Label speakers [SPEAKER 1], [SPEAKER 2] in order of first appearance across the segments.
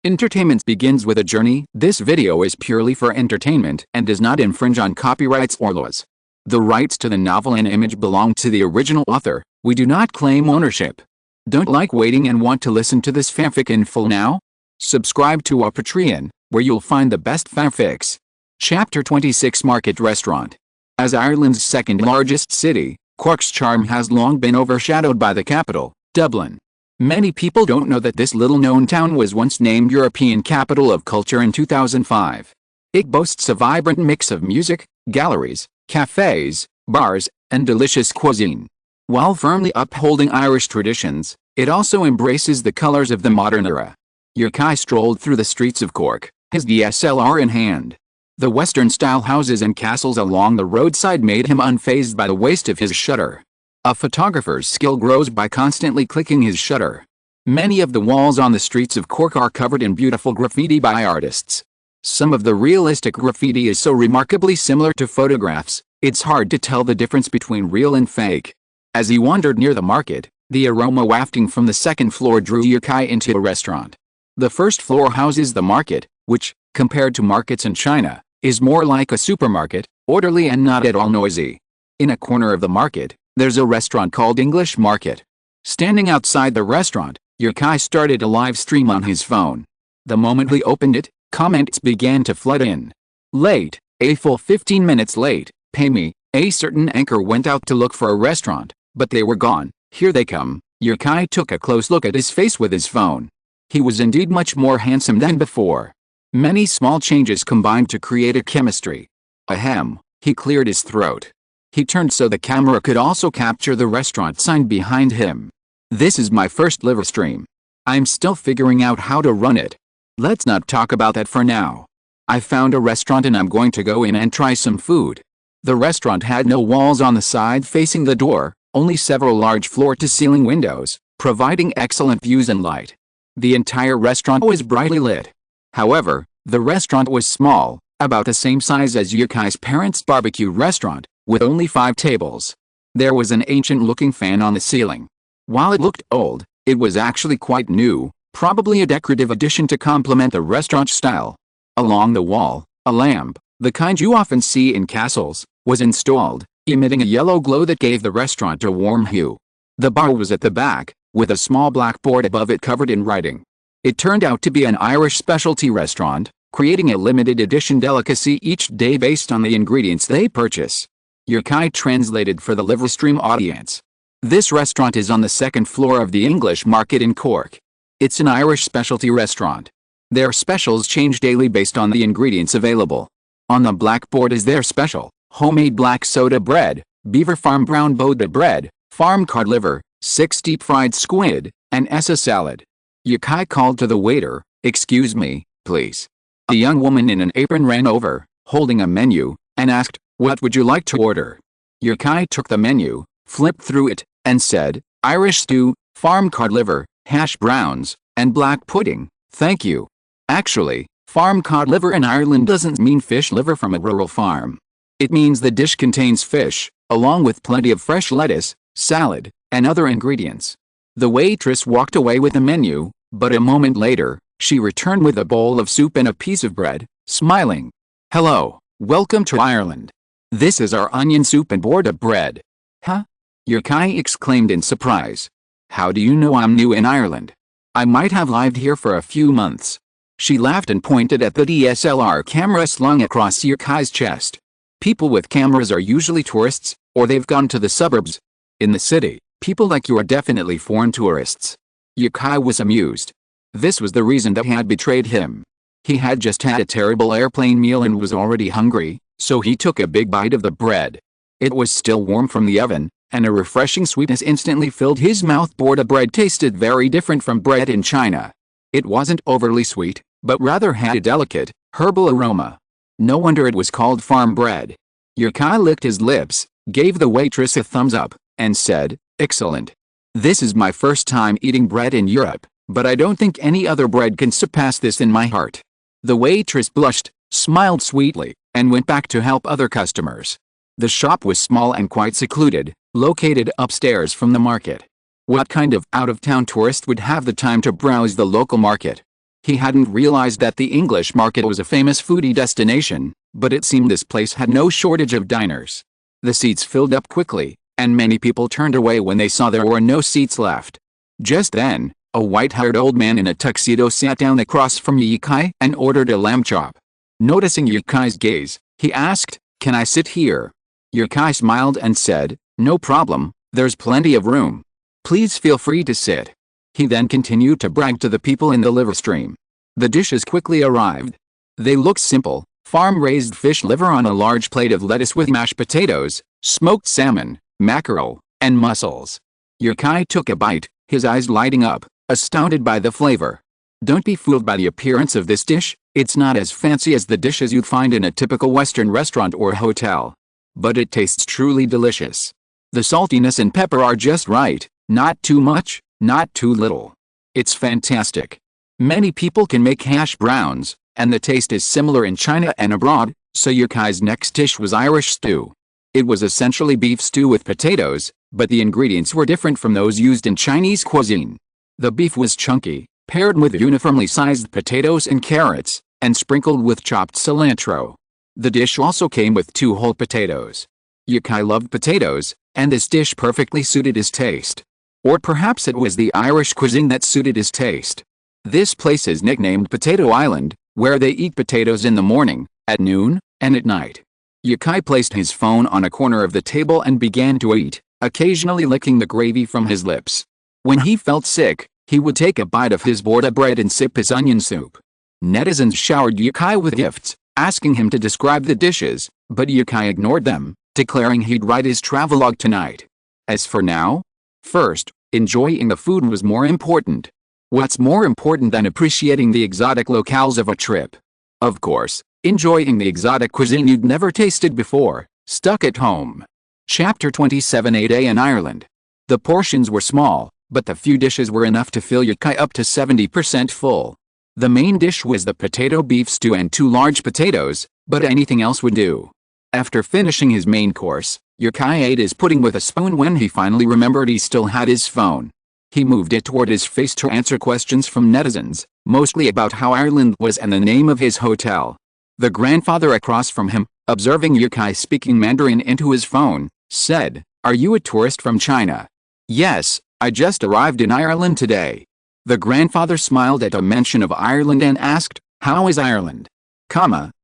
[SPEAKER 1] Entertainment begins with a journey. This video is purely for entertainment and does not infringe on copyrights or laws. The rights to the novel and image belong to the original author. We do not claim ownership. Don't like waiting and want to listen to this fanfic in full now? Subscribe to our Patreon, where you'll find the best fanfics. Chapter 26 Market Restaurant. As Ireland's second largest city, Cork's charm has long been overshadowed by the capital, Dublin. Many people don't know that this little-known town was once named European Capital of Culture in 2005. It boasts a vibrant mix of music, galleries, cafes, bars, and delicious cuisine. While firmly upholding Irish traditions, it also embraces the colors of the modern era. Yurkai strolled through the streets of Cork, his DSLR in hand. The Western-style houses and castles along the roadside made him unfazed by the waste of his shutter. A photographer's skill grows by constantly clicking his shutter. Many of the walls on the streets of Cork are covered in beautiful graffiti by artists. Some of the realistic graffiti is so remarkably similar to photographs, it's hard to tell the difference between real and fake. As he wandered near the market, the aroma wafting from the second floor drew Yurkai into a restaurant. The first floor houses the market, which, compared to markets in China, is more like a supermarket, orderly and not at all noisy. In a corner of the market, there's a restaurant called English Market. Standing outside the restaurant, Yurkai started a live stream on his phone. The moment he opened it, comments began to flood in. Late, a full 15 minutes late, pay me. A certain anchor went out to look for a restaurant, but they were gone. Here they come. Yurkai took a close look at his face with his phone. He was indeed much more handsome than before. Many small changes combined to create a chemistry. Ahem, he cleared his throat. He turned so the camera could also capture the restaurant sign behind him. This is my first live stream. I'm still figuring out how to run it. Let's not talk about that for now. I found a restaurant and I'm going to go in and try some food. The restaurant had no walls on the side facing the door, only several large floor-to-ceiling windows, providing excellent views and light. The entire restaurant was brightly lit. However, the restaurant was small, about the same size as Yurkai's parents' barbecue restaurant, with only 5 tables. There was an ancient-looking fan on the ceiling. While it looked old, it was actually quite new, probably a decorative addition to complement the restaurant style. Along the wall, a lamp, the kind you often see in castles, was installed, emitting a yellow glow that gave the restaurant a warm hue. The bar was at the back, with a small blackboard above it covered in writing. It turned out to be an Irish specialty restaurant, creating a limited edition delicacy each day based on the ingredients they purchase. Yurkai translated for the live stream audience. This restaurant is on the second floor of the English Market in Cork. It's an Irish specialty restaurant. Their specials change daily based on the ingredients available. On the blackboard is their special: homemade black soda bread, beaver farm brown boda bread, farm cod liver, 6 deep-fried squid, and a salad. Yurkai called to the waiter, "Excuse me, please." A young woman in an apron ran over, holding a menu, and asked, "What would you like to order?" Yurkai took the menu, flipped through it, and said, "Irish stew, farm cod liver, hash browns, and black pudding, thank you." Actually, farm cod liver in Ireland doesn't mean fish liver from a rural farm. It means the dish contains fish, along with plenty of fresh lettuce, salad, and other ingredients. The waitress walked away with the menu, but a moment later, she returned with a bowl of soup and a piece of bread, smiling. "Hello, welcome to Ireland. This is our onion soup and boda bread." "Huh?" Yurkai exclaimed in surprise. "How do you know I'm new in Ireland? I might have lived here for a few months." She laughed and pointed at the DSLR camera slung across Yurkai's chest. People with cameras are usually tourists, or they've gone to the suburbs. In the city, people like you are definitely foreign tourists. Yurkai was amused. This was the reason that had betrayed him. He had just had a terrible airplane meal and was already hungry, so he took a big bite of the bread. It was still warm from the oven, and a refreshing sweetness instantly filled his mouth. Boda bread tasted very different from bread in China. It wasn't overly sweet, but rather had a delicate, herbal aroma. No wonder it was called farm bread. Yurkai licked his lips, gave the waitress a thumbs up, and said, "Excellent. This is my first time eating bread in Europe, but I don't think any other bread can surpass this in my heart." The waitress blushed, smiled sweetly, and went back to help other customers. The shop was small and quite secluded, located upstairs from the market. What kind of out-of-town tourist would have the time to browse the local market? He hadn't realized that the English market was a famous foodie destination, but it seemed this place had no shortage of diners. The seats filled up quickly, and many people turned away when they saw there were no seats left. Just then, a white-haired old man in a tuxedo sat down across from Yikai and ordered a lamb chop. Noticing Yukai's gaze, he asked, "Can I sit here?" Yukai smiled and said, "No problem, there's plenty of room. Please feel free to sit." He then continued to brag to the people in the liver stream. The dishes quickly arrived. They looked simple: farm-raised fish liver on a large plate of lettuce with mashed potatoes, smoked salmon, mackerel, and mussels. Yukai took a bite, his eyes lighting up, astounded by the flavor. Don't be fooled by the appearance of this dish. It's not as fancy as the dishes you'd find in a typical Western restaurant or hotel. But it tastes truly delicious. The saltiness and pepper are just right, not too much, not too little. It's fantastic. Many people can make hash browns, and the taste is similar in China and abroad, so Yukai's next dish was Irish stew. It was essentially beef stew with potatoes, but the ingredients were different from those used in Chinese cuisine. The beef was chunky, paired with uniformly sized potatoes and carrots, and sprinkled with chopped cilantro. The dish also came with 2 whole potatoes. Yukai loved potatoes, and this dish perfectly suited his taste. Or perhaps it was the Irish cuisine that suited his taste. This place is nicknamed Potato Island, where they eat potatoes in the morning, at noon, and at night. Yukai placed his phone on a corner of the table and began to eat, occasionally licking the gravy from his lips. When he felt sick, he would take a bite of his borda bread and sip his onion soup. Netizens showered Yukai with gifts, asking him to describe the dishes, but Yukai ignored them, declaring he'd write his travelogue tonight. As for now, first, enjoying the food was more important. What's more important than appreciating the exotic locales of a trip? Of course, enjoying the exotic cuisine you'd never tasted before, stuck at home. Chapter 27: 8A in Ireland. The portions were small, but the few dishes were enough to fill Yukai up to 70% full. The main dish was the potato beef stew and 2 large potatoes, but anything else would do. After finishing his main course, Yukai ate his pudding with a spoon when he finally remembered he still had his phone. He moved it toward his face to answer questions from netizens, mostly about how Ireland was and the name of his hotel. The grandfather across from him, observing Yukai speaking Mandarin into his phone, said, "Are you a tourist from China?" "Yes, I just arrived in Ireland today." The grandfather smiled at a mention of Ireland and asked, "How is Ireland?"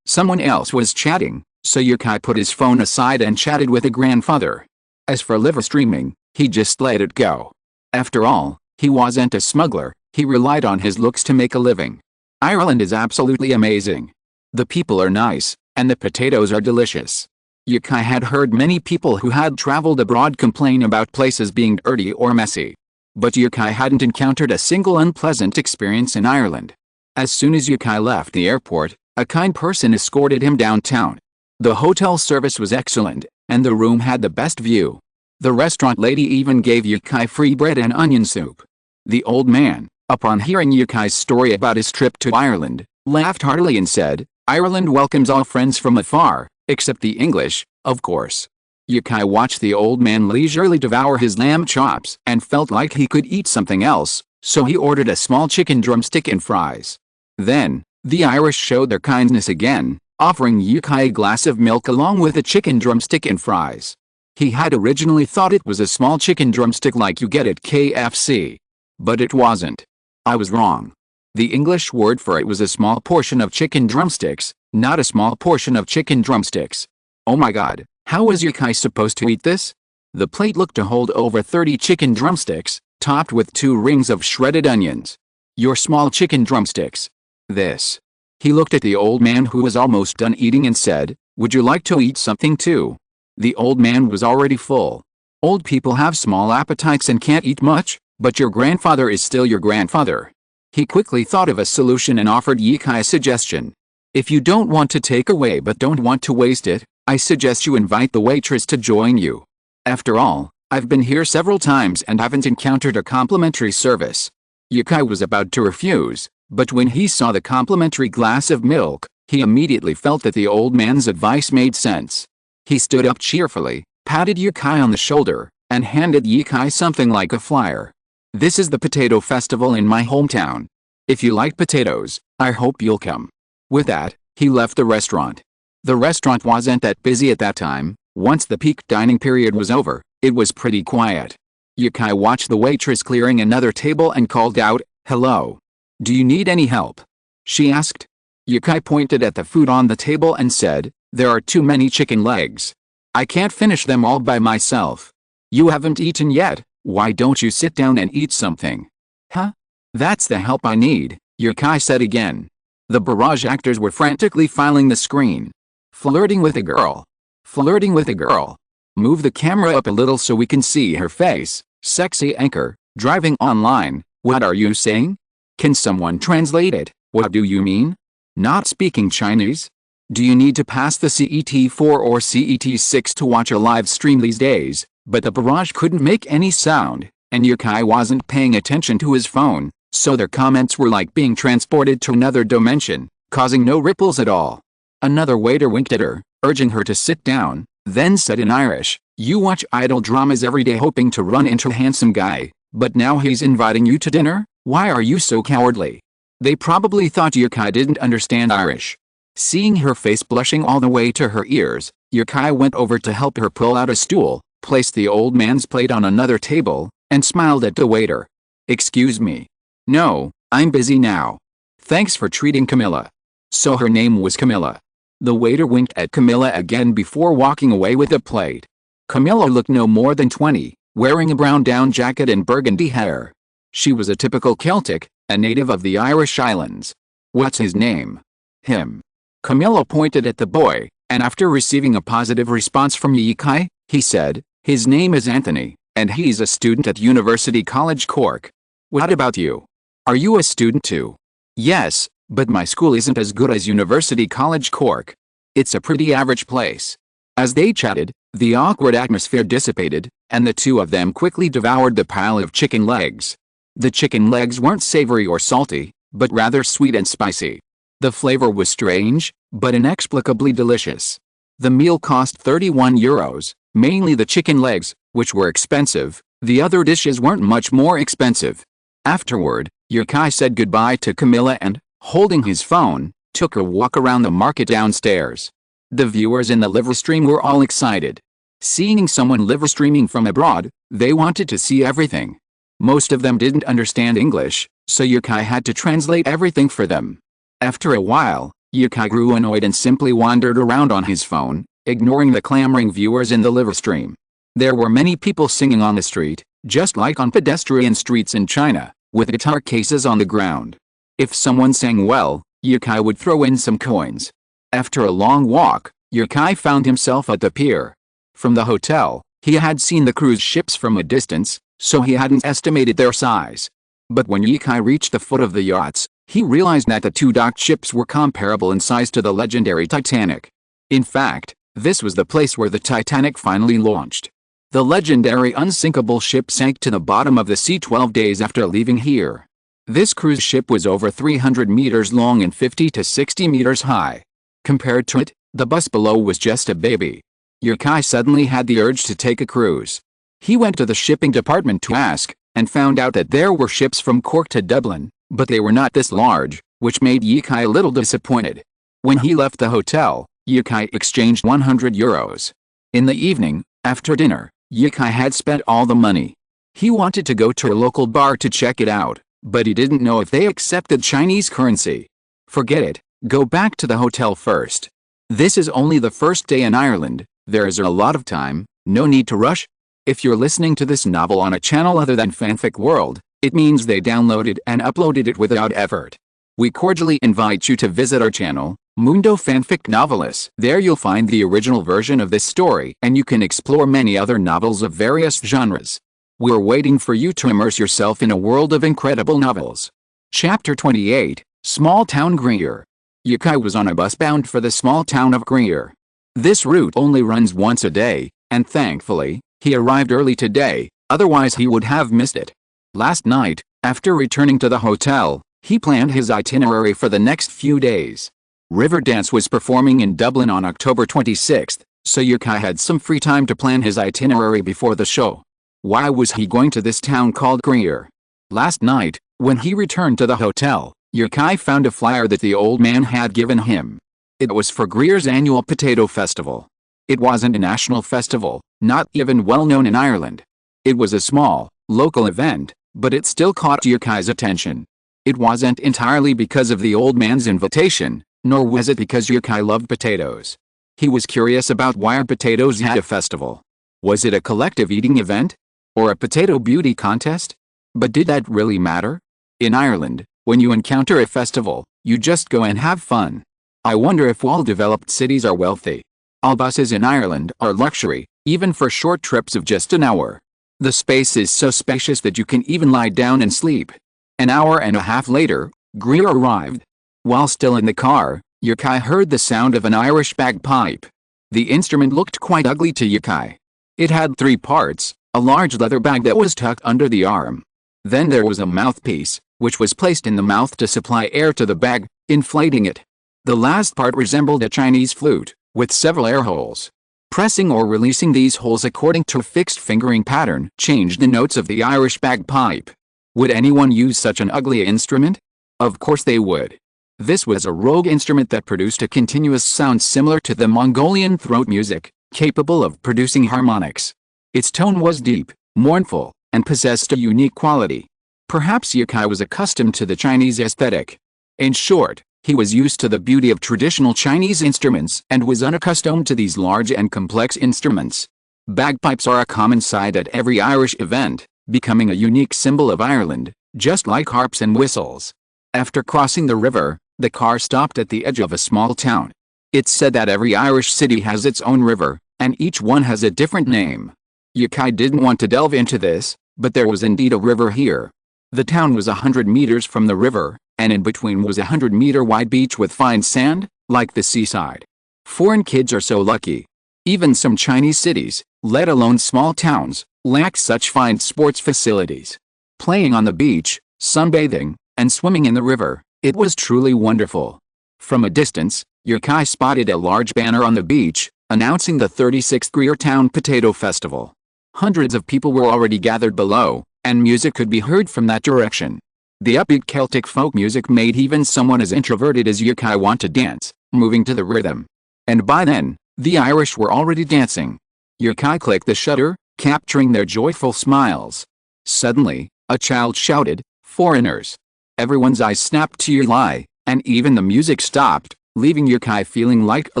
[SPEAKER 1] Someone else was chatting, so Yukai put his phone aside and chatted with the grandfather. As for liver streaming, he just let it go. After all, he wasn't a smuggler, he relied on his looks to make a living. Ireland is absolutely amazing. The people are nice, and the potatoes are delicious. Yukai had heard many people who had traveled abroad complain about places being dirty or messy. But Yukai hadn't encountered a single unpleasant experience in Ireland. As soon as Yukai left the airport, a kind person escorted him downtown. The hotel service was excellent, and the room had the best view. The restaurant lady even gave Yukai free bread and onion soup. The old man, upon hearing Yukai's story about his trip to Ireland, laughed heartily and said, "Ireland welcomes all friends from afar, except the English, of course." Yukai watched the old man leisurely devour his lamb chops and felt like he could eat something else, so he ordered a small chicken drumstick and fries. Then, the Irish showed their kindness again, offering Yukai a glass of milk along with a chicken drumstick and fries. He had originally thought it was a small chicken drumstick like you get at KFC. But it wasn't. I was wrong. The English word for it was a small portion of chicken drumsticks, not a small portion of chicken drumsticks. Oh my god, how was Yukai supposed to eat this? The plate looked to hold over 30 chicken drumsticks, topped with 2 rings of shredded onions. "Your small chicken drumsticks. This." He looked at the old man who was almost done eating and said, "Would you like to eat something too?" The old man was already full. Old people have small appetites and can't eat much, but your grandfather is still your grandfather. He quickly thought of a solution and offered Yukai a suggestion. "If you don't want to take away but don't want to waste it, I suggest you invite the waitress to join you. After all, I've been here several times and haven't encountered a complimentary service." Yukai was about to refuse, but when he saw the complimentary glass of milk, he immediately felt that the old man's advice made sense. He stood up cheerfully, patted Yukai on the shoulder, and handed Yukai something like a flyer. "This is the potato festival in my hometown. If you like potatoes, I hope you'll come." With that, he left the restaurant. The restaurant wasn't that busy at that time. Once the peak dining period was over, it was pretty quiet. Yukai watched the waitress clearing another table and called out, "Hello. Do you need any help?" she asked. Yukai pointed at the food on the table and said, "There are too many chicken legs. I can't finish them all by myself." "You haven't eaten yet, why don't you sit down and eat something?" "Huh? That's the help I need," Yukai said again. The barrage actors were frantically filing the screen. "Flirting with a girl. Flirting with a girl. Move the camera up a little so we can see her face. Sexy anchor, driving online. What are you saying? Can someone translate it? What do you mean? Not speaking Chinese? Do you need to pass the CET4 or CET6 to watch a live stream these days?" But the barrage couldn't make any sound, and Yukai wasn't paying attention to his phone, so their comments were like being transported to another dimension, causing no ripples at all. Another waiter winked at her, urging her to sit down, then said in Irish, "You watch idol dramas every day hoping to run into a handsome guy, but now he's inviting you to dinner? Why are you so cowardly?" They probably thought Yukai didn't understand Irish. Seeing her face blushing all the way to her ears, Yukai went over to help her pull out a stool, placed the old man's plate on another table, and smiled at the waiter. "Excuse me. No, I'm busy now. Thanks for treating Camilla." So her name was Camilla. The waiter winked at Camilla again before walking away with the plate. Camilla looked no more than 20, wearing a brown down jacket and burgundy hair. She was a typical Celtic, a native of the Irish Islands. "What's his name?" "Him." Camilla pointed at the boy, and after receiving a positive response from Yukai, he said, "His name is Anthony, and he's a student at University College Cork. What about you? Are you a student too?" "Yes, but my school isn't as good as University College Cork. It's a pretty average place." As they chatted, the awkward atmosphere dissipated, and the two of them quickly devoured the pile of chicken legs. The chicken legs weren't savory or salty, but rather sweet and spicy. The flavor was strange, but inexplicably delicious. The meal cost €31, mainly the chicken legs, which were expensive. The other dishes weren't much more expensive. Afterward, Yukai said goodbye to Camilla and, holding his phone, took a walk around the market downstairs. The viewers in the live stream were all excited. Seeing someone live streaming from abroad, they wanted to see everything. Most of them didn't understand English, so Yukai had to translate everything for them. After a while, Yukai grew annoyed and simply wandered around on his phone, ignoring the clamoring viewers in the live stream. There were many people singing on the street, just like on pedestrian streets in China, with guitar cases on the ground. If someone sang well, Yukai would throw in some coins. After a long walk, Yukai found himself at the pier. From the hotel, he had seen the cruise ships from a distance, so he hadn't estimated their size. But when Yukai reached the foot of the yachts, he realized that the two docked ships were comparable in size to the legendary Titanic. In fact, this was the place where the Titanic finally launched. The legendary unsinkable ship sank to the bottom of the sea 12 days after leaving here. This cruise ship was over 300 meters long and 50 to 60 meters high. Compared to it, the bus below was just a baby. Yukai suddenly had the urge to take a cruise. He went to the shipping department to ask, and found out that there were ships from Cork to Dublin, but they were not this large, which made Yukai a little disappointed. When he left the hotel, Yukai exchanged €100. In the evening, after dinner, Yukai had spent all the money. He wanted to go to a local bar to check it out, but he didn't know if they accepted Chinese currency. Forget it, go back to the hotel first. This is only the first day in Ireland, there is a lot of time, no need to rush. If you're listening to this novel on a channel other than Fanfic World, it means they downloaded and uploaded it without effort. We cordially invite you to visit our channel, Mundo Fanfic Novelis. There you'll find the original version of this story and you can explore many other novels of various genres. We're waiting for you to immerse yourself in a world of incredible novels. Chapter 28, Small Town Greer. Yukai was on a bus bound for the small town of Greer. This route only runs once a day, and thankfully, he arrived early today, otherwise he would have missed it. Last night, after returning to the hotel, he planned his itinerary for the next few days. Riverdance was performing in Dublin on October 26th, so Yukai had some free time to plan his itinerary before the show. Why was he going to this town called Greer? Last night, When he returned to the hotel, Yukai found a flyer that the old man had given him. It was for Greer's annual potato festival. It wasn't a national festival, not even well known in Ireland. It was a small, local event, but it still caught Yukai's attention. It wasn't entirely because of the old man's invitation, nor was it because Yukai loved potatoes. He was curious about why potatoes had a festival. Was it a collective eating event? Or a potato beauty contest? But did that really matter? In Ireland, when you encounter a festival, you just go and have fun. I wonder if all developed cities are wealthy. All buses in Ireland are luxury, even for short trips of just an hour. The space is so spacious that you can even lie down and sleep. An hour and a half later, Greer arrived. While still in the car, Yukai heard the sound of an Irish bagpipe. The instrument looked quite ugly to Yukai. It had 3 parts, a large leather bag that was tucked under the arm. Then there was a mouthpiece, which was placed in the mouth to supply air to the bag, inflating it. The last part resembled a Chinese flute, with several air holes. Pressing or releasing these holes according to a fixed fingering pattern changed the notes of the Irish bagpipe. Would anyone use such an ugly instrument? Of course they would. This was a rogue instrument that produced a continuous sound similar to the Mongolian throat music, capable of producing harmonics. Its tone was deep, mournful, and possessed a unique quality. Perhaps Yukai was accustomed to the Chinese aesthetic. In short, he was used to the beauty of traditional Chinese instruments and was unaccustomed to these large and complex instruments. Bagpipes are a common sight at every Irish event, becoming a unique symbol of Ireland, just like harps and whistles. After crossing the river, the car stopped at the edge of a small town. It's said that every Irish city has its own river, and each one has a different name. Yukai didn't want to delve into this, but there was indeed a river here. The town was 100 meters from the river, and in between was a 100-meter-wide beach with fine sand, like the seaside. Foreign kids are so lucky. Even some Chinese cities, let alone small towns, lack such fine sports facilities. Playing on the beach, sunbathing, and swimming in the river, it was truly wonderful. From a distance, Yukai spotted a large banner on the beach, announcing the 36th Greer Town Potato Festival. Hundreds of people were already gathered below, and music could be heard from that direction. The upbeat Celtic folk music made even someone as introverted as Yukai want to dance, moving to the rhythm. And by then, the Irish were already dancing. Yukai clicked the shutter, capturing their joyful smiles. Suddenly, a child shouted, "Foreigners!" Everyone's eyes snapped to Yukai, and even the music stopped, leaving Yukai feeling like a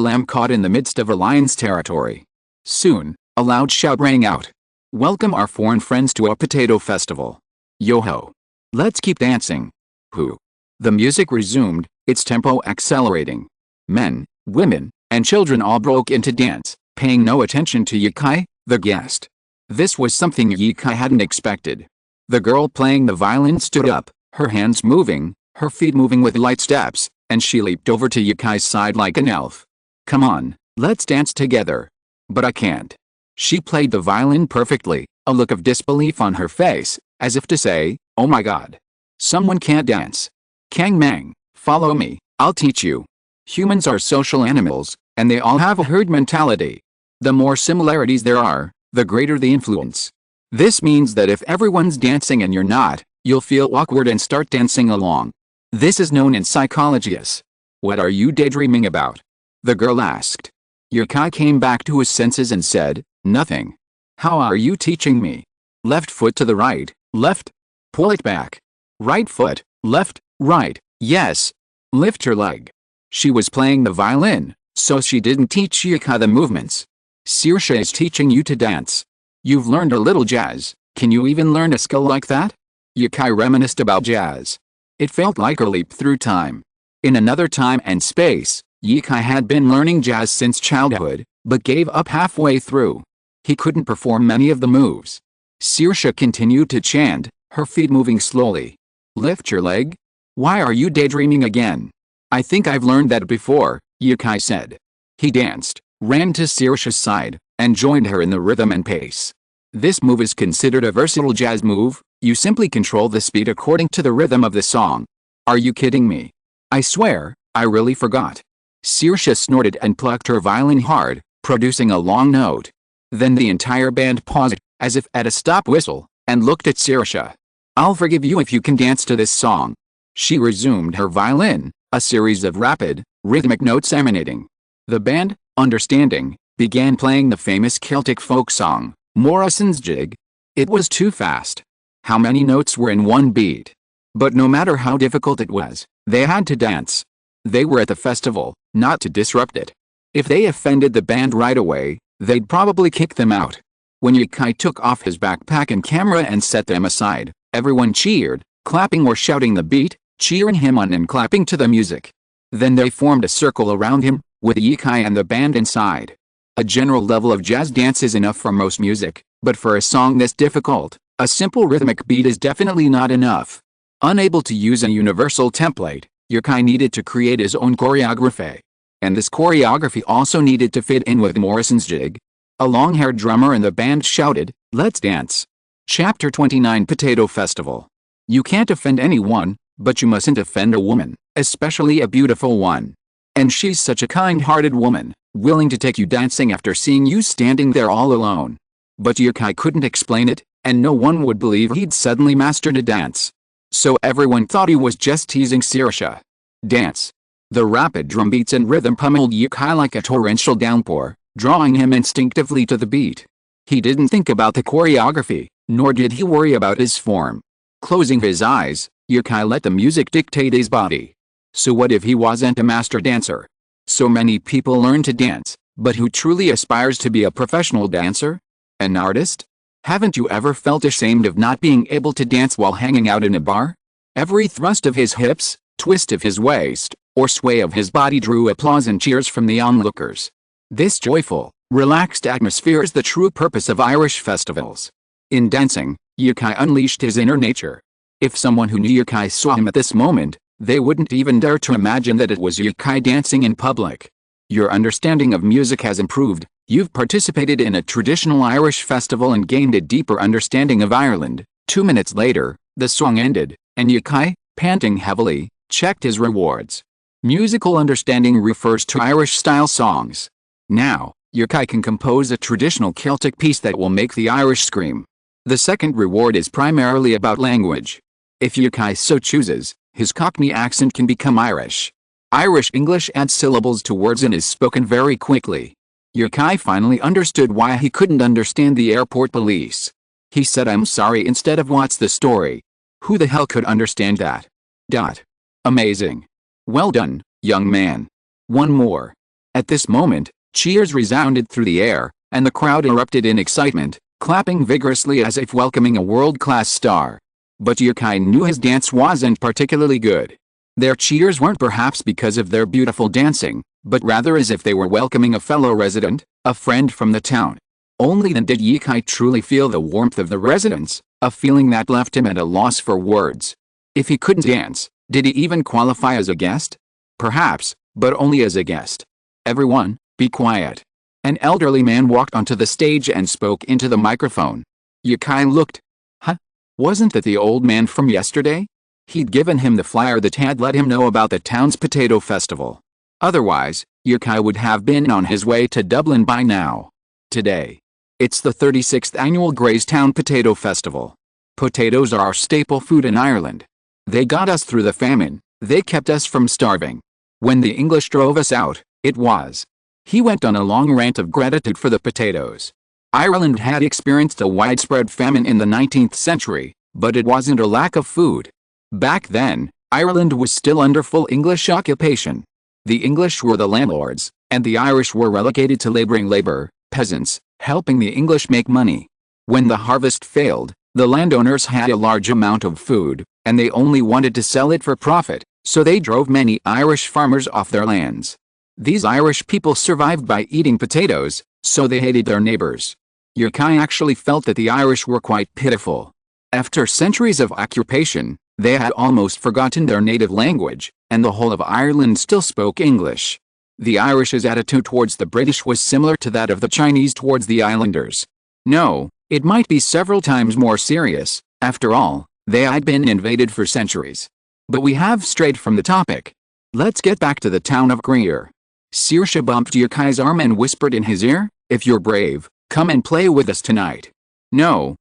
[SPEAKER 1] lamb caught in the midst of a lion's territory. Soon, a loud shout rang out. "Welcome our foreign friends to a potato festival. Yo-ho! Let's keep dancing. Hoo!" The music resumed, its tempo accelerating. Men, women, and children all broke into dance, paying no attention to Yukai, the guest. This was something Yukai hadn't expected. The girl playing the violin stood up, her hands moving, her feet moving with light steps, and she leaped over to Yukai's side like an elf. "Come on, let's dance together." "But I can't." She played the violin perfectly, a look of disbelief on her face, as if to say, "Oh my God. Someone can't dance. Kang Mang, follow me, I'll teach you." Humans are social animals, and they all have a herd mentality. The more similarities there are, the greater the influence. This means that if everyone's dancing and you're not, you'll feel awkward and start dancing along. This is known in psychology as, "What are you daydreaming about?" the girl asked. Yukai came back to his senses and said, "Nothing." "How are you teaching me?" "Left foot to the right, left. Pull it back. Right foot, left, right, yes. Lift your leg." She was playing the violin, so she didn't teach Yukai the movements. "Saoirse is teaching you to dance. You've learned a little jazz, can you even learn a skill like that?" Yukai reminisced about jazz. It felt like a leap through time. In another time and space, Yukai had been learning jazz since childhood, but gave up halfway through. He couldn't perform many of the moves. Saoirse continued to chant, her feet moving slowly. "Lift your leg? Why are you daydreaming again?" "I think I've learned that before," Yukai said. He danced, ran to Saoirse's side, and joined her in the rhythm and pace. This move is considered a versatile jazz move. You simply control the speed according to the rhythm of the song. "Are you kidding me? I swear, I really forgot." Saoirse snorted and plucked her violin hard, producing a long note. Then the entire band paused, as if at a stop whistle, and looked at Saoirse. I'll forgive you if you can dance to this song. She resumed her violin, a series of rapid, rhythmic notes emanating. The band, understanding, began playing the famous Celtic folk song, Morrison's Jig. It was too fast. How many notes were in one beat? But no matter how difficult it was, they had to dance. They were at the festival, not to disrupt it. If they offended the band right away, they'd probably kick them out. When Yukai took off his backpack and camera and set them aside, everyone cheered, clapping or shouting the beat, cheering him on and clapping to the music. Then they formed a circle around him, with Yukai and the band inside. A general level of jazz dance is enough for most music, but for a song this difficult, a simple rhythmic beat is definitely not enough. Unable to use a universal template, Yukai needed to create his own choreography. And this choreography also needed to fit in with Morrison's Jig. A long-haired drummer in the band shouted, "Let's dance." Chapter 29 Potato Festival. You can't offend anyone, but you mustn't offend a woman, especially a beautiful one. And she's such a kind-hearted woman, willing to take you dancing after seeing you standing there all alone. But Yukai couldn't explain it, and no one would believe he'd suddenly mastered a dance. So everyone thought he was just teasing Saoirse. Dance. The rapid drum beats and rhythm pummeled Yukai like a torrential downpour, drawing him instinctively to the beat. He didn't think about the choreography, nor did he worry about his form. Closing his eyes, Yukai let the music dictate his body. So what if he wasn't a master dancer? So many people learn to dance, but who truly aspires to be a professional dancer? An artist? Haven't you ever felt ashamed of not being able to dance while hanging out in a bar? Every thrust of his hips, twist of his waist, or sway of his body drew applause and cheers from the onlookers. This joyful, relaxed atmosphere is the true purpose of Irish festivals. In dancing, Yukai unleashed his inner nature. If someone who knew Yukai saw him at this moment, they wouldn't even dare to imagine that it was Yukai dancing in public. Your understanding of music has improved. You've participated in a traditional Irish festival and gained a deeper understanding of Ireland. 2 minutes later, the song ended, and Yukai, panting heavily, checked his rewards. Musical understanding refers to Irish-style songs. Now, Yukai can compose a traditional Celtic piece that will make the Irish scream. The second reward is primarily about language. If Yukai so chooses, his Cockney accent can become Irish. Irish English adds syllables to words and is spoken very quickly. Yukai finally understood why he couldn't understand the airport police. He said "I'm sorry" instead of "What's the story?" Who the hell could understand that? Amazing. Well done, young man. One more. At this moment, cheers resounded through the air, and the crowd erupted in excitement, clapping vigorously as if welcoming a world-class star. But Yukai knew his dance wasn't particularly good. Their cheers weren't perhaps because of their beautiful dancing, but rather as if they were welcoming a fellow resident, a friend from the town. Only then did Yukai truly feel the warmth of the residents, a feeling that left him at a loss for words. If he couldn't dance, did he even qualify as a guest? Perhaps, but only as a guest. Everyone, be quiet. An elderly man walked onto the stage and spoke into the microphone. Yukai looked. Huh? Wasn't that the old man from yesterday? He'd given him the flyer that had let him know about the town's potato festival. Otherwise, Yukai would have been on his way to Dublin by now. Today. It's the 36th annual Greystown Potato Festival. Potatoes are our staple food in Ireland. They got us through the famine, they kept us from starving. When the English drove us out, it was. He went on a long rant of gratitude for the potatoes. Ireland had experienced a widespread famine in the 19th century, but it wasn't a lack of food. Back then, Ireland was still under full English occupation. The English were the landlords, and the Irish were relegated to laboring labor, peasants, helping the English make money. When the harvest failed, the landowners had a large amount of food, and they only wanted to sell it for profit, so they drove many Irish farmers off their lands. These Irish people survived by eating potatoes, so they hated their neighbors. Yukai actually felt that the Irish were quite pitiful. After centuries of occupation, they had almost forgotten their native language, and the whole of Ireland still spoke English. The Irish's attitude towards the British was similar to that of the Chinese towards the islanders. No, it might be several times more serious. After all, they had been invaded for centuries. But we have strayed from the topic. Let's get back to the town of Greer. Saoirse bumped Yukai's arm and whispered in his ear, "If you're brave, come and play with us tonight." No,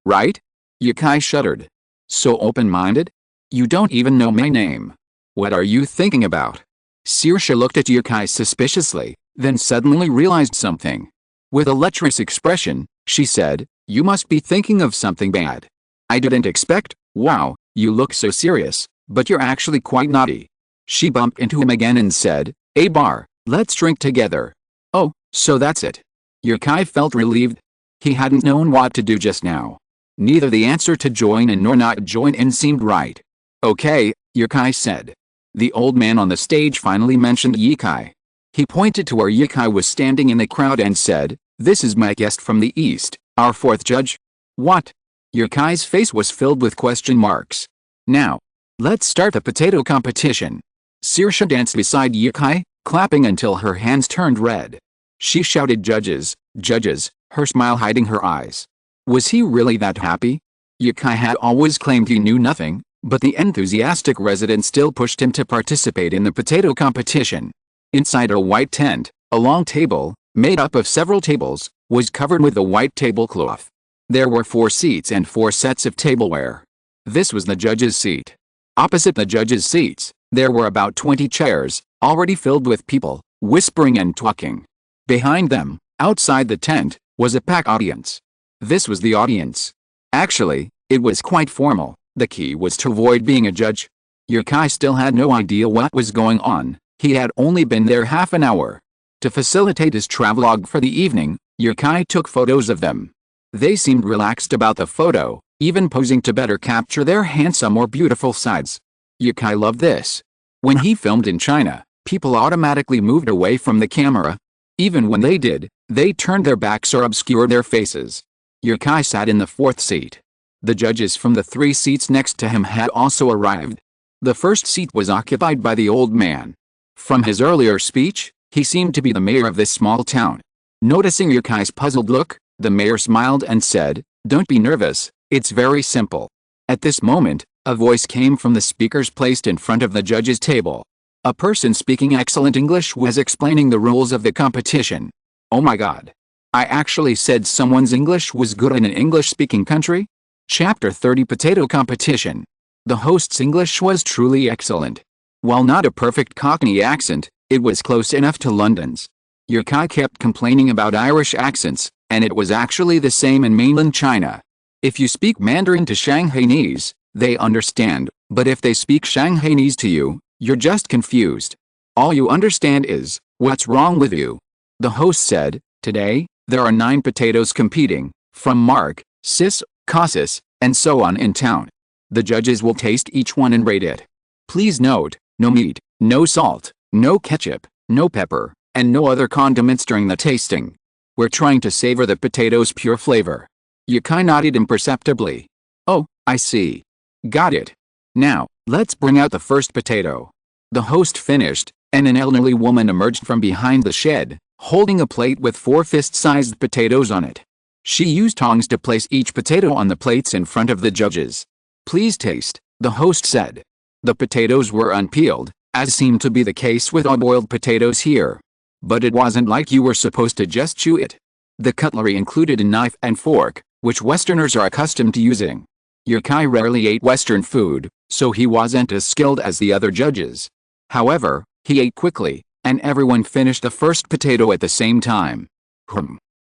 [SPEAKER 1] right? Yukai shuddered. So open-minded? You don't even know my name. What are you thinking about? Saoirse looked at Yukai suspiciously, then suddenly realized something. With a lecherous expression, she said, "You must be thinking of something bad. I didn't expect, wow, you look so serious, but you're actually quite naughty." She bumped into him again and said, "A bar, let's drink together." Oh, so that's it. Yukai felt relieved. He hadn't known what to do just now. Neither the answer to join in nor not join in seemed right. "Okay," Yukai said. The old man on the stage finally mentioned Yukai. He pointed to where Yukai was standing in the crowd and said, "This is my guest from the east, our fourth judge." What? Yukai's face was filled with question marks. "Now, let's start the potato competition." Saoirse danced beside Yukai, clapping until her hands turned red. She shouted, "Judges, judges," her smile hiding her eyes. Was he really that happy? Yukai had always claimed he knew nothing, but the enthusiastic resident still pushed him to participate in the potato competition. Inside a white tent, a long table, made up of several tables, was covered with a white tablecloth. There were 4 seats and 4 sets of tableware. This was the judges' seat. Opposite the judges' seats, there were about 20 chairs, already filled with people, whispering and talking. Behind them, outside the tent, was a packed audience. This was the audience. Actually, it was quite formal. The key was to avoid being a judge. Yukai still had no idea what was going on. He had only been there half an hour. To facilitate his travelogue for the evening, Yukai took photos of them. They seemed relaxed about the photo, even posing to better capture their handsome or beautiful sides. Yukai loved this. When he filmed in China, people automatically moved away from the camera. Even when they did, they turned their backs or obscured their faces. Yukai sat in the 4th seat. The judges from the 3 seats next to him had also arrived. The first seat was occupied by the old man. From his earlier speech, he seemed to be the mayor of this small town. Noticing Yukai's puzzled look, the mayor smiled and said, "Don't be nervous, it's very simple." At this moment, a voice came from the speakers placed in front of the judges' table. A person speaking excellent English was explaining the rules of the competition. Oh my god. I actually said someone's English was good in an English-speaking country? Chapter 30 Potato Competition. The host's English was truly excellent. While not a perfect Cockney accent, it was close enough to London's. Yukai kept complaining about Irish accents, and it was actually the same in mainland China. If you speak Mandarin to Shanghainese, they understand, but if they speak Shanghainese to you, you're just confused. All you understand is, "What's wrong with you?" The host said, "Today, there are 9 potatoes competing, from Mark, Sis, Cassis, and so on in town. The judges will taste each one and rate it. Please note, no meat, no salt, no ketchup, no pepper, and no other condiments during the tasting. We're trying to savor the potato's pure flavor." Yukai nodded imperceptibly. "Oh, I see. Got it. Now, let's bring out the first potato." The host finished, and an elderly woman emerged from behind the shed, holding a plate with 4 fist-sized potatoes on it. She used tongs to place each potato on the plates in front of the judges. "Please taste," the host said. The potatoes were unpeeled, as seemed to be the case with all boiled potatoes here. But it wasn't like you were supposed to just chew it. The cutlery included a knife and fork, which Westerners are accustomed to using. Yukai rarely ate Western food, so he wasn't as skilled as the other judges. However, he ate quickly, and everyone finished the first potato at the same time.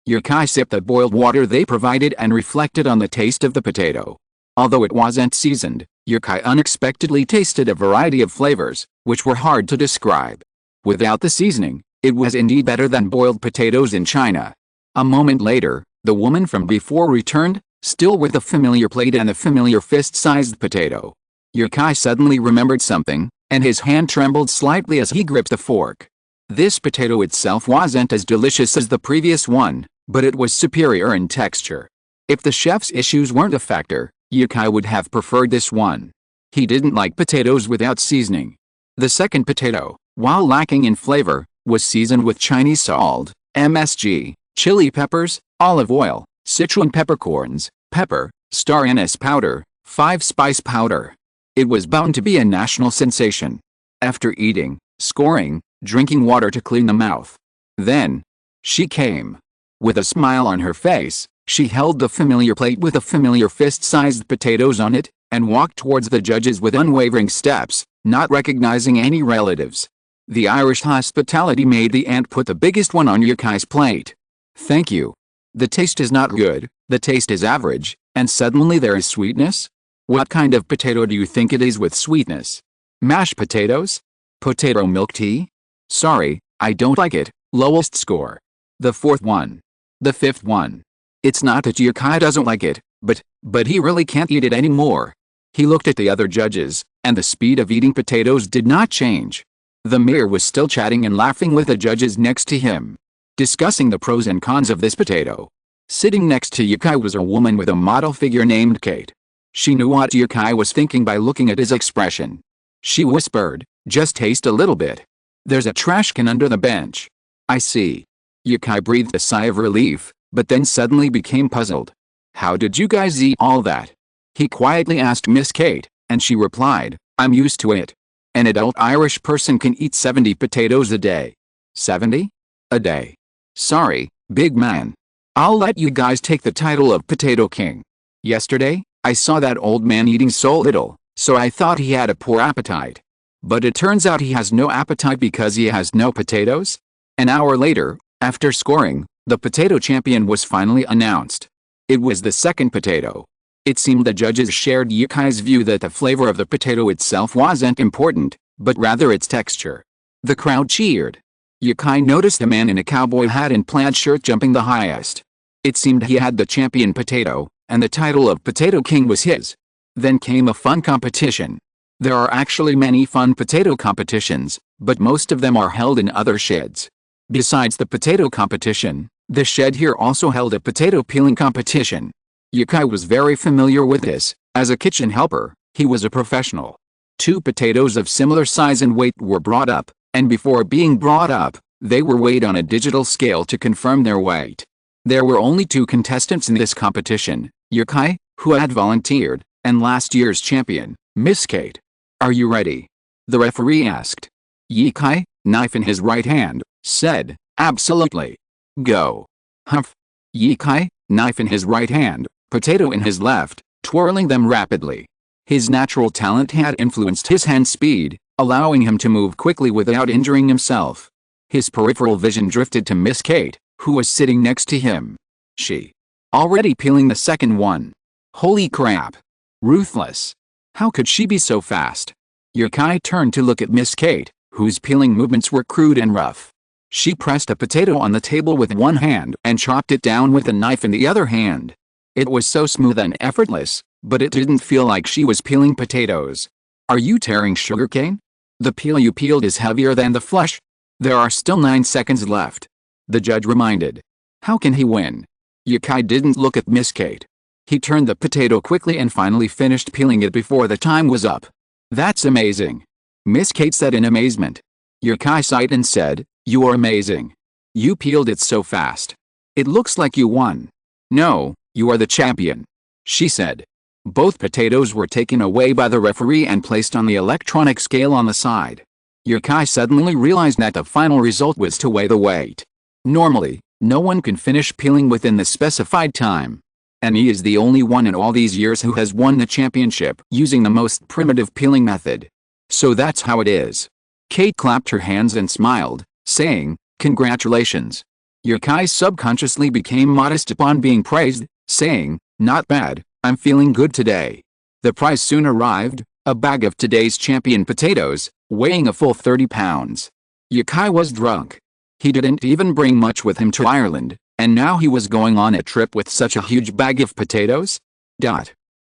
[SPEAKER 1] Yukai sipped the boiled water they provided and reflected on the taste of the potato. Although it wasn't seasoned, Yukai unexpectedly tasted a variety of flavors, which were hard to describe. Without the seasoning, it was indeed better than boiled potatoes in China. A moment later, the woman from before returned, still with the familiar plate and the familiar fist-sized potato. Yukai suddenly remembered something, and his hand trembled slightly as he gripped the fork. This potato itself wasn't as delicious as the previous one, but it was superior in texture. If the chef's issues weren't a factor, Yukai would have preferred this one. He didn't like potatoes without seasoning. The second potato, while lacking in flavor, was seasoned with Chinese salt, MSG, chili peppers, olive oil, Sichuan peppercorns, pepper, star anise powder, 5-spice powder. It was bound to be a national sensation. After eating, scoring, drinking water to clean the mouth. Then, she came. With a smile on her face, she held the familiar plate with the familiar fist-sized potatoes on it, and walked towards the judges with unwavering steps, not recognizing any relatives. The Irish hospitality made the aunt put the biggest one on Yukai's plate. "Thank you. The taste is not good, the taste is average, and suddenly there is sweetness? What kind of potato do you think it is with sweetness? Mashed potatoes? Potato milk tea? Sorry, I don't like it." Lowest score. The fourth one. The fifth one. It's not that Yukai doesn't like it, but he really can't eat it anymore. He looked at the other judges, and the speed of eating potatoes did not change. The mayor was still chatting and laughing with the judges next to him, discussing the pros and cons of this potato. Sitting next to Yukai was a woman with a model figure named Kate. She knew what Yukai was thinking by looking at his expression. She whispered, "Just taste a little bit. There's a trash can under the bench." "I see." Yukai breathed a sigh of relief, but then suddenly became puzzled. "How did you guys eat all that?" He quietly asked Miss Kate, and she replied, "I'm used to it. An adult Irish person can eat 70 potatoes a day." 70? A day. Sorry, big man. I'll let you guys take the title of Potato King. Yesterday, I saw that old man eating so little, so I thought he had a poor appetite. But it turns out he has no appetite because he has no potatoes? An hour later, after scoring, the potato champion was finally announced. It was the second potato. It seemed the judges shared Yukai's view that the flavor of the potato itself wasn't important, but rather its texture. The crowd cheered. Yukai noticed a man in a cowboy hat and plaid shirt jumping the highest. It seemed he had the champion potato, and the title of Potato King was his. Then came a fun competition. There are actually many fun potato competitions, but most of them are held in other sheds. Besides the potato competition, the shed here also held a potato peeling competition. Yukai was very familiar with this. As a kitchen helper, he was a professional. 2 potatoes of similar size and weight were brought up, and before being brought up, they were weighed on a digital scale to confirm their weight. There were only 2 contestants in this competition, Yukai, who had volunteered, and last year's champion, Miss Kate. "Are you ready?" the referee asked. Yukai, knife in his right hand, said, "Absolutely. Go." Humph. Yukai, knife in his right hand, potato in his left, twirling them rapidly. His natural talent had influenced his hand speed, allowing him to move quickly without injuring himself. His peripheral vision drifted to Miss Kate, who was sitting next to him. She already peeling the second one. Holy crap. Ruthless. How could she be so fast? Yukai turned to look at Miss Kate, whose peeling movements were crude and rough. She pressed a potato on the table with one hand and chopped it down with a knife in the other hand. It was so smooth and effortless, but it didn't feel like she was peeling potatoes. "Are you tearing sugarcane? The peel you peeled is heavier than the flesh." "There are still 9 seconds left," the judge reminded. How can he win? Yukai didn't look at Miss Kate. He turned the potato quickly and finally finished peeling it before the time was up. "That's amazing," Miss Kate said in amazement. Yukai sighed and said, "You are amazing. You peeled it so fast. It looks like you won." "No, you are the champion," she said. Both potatoes were taken away by the referee and placed on the electronic scale on the side. Yukai suddenly realized that the final result was to weigh the weight. Normally, no one can finish peeling within the specified time. And he is the only one in all these years who has won the championship using the most primitive peeling method. So that's how it is. Kate clapped her hands and smiled, saying, "Congratulations." Yukai subconsciously became modest upon being praised, saying, "Not bad, I'm feeling good today." The prize soon arrived, a bag of today's champion potatoes, weighing a full 30 pounds. Yukai was drunk. He didn't even bring much with him to Ireland, and now he was going on a trip with such a huge bag of potatoes?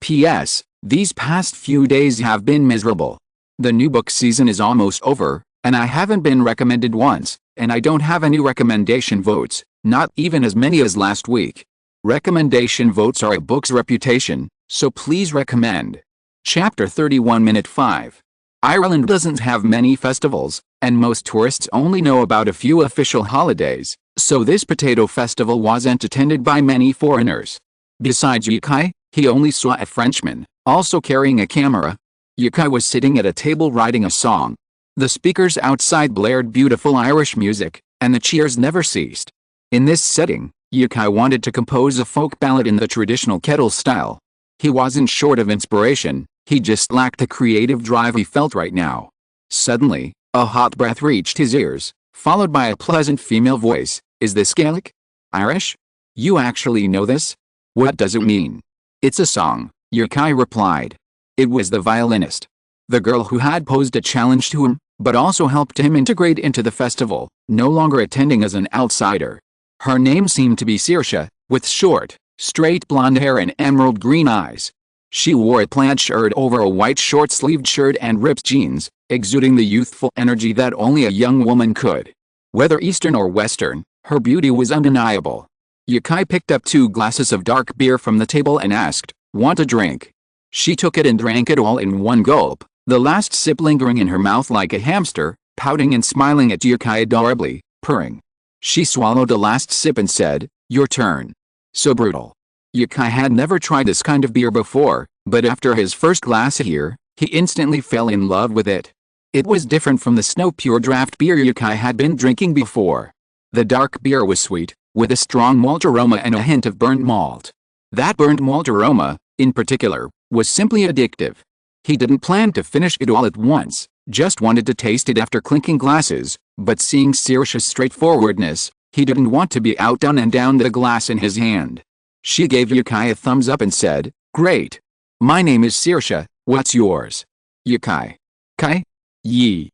[SPEAKER 1] P.S. These past few days have been miserable. The new book season is almost over, and I haven't been recommended once, and I don't have any recommendation votes, not even as many as last week. Recommendation votes are a book's reputation, so please recommend. Chapter 31 Minute 5. Ireland doesn't have many festivals, and most tourists only know about a few official holidays, so this potato festival wasn't attended by many foreigners. Besides Yukai, he only saw a Frenchman, also carrying a camera. Yukai was sitting at a table writing a song. The speakers outside blared beautiful Irish music, and the cheers never ceased. In this setting, Yukai wanted to compose a folk ballad in the traditional kettle style. He wasn't short of inspiration, he just lacked the creative drive he felt right now. Suddenly, a hot breath reached his ears, followed by a pleasant female voice. Is this Gaelic? Irish? You actually know this? What does it mean? It's a song, Yukai replied. It was the violinist. The girl who had posed a challenge to him, but also helped him integrate into the festival, no longer attending as an outsider. Her name seemed to be Saoirse, with short, straight blonde hair and emerald green eyes. She wore a plaid shirt over a white short-sleeved shirt and ripped jeans, exuding the youthful energy that only a young woman could. Whether Eastern or Western, her beauty was undeniable. Yukai picked up 2 glasses of dark beer from the table and asked, "Want a drink?" She took it and drank it all in one gulp, the last sip lingering in her mouth like a hamster, pouting and smiling at Yukai adorably, purring. She swallowed the last sip and said, "Your turn." So brutal. Yukai had never tried this kind of beer before, but after his first glass here, he instantly fell in love with it. It was different from the snow pure draft beer Yukai had been drinking before. The dark beer was sweet, with a strong malt aroma and a hint of burnt malt. That burnt malt aroma, in particular, was simply addictive. He didn't plan to finish it all at once, just wanted to taste it after clinking glasses, but seeing Saoirse's straightforwardness, he didn't want to be outdone and downed the glass in his hand. She gave Yukai a thumbs up and said, "Great. My name is Saoirse, what's yours?" Yukai. "Kai? Yi.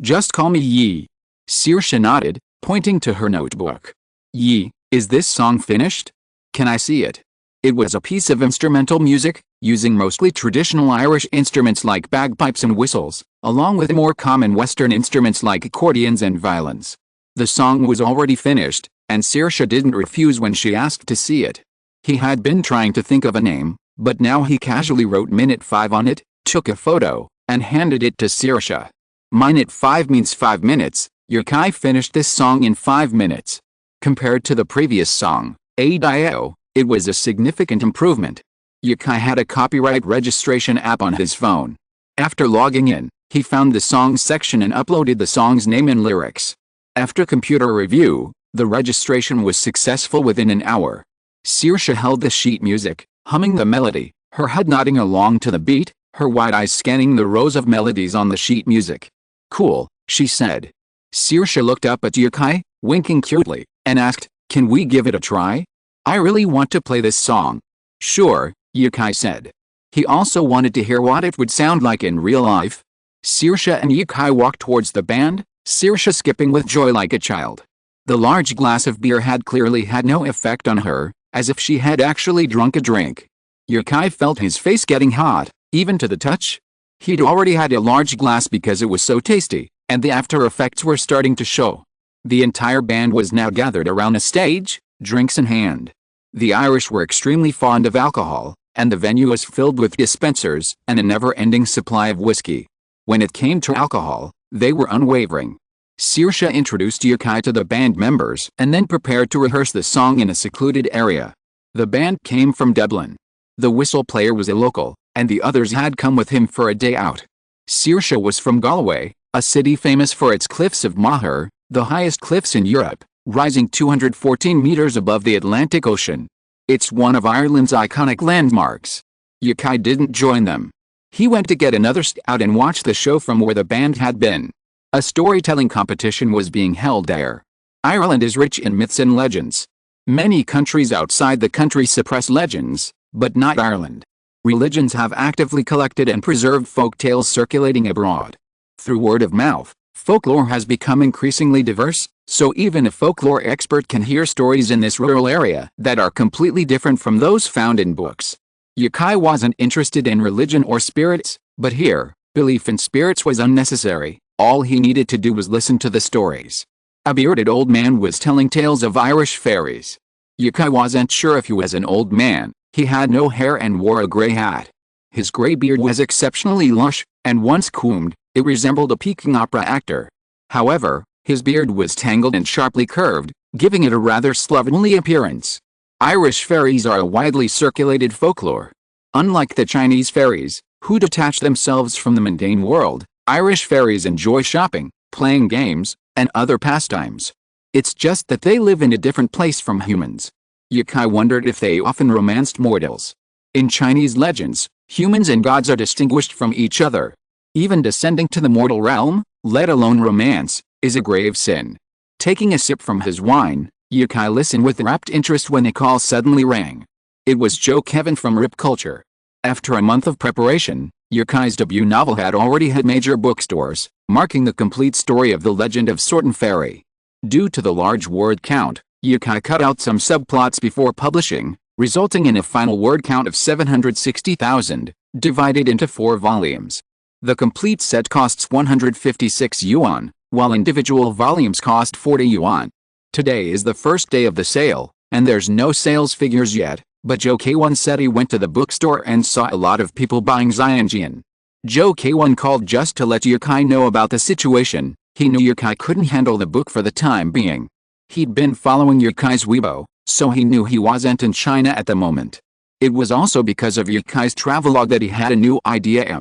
[SPEAKER 1] Just call me Yi." Saoirse nodded, pointing to her notebook. "Yi, is this song finished? Can I see it?" It was a piece of instrumental music, using mostly traditional Irish instruments like bagpipes and whistles, along with more common Western instruments like accordions and violins. The song was already finished, and Saoirse didn't refuse when she asked to see it. He had been trying to think of a name, but now he casually wrote Minute 5 on it, took a photo, and handed it to Saoirse. Minute 5 means 5 minutes, Yukai finished this song in 5 minutes. Compared to the previous song, A.D.I.O., it was a significant improvement. Yukai had a copyright registration app on his phone. After logging in, he found the songs section and uploaded the song's name and lyrics. After computer review, the registration was successful within an hour. Saoirse held the sheet music, humming the melody, her head nodding along to the beat, her wide eyes scanning the rows of melodies on the sheet music. "Cool," she said. Saoirse looked up at Yukai, winking cutely, and asked, "Can we give it a try? I really want to play this song." "Sure," Yukai said. He also wanted to hear what it would sound like in real life. Saoirse and Yukai walked towards the band, Saoirse skipping with joy like a child. The large glass of beer had clearly had no effect on her, as if she had actually drunk a drink. Yukai felt his face getting hot, even to the touch. He'd already had a large glass because it was so tasty, and the after effects were starting to show. The entire band was now gathered around a stage, drinks in hand. The Irish were extremely fond of alcohol, and the venue was filled with dispensers and a never-ending supply of whiskey. When it came to alcohol, they were unwavering. Saoirse introduced Yukai to the band members and then prepared to rehearse the song in a secluded area. The band came from Dublin. The whistle player was a local, and the others had come with him for a day out. Saoirse was from Galway, a city famous for its cliffs of Moher, the highest cliffs in Europe, rising 214 meters above the Atlantic Ocean. It's one of Ireland's iconic landmarks. Yukai didn't join them. He went to get another stout and watch the show from where the band had been. A storytelling competition was being held there. Ireland is rich in myths and legends. Many countries outside the country suppress legends, but not Ireland. Religions have actively collected and preserved folk tales circulating abroad. Through word of mouth, folklore has become increasingly diverse, so even a folklore expert can hear stories in this rural area that are completely different from those found in books. Yukai wasn't interested in religion or spirits, but here, belief in spirits was unnecessary. All he needed to do was listen to the stories. A bearded old man was telling tales of Irish fairies. Yukai wasn't sure if he was an old man. He had no hair and wore a grey hat. His grey beard was exceptionally lush, and once combed, it resembled a peaking opera actor. However, his beard was tangled and sharply curved, giving it a rather slovenly appearance. Irish fairies are a widely circulated folklore. Unlike the Chinese fairies, who detach themselves from the mundane world, Irish fairies enjoy shopping, playing games, and other pastimes. It's just that they live in a different place from humans. Yukai wondered if they often romanced mortals. In Chinese legends, humans and gods are distinguished from each other. Even descending to the mortal realm, let alone romance, is a grave sin. Taking a sip from his wine, Yukai listened with rapt interest when a call suddenly rang. It was Joe Kevin from Rip Culture. After a month of preparation, Yukai's debut novel had already hit major bookstores, marking the complete story of the legend of Sword and Fairy. Due to the large word count, Yukai cut out some subplots before publishing, resulting in a final word count of 760,000, divided into 4 volumes. The complete set costs 156 yuan, while individual volumes cost 40 yuan. Today is the first day of the sale, and there's no sales figures yet, but Joe K1 said he went to the bookstore and saw a lot of people buying Xianjian. Joe K1 called just to let Yukai know about the situation. He knew Yukai couldn't handle the book for the time being. He'd been following Yukai's Weibo, so he knew he wasn't in China at the moment. It was also because of Yukai's travelogue that he had a new idea.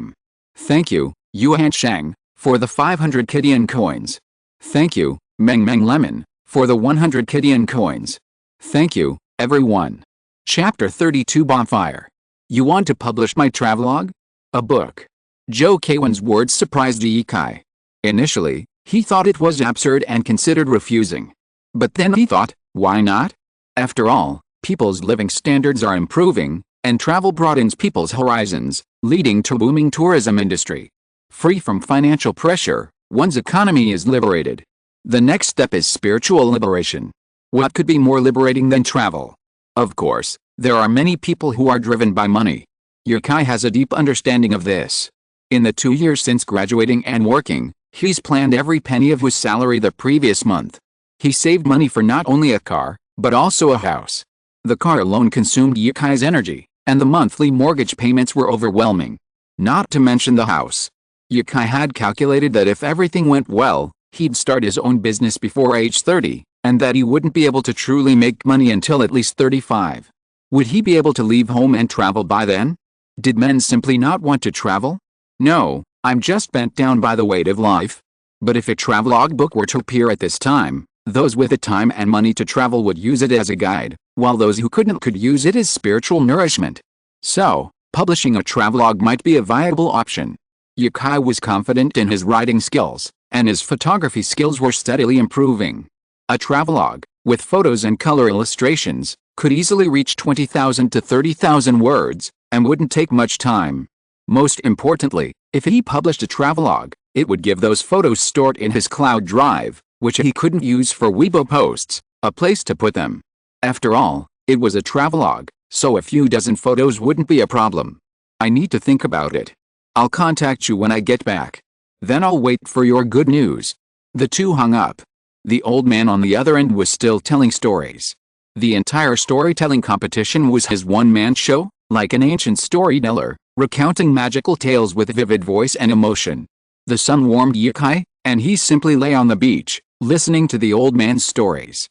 [SPEAKER 1] Thank you, Yuan Shang, for the 500 Kidian coins. Thank you, Meng Meng Lemon, for the 100 Kidian coins. Thank you, everyone. Chapter 32 Bonfire. You want to publish my travelogue? A book. Joe K1's words surprised Yukai. Initially, he thought it was absurd and considered refusing. But then he thought, why not? After all, people's living standards are improving, and travel broadens people's horizons, leading to a booming tourism industry. Free from financial pressure, one's economy is liberated. The next step is spiritual liberation. What could be more liberating than travel? Of course, there are many people who are driven by money. Yukai has a deep understanding of this. In the 2 years since graduating and working, he's planned every penny of his salary the previous month. He saved money for not only a car, but also a house. The car alone consumed Yukai's energy, and the monthly mortgage payments were overwhelming. Not to mention the house. Yukai had calculated that if everything went well, he'd start his own business before age 30, and that he wouldn't be able to truly make money until at least 35. Would he be able to leave home and travel by then? Did men simply not want to travel? No, I'm just bent down by the weight of life. But if a travelogue book were to appear at this time, those with the time and money to travel would use it as a guide, while those who couldn't could use it as spiritual nourishment. So, publishing a travelogue might be a viable option. Yukai was confident in his writing skills, and his photography skills were steadily improving. A travelogue, with photos and color illustrations, could easily reach 20,000 to 30,000 words, and wouldn't take much time. Most importantly, if he published a travelogue, it would give those photos stored in his cloud drive, which he couldn't use for Weibo posts, a place to put them. After all, it was a travelogue, so a few dozen photos wouldn't be a problem. I need to think about it. I'll contact you when I get back. Then I'll wait for your good news. The two hung up. The old man on the other end was still telling stories. The entire storytelling competition was his one-man show, like an ancient storyteller, recounting magical tales with vivid voice and emotion. The sun warmed Yukai, and he simply lay on the beach, listening to the old man's stories.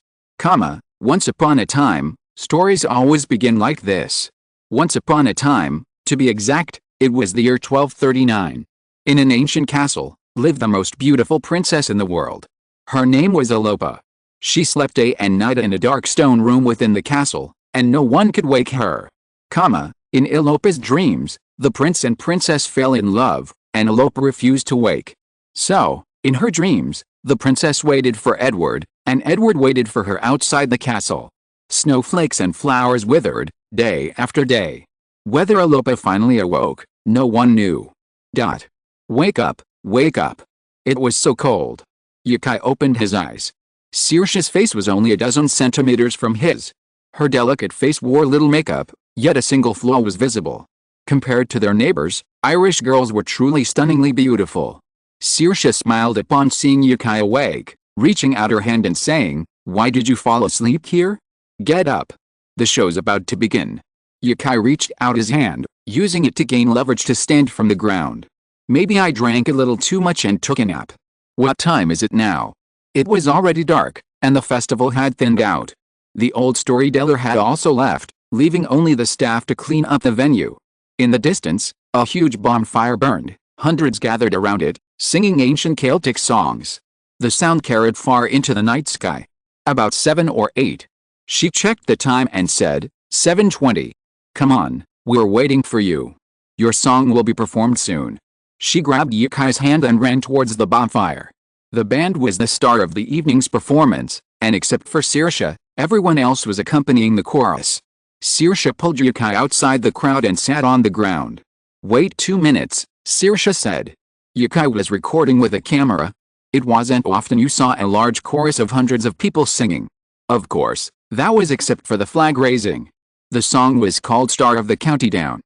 [SPEAKER 1] Once upon a time, stories always begin like this. Once upon a time, to be exact, it was the year 1239. In an ancient castle, lived the most beautiful princess in the world. Her name was Alopa. She slept day and night in a dark stone room within the castle, and no one could wake her. In Alopa's dreams, the prince and princess fell in love, and Alopa refused to wake. So, in her dreams, the princess waited for Edward, and Edward waited for her outside the castle. Snowflakes and flowers withered, day after day. Whether Alopa finally awoke, no one knew. Wake up, wake up. It was so cold. Yukai opened his eyes. Saoirse's face was only a dozen centimeters from his. Her delicate face wore little makeup, yet a single flaw was visible. Compared to their neighbors, Irish girls were truly stunningly beautiful. Saoirse smiled upon seeing Yukai awake, reaching out her hand and saying, "Why did you fall asleep here? Get up. The show's about to begin." Yukai reached out his hand, using it to gain leverage to stand from the ground. Maybe I drank a little too much and took a nap. What time is it now? It was already dark, and the festival had thinned out. The old storyteller had also left, leaving only the staff to clean up the venue. In the distance, a huge bonfire burned. Hundreds gathered around it, singing ancient Celtic songs. The sound carried far into the night sky. About 7 or 8. She checked the time and said, 7:20. Come on, We're waiting for you. Your song will be performed soon. She grabbed Yukai's hand and ran towards the bonfire. The band was the star of the evening's performance, and except for Saoirse, everyone else was accompanying the chorus. Saoirse pulled Yukai outside the crowd and sat on the ground. Wait 2 minutes, Saoirse said. Yukai was recording with a camera. It wasn't often you saw a large chorus of hundreds of people singing. Of course, that was except for the flag raising. The song was called Star of the County Down.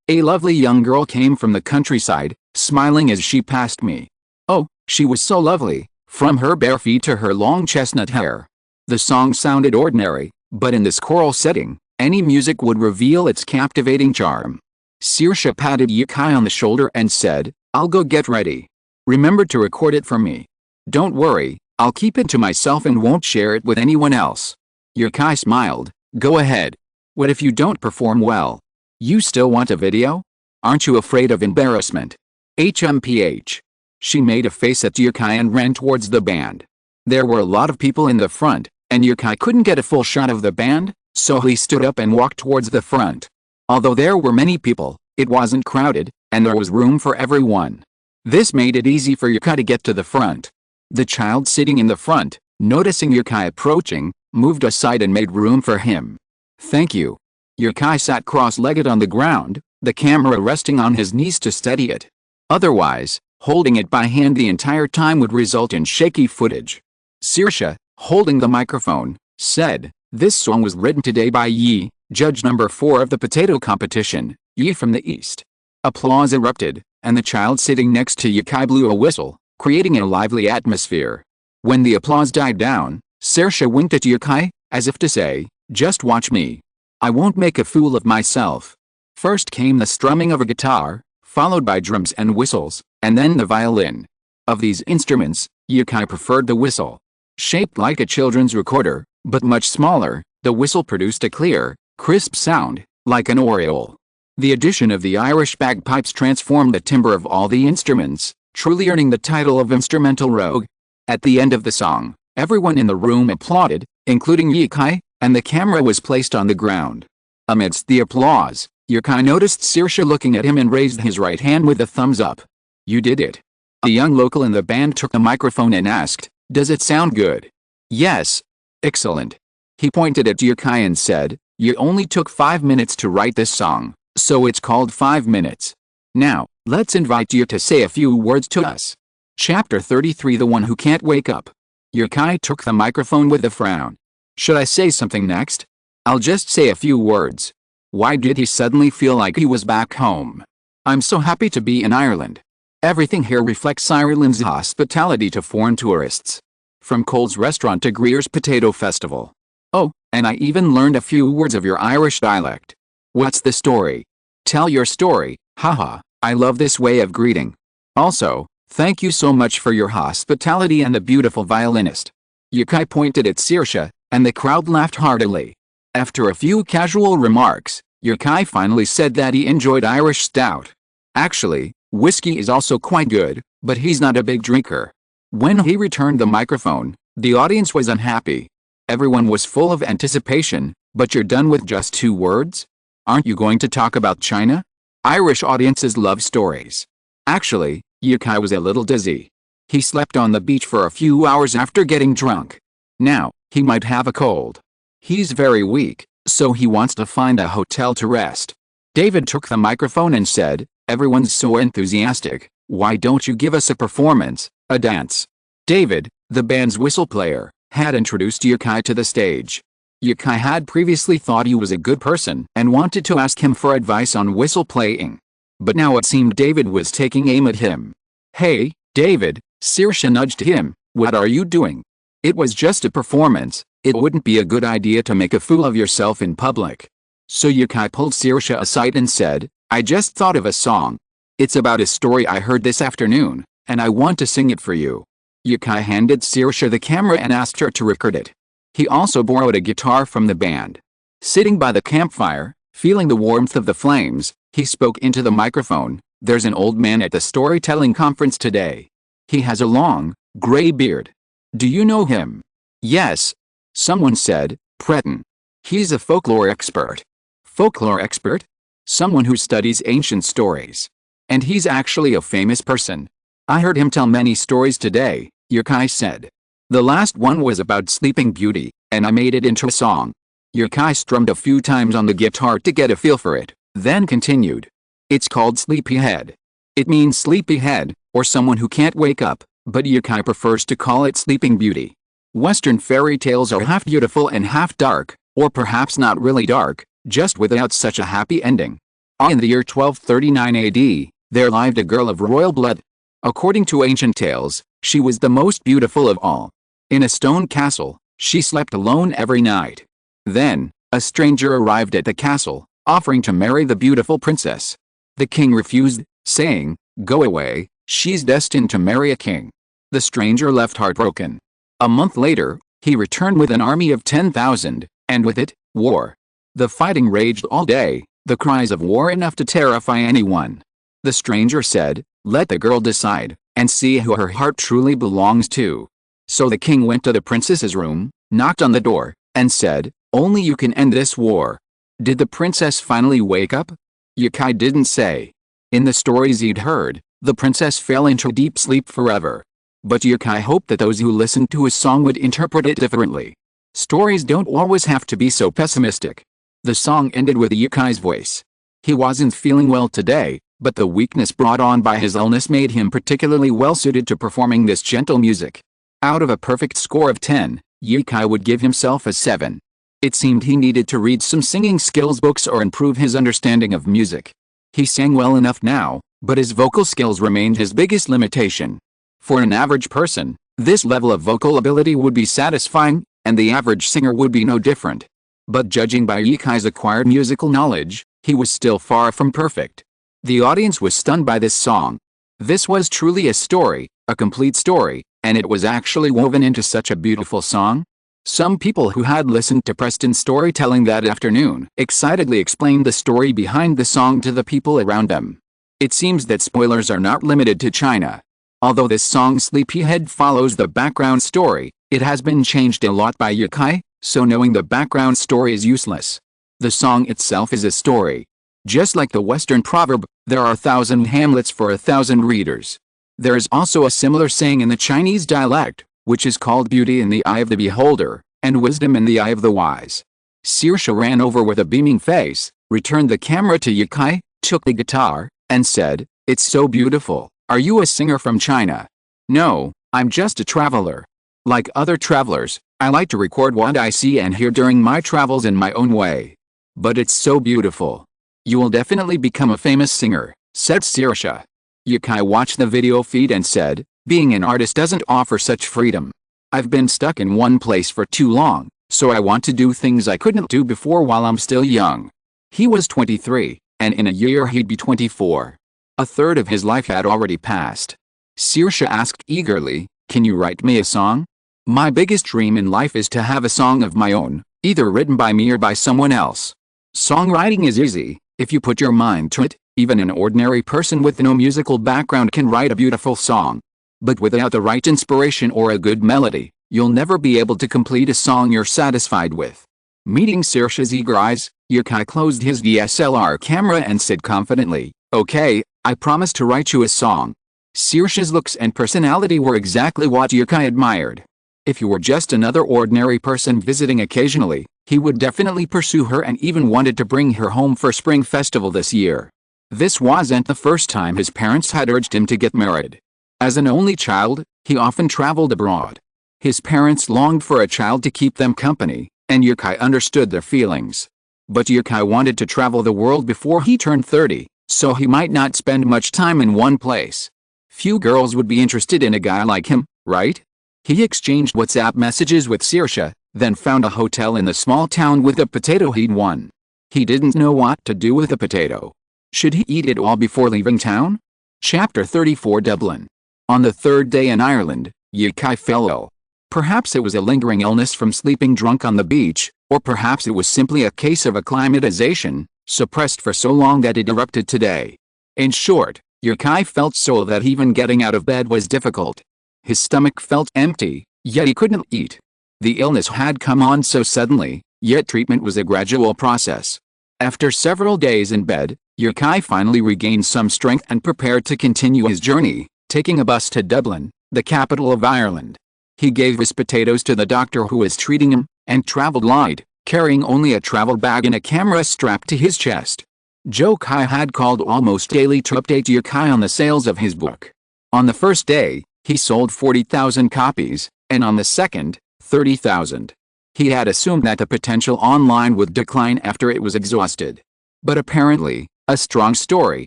[SPEAKER 1] A lovely young girl came from the countryside, smiling as she passed me. Oh, she was so lovely, from her bare feet to her long chestnut hair. The song sounded ordinary, but in this choral setting, any music would reveal its captivating charm. Saoirse patted Yukai on the shoulder and said, I'll go get ready. Remember to record it for me. Don't worry, I'll keep it to myself and won't share it with anyone else. Yukai smiled. Go ahead. What if you don't perform well? You still want a video? Aren't you afraid of embarrassment? HMPH. She made a face at Yukai and ran towards the band. There were a lot of people in the front, and Yukai couldn't get a full shot of the band, so he stood up and walked towards the front. Although there were many people, it wasn't crowded, and there was room for everyone. This made it easy for Yukai to get to the front. The child sitting in the front, noticing Yukai approaching, moved aside and made room for him. Thank you. Yukai sat cross-legged on the ground, the camera resting on his knees to steady it. Otherwise, holding it by hand the entire time would result in shaky footage. Saoirse, holding the microphone, said, This song was written today by Yi, judge number 4 of the potato competition, Yi from the East. Applause erupted, and the child sitting next to Yukai blew a whistle, creating a lively atmosphere. When the applause died down, Saoirse winked at Yukai, as if to say, Just watch me. I won't make a fool of myself. First came the strumming of a guitar, followed by drums and whistles, and then the violin. Of these instruments, Yukai preferred the whistle. Shaped like a children's recorder, but much smaller, the whistle produced a clear, crisp sound, like an aureole. The addition of the Irish bagpipes transformed the timbre of all the instruments, truly earning the title of instrumental rogue. At the end of the song, everyone in the room applauded, including Yukai, and the camera was placed on the ground. Amidst the applause, Yukai noticed Saoirse looking at him and raised his right hand with a thumbs up. You did it. A young local in the band took the microphone and asked, Does it sound good? Yes. Excellent. He pointed at Yukai and said, You only took 5 minutes to write this song, so it's called 5 minutes. Now, let's invite you to say a few words to us. Chapter 33 The One Who Can't Wake Up. Yukai took the microphone with a frown. Should I say something next? I'll just say a few words. Why did he suddenly feel like he was back home? I'm so happy to be in Ireland. Everything here reflects Ireland's hospitality to foreign tourists. From Cole's restaurant to Greer's Potato Festival. Oh, and I even learned a few words of your Irish dialect. What's the story? Tell your story, haha, I love this way of greeting. Also, thank you so much for your hospitality and the beautiful violinist. Yukai pointed at Saoirse, and the crowd laughed heartily. After a few casual remarks, Yukai finally said that he enjoyed Irish stout. Actually, whiskey is also quite good, but he's not a big drinker. When he returned the microphone, the audience was unhappy. Everyone was full of anticipation, but you're done with just 2 words? Aren't you going to talk about China? Irish audiences love stories. Actually, Yukai was a little dizzy. He slept on the beach for a few hours after getting drunk. Now, he might have a cold. He's very weak, so he wants to find a hotel to rest. David took the microphone and said, Everyone's so enthusiastic, why don't you give us a performance, a dance? David, the band's whistle player, had introduced Yukai to the stage. Yukai had previously thought he was a good person and wanted to ask him for advice on whistle playing. But now it seemed David was taking aim at him. Hey, David, Saoirse nudged him, what are you doing? It was just a performance, it wouldn't be a good idea to make a fool of yourself in public. So Yukai pulled Saoirse aside and said, I just thought of a song. It's about a story I heard this afternoon, and I want to sing it for you. Yukai handed Saoirse the camera and asked her to record it. He also borrowed a guitar from the band. Sitting by the campfire, feeling the warmth of the flames, he spoke into the microphone, There's an old man at the storytelling conference today. He has a long, gray beard. Do you know him? Yes. Someone said, Breton. He's a folklore expert. Folklore expert? Someone who studies ancient stories. And he's actually a famous person. I heard him tell many stories today, Yukai said. The last one was about Sleeping Beauty, and I made it into a song. Yukai strummed a few times on the guitar to get a feel for it, then continued. It's called Sleepyhead. It means sleepyhead, or someone who can't wake up, but Yukai prefers to call it Sleeping Beauty. Western fairy tales are half beautiful and half dark, or perhaps not really dark, just without such a happy ending. In the year 1239 AD, there lived a girl of royal blood. According to ancient tales, she was the most beautiful of all. In a stone castle, she slept alone every night. Then, a stranger arrived at the castle, offering to marry the beautiful princess. The king refused, saying, "Go away, she's destined to marry a king." The stranger left heartbroken. A month later, he returned with an army of 10,000, and with it, war. The fighting raged all day, the cries of war enough to terrify anyone. The stranger said, "Let the girl decide, and see who her heart truly belongs to." So the king went to the princess's room, knocked on the door, and said, "Only you can end this war." Did the princess finally wake up? Yukai didn't say. In the stories he'd heard, the princess fell into deep sleep forever. But Yukai hoped that those who listened to his song would interpret it differently. Stories don't always have to be so pessimistic. The song ended with Yukai's voice. He wasn't feeling well today, but the weakness brought on by his illness made him particularly well suited to performing this gentle music. Out of a perfect score of 10, Yukai would give himself a 7. It seemed he needed to read some singing skills books or improve his understanding of music. He sang well enough now, but his vocal skills remained his biggest limitation. For an average person, this level of vocal ability would be satisfying, and the average singer would be no different. But judging by Yukai's acquired musical knowledge, he was still far from perfect. The audience was stunned by this song. This was truly a story, a complete story, and it was actually woven into such a beautiful song. Some people who had listened to Preston's storytelling that afternoon excitedly explained the story behind the song to the people around them. It seems that spoilers are not limited to China. Although this song Sleepyhead follows the background story, it has been changed a lot by Yukai, so knowing the background story is useless. The song itself is a story. Just like the Western proverb, there are 1,000 Hamlets for 1,000 readers. There is also a similar saying in the Chinese dialect, which is called beauty in the eye of the beholder, and wisdom in the eye of the wise. Saoirse ran over with a beaming face, returned the camera to Yukai, took the guitar, and said, "It's so beautiful. Are you a singer from China?" "No, I'm just a traveler. Like other travelers, I like to record what I see and hear during my travels in my own way. But it's so beautiful. You will definitely become a famous singer," said Saoirse. Yukai watched the video feed and said, "Being an artist doesn't offer such freedom. I've been stuck in one place for too long, so I want to do things I couldn't do before while I'm still young." He was 23, and in a year he'd be 24. A third of his life had already passed. Saoirse asked eagerly, "Can you write me a song? My biggest dream in life is to have a song of my own, either written by me or by someone else. Songwriting is easy, if you put your mind to it. Even an ordinary person with no musical background can write a beautiful song. But without the right inspiration or a good melody, you'll never be able to complete a song you're satisfied with." Meeting Saoirse's eager eyes, Yukai closed his DSLR camera and said confidently, "Okay, I promise to write you a song." Saoirse's looks and personality were exactly what Yukai admired. If he were just another ordinary person visiting occasionally, he would definitely pursue her and even wanted to bring her home for Spring Festival this year. This wasn't the first time his parents had urged him to get married. As an only child, he often traveled abroad. His parents longed for a child to keep them company, and Yukai understood their feelings. But Yukai wanted to travel the world before he turned 30, so he might not spend much time in one place. Few girls would be interested in a guy like him, right? He exchanged WhatsApp messages with Saoirse, then found a hotel in the small town with a potato he'd won. He didn't know what to do with the potato. Should he eat it all before leaving town? Chapter 34 Dublin. On the third day in Ireland, Yukai fell ill. Perhaps it was a lingering illness from sleeping drunk on the beach, or perhaps it was simply a case of acclimatization, suppressed for so long that it erupted today. In short, Yukai felt so ill that even getting out of bed was difficult. His stomach felt empty, yet he couldn't eat. The illness had come on so suddenly, yet treatment was a gradual process. After several days in bed, Yukai finally regained some strength and prepared to continue his journey, taking a bus to Dublin, the capital of Ireland. He gave his potatoes to the doctor who was treating him, and traveled light, carrying only a travel bag and a camera strapped to his chest. Yukai had called almost daily to update Yukai on the sales of his book. On the first day, he sold 40,000 copies, and on the second, 30,000. He had assumed that the potential online would decline after it was exhausted. But apparently, a strong story,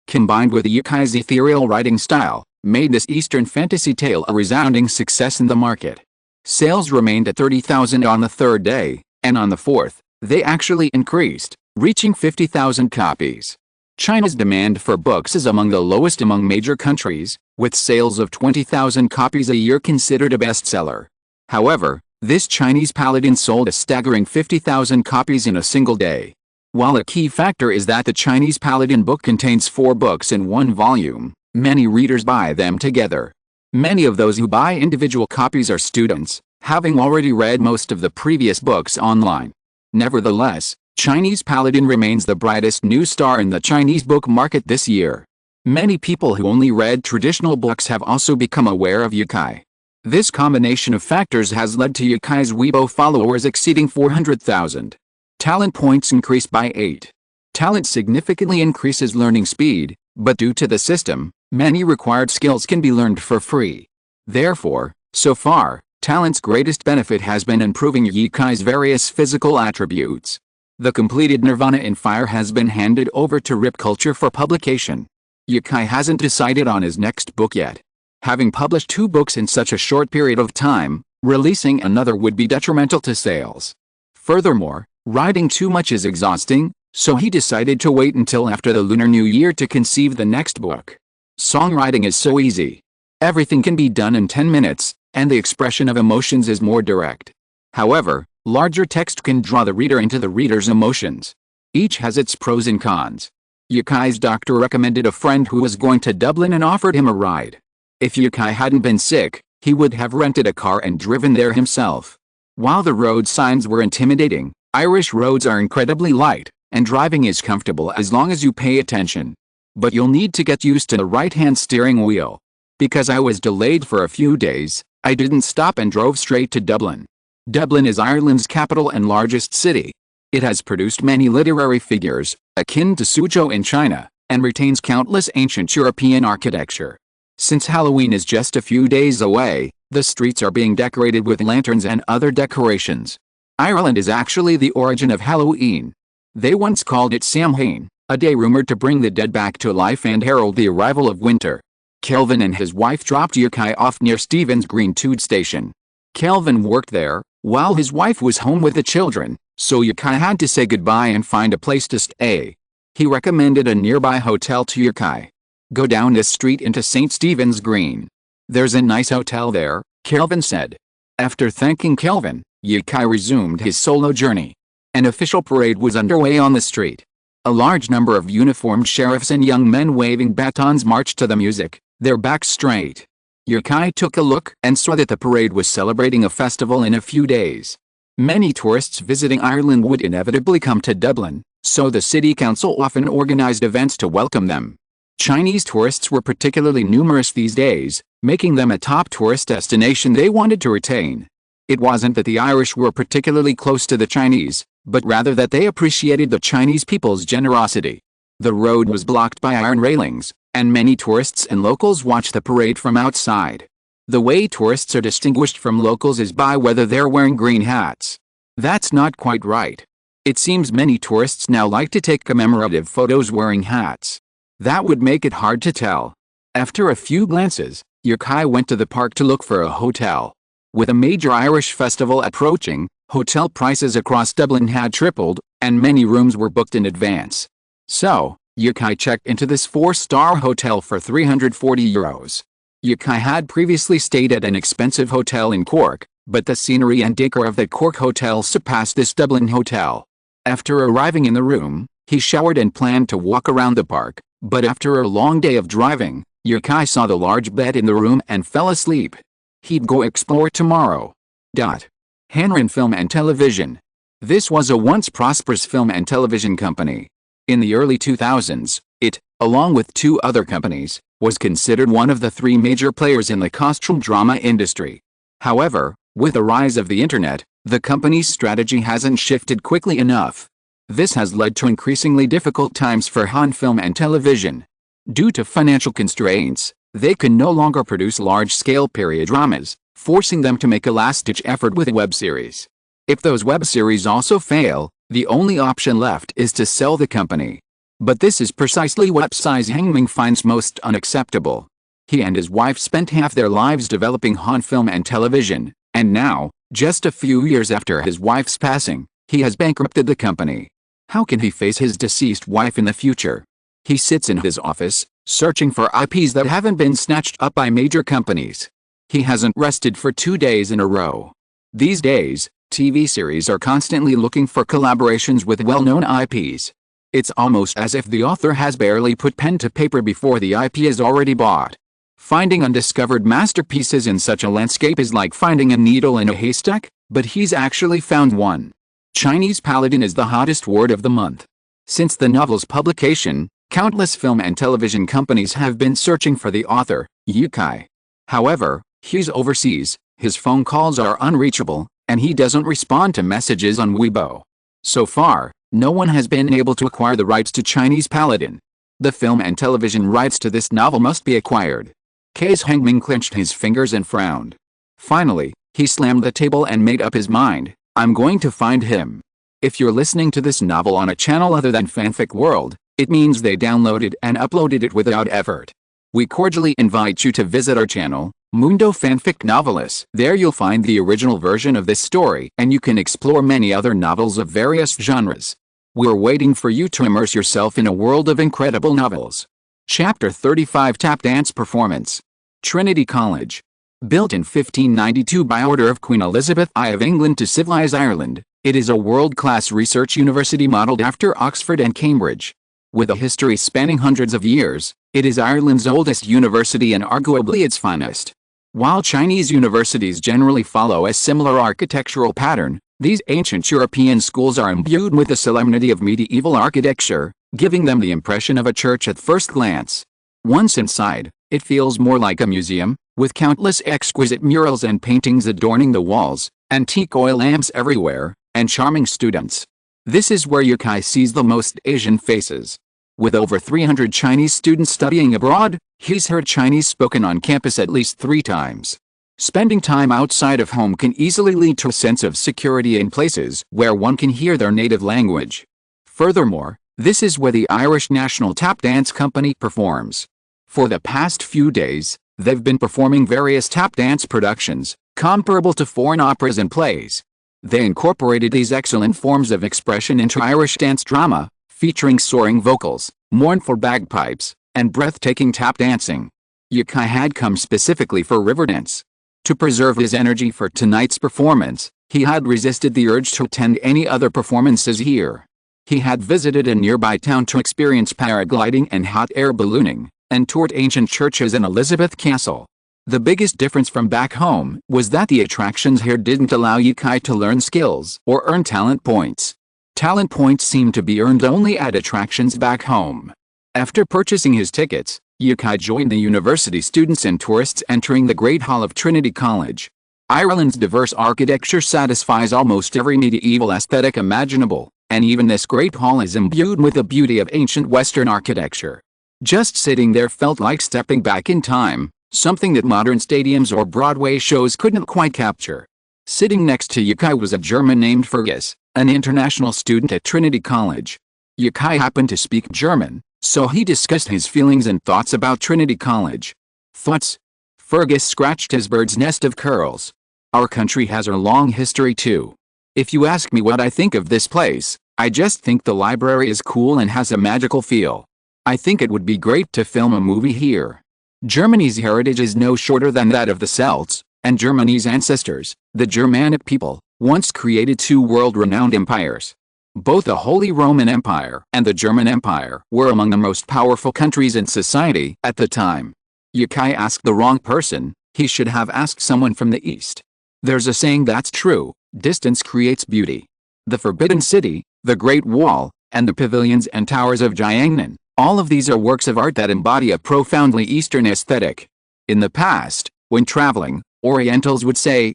[SPEAKER 1] combined with Yukai's ethereal writing style, made this Eastern fantasy tale a resounding success in the market. Sales remained at 30,000 on the third day, and on the fourth, they actually increased, reaching 50,000 copies. China's demand for books is among the lowest among major countries, with sales of 20,000 copies a year considered a bestseller. However, this Chinese paladin sold a staggering 50,000 copies in a single day. While a key factor is that the Chinese paladin book contains 4 books in one volume, many readers buy them together. Many of those who buy individual copies are students, having already read most of the previous books online. Nevertheless, Chinese Paladin remains the brightest new star in the Chinese book market this year. Many people who only read traditional books have also become aware of Yukai. This combination of factors has led to Yukai's Weibo followers exceeding 400,000. Talent points increased by 8. Talent significantly increases learning speed, but due to the system, many required skills can be learned for free. Therefore, so far, talent's greatest benefit has been improving Yukai's various physical attributes. The completed Nirvana in Fire has been handed over to Rip Culture for publication. Yukai hasn't decided on his next book yet. Having published 2 books in such a short period of time, releasing another would be detrimental to sales. Furthermore, writing too much is exhausting, so he decided to wait until after the Lunar New Year to conceive the next book. Songwriting is so easy. Everything can be done in 10 minutes, and the expression of emotions is more direct. However, larger text can draw the reader into the reader's emotions. Each has its pros and cons. Yukai's doctor recommended a friend who was going to Dublin and offered him a ride. If Yukai hadn't been sick, he would have rented a car and driven there himself. While the road signs were intimidating, Irish roads are incredibly light, and driving is comfortable as long as you pay attention. But you'll need to get used to the right-hand steering wheel. Because I was delayed for a few days, I didn't stop and drove straight to Dublin. Dublin is Ireland's capital and largest city. It has produced many literary figures, akin to Suzhou in China, and retains countless ancient European architecture. Since Halloween is just a few days away, the streets are being decorated with lanterns and other decorations. Ireland is actually the origin of Halloween. They once called it Samhain, a day rumored to bring the dead back to life and herald the arrival of winter. Kelvin and his wife dropped Yukai off near Stephen's Green tube station. Kelvin worked there, while his wife was home with the children, so Yukai had to say goodbye and find a place to stay. He recommended a nearby hotel to Yukai. Go down this street into St. Stephen's Green. There's a nice hotel there, Kelvin said. After thanking Kelvin, Yukai resumed his solo journey. An official parade was underway on the street. A large number of uniformed sheriffs and young men waving batons marched to the music, their backs straight. Yukai took a look and saw that the parade was celebrating a festival in a few days. Many tourists visiting Ireland would inevitably come to Dublin, so the city council often organized events to welcome them. Chinese tourists were particularly numerous these days, making them a top tourist destination they wanted to retain. It wasn't that the Irish were particularly close to the Chinese, but rather that they appreciated the Chinese people's generosity. The road was blocked by iron railings, and many tourists and locals watched the parade from outside. The way tourists are distinguished from locals is by whether they're wearing green hats. That's not quite right. It seems many tourists now like to take commemorative photos wearing hats. That would make it hard to tell. After a few glances, Yukai went to the park to look for a hotel. With a major Irish festival approaching, hotel prices across Dublin had tripled, and many rooms were booked in advance. So, Yukai checked into this 4-star hotel for €340. Yukai had previously stayed at an expensive hotel in Cork, but the scenery and decor of the Cork hotel surpassed this Dublin hotel. After arriving in the room, he showered and planned to walk around the park, but after a long day of driving, Yukai saw the large bed in the room and fell asleep. He'd go explore tomorrow. Hanran Film and Television. This was a once prosperous film and television company. In the early 2000s, it, along with two other companies, was considered one of the three major players in the costume drama industry. However, with the rise of the internet, the company's strategy hasn't shifted quickly enough. This has led to increasingly difficult times for Han Film and Television. Due to financial constraints, they can no longer produce large-scale period dramas, forcing them to make a last-ditch effort with a web series. If those web series also fail, the only option left is to sell the company. But this is precisely what Tsai Hengming finds most unacceptable. He and his wife spent half their lives developing Han Film and Television, and now, just a few years after his wife's passing, he has bankrupted the company. How can he face his deceased wife in the future? He sits in his office, searching for IPs that haven't been snatched up by major companies. He hasn't rested for 2 days in a row. These days, TV series are constantly looking for collaborations with well-known IPs. It's almost as if the author has barely put pen to paper before the IP is already bought. Finding undiscovered masterpieces in such a landscape is like finding a needle in a haystack, but he's actually found one. Chinese paladin is the hottest word of the month. Since the novel's publication, countless film and television companies have been searching for the author, Yu Kai. However, he's overseas, his phone calls are unreachable, and he doesn't respond to messages on Weibo. So far, no one has been able to acquire the rights to Chinese Paladin. The film and television rights to this novel must be acquired. Tsai Hengming clenched his fingers and frowned. Finally, he slammed the table and made up his mind, I'm going to find him. If you're listening to this novel on a channel other than Fanfic World, it means they downloaded and uploaded it without effort. We cordially invite you to visit our channel, Mundo Fanfic Novelis. There you'll find the original version of this story, and you can explore many other novels of various genres. We're waiting for you to immerse yourself in a world of incredible novels. Chapter 35 Tap Dance Performance. Trinity College. Built in 1592 by order of Queen Elizabeth I of England to civilize Ireland, it is a world-class research university modeled after Oxford and Cambridge. With a history spanning hundreds of years, it is Ireland's oldest university and arguably its finest. While Chinese universities generally follow a similar architectural pattern, these ancient European schools are imbued with the solemnity of medieval architecture, giving them the impression of a church at first glance. Once inside, it feels more like a museum, with countless exquisite murals and paintings adorning the walls, antique oil lamps everywhere, and charming students. This is where Yu Kai sees the most Asian faces. With over 300 Chinese students studying abroad, he's heard Chinese spoken on campus at least 3 times. Spending time outside of home can easily lead to a sense of security in places where one can hear their native language. Furthermore, this is where the Irish National Tap Dance Company performs. For the past few days, they've been performing various tap dance productions, comparable to foreign operas and plays. They incorporated these excellent forms of expression into Irish dance drama, featuring soaring vocals, mournful bagpipes, and breathtaking tap dancing. Yu Kai had come specifically for Riverdance. To preserve his energy for tonight's performance, he had resisted the urge to attend any other performances here. He had visited a nearby town to experience paragliding and hot air ballooning, and toured ancient churches and Elizabeth Castle. The biggest difference from back home was that the attractions here didn't allow Yu Kai to learn skills or earn talent points. Talent points seemed to be earned only at attractions back home. After purchasing his tickets, Yu Kai joined the university students and tourists entering the Great Hall of Trinity College. Ireland's diverse architecture satisfies almost every medieval aesthetic imaginable, and even this great hall is imbued with the beauty of ancient Western architecture. Just sitting there felt like stepping back in time, something that modern stadiums or Broadway shows couldn't quite capture. Sitting next to Yu Kai was a German named Fergus, an international student at Trinity College. Yu Kai happened to speak German, so he discussed his feelings and thoughts about Trinity College. Thoughts? Fergus scratched his bird's nest of curls. Our country has a long history too. If you ask me what I think of this place, I just think the library is cool and has a magical feel. I think it would be great to film a movie here. Germany's heritage is no shorter than that of the Celts, and Germany's ancestors, the Germanic people, once created 2 world-renowned empires. Both the Holy Roman Empire and the German Empire were among the most powerful countries in society at the time. Yu Kai asked the wrong person, he should have asked someone from the East. There's a saying that's true, distance creates beauty. The Forbidden City, the Great Wall, and the pavilions and towers of Jiangnan, all of these are works of art that embody a profoundly Eastern aesthetic. In the past, when traveling, Orientals would say,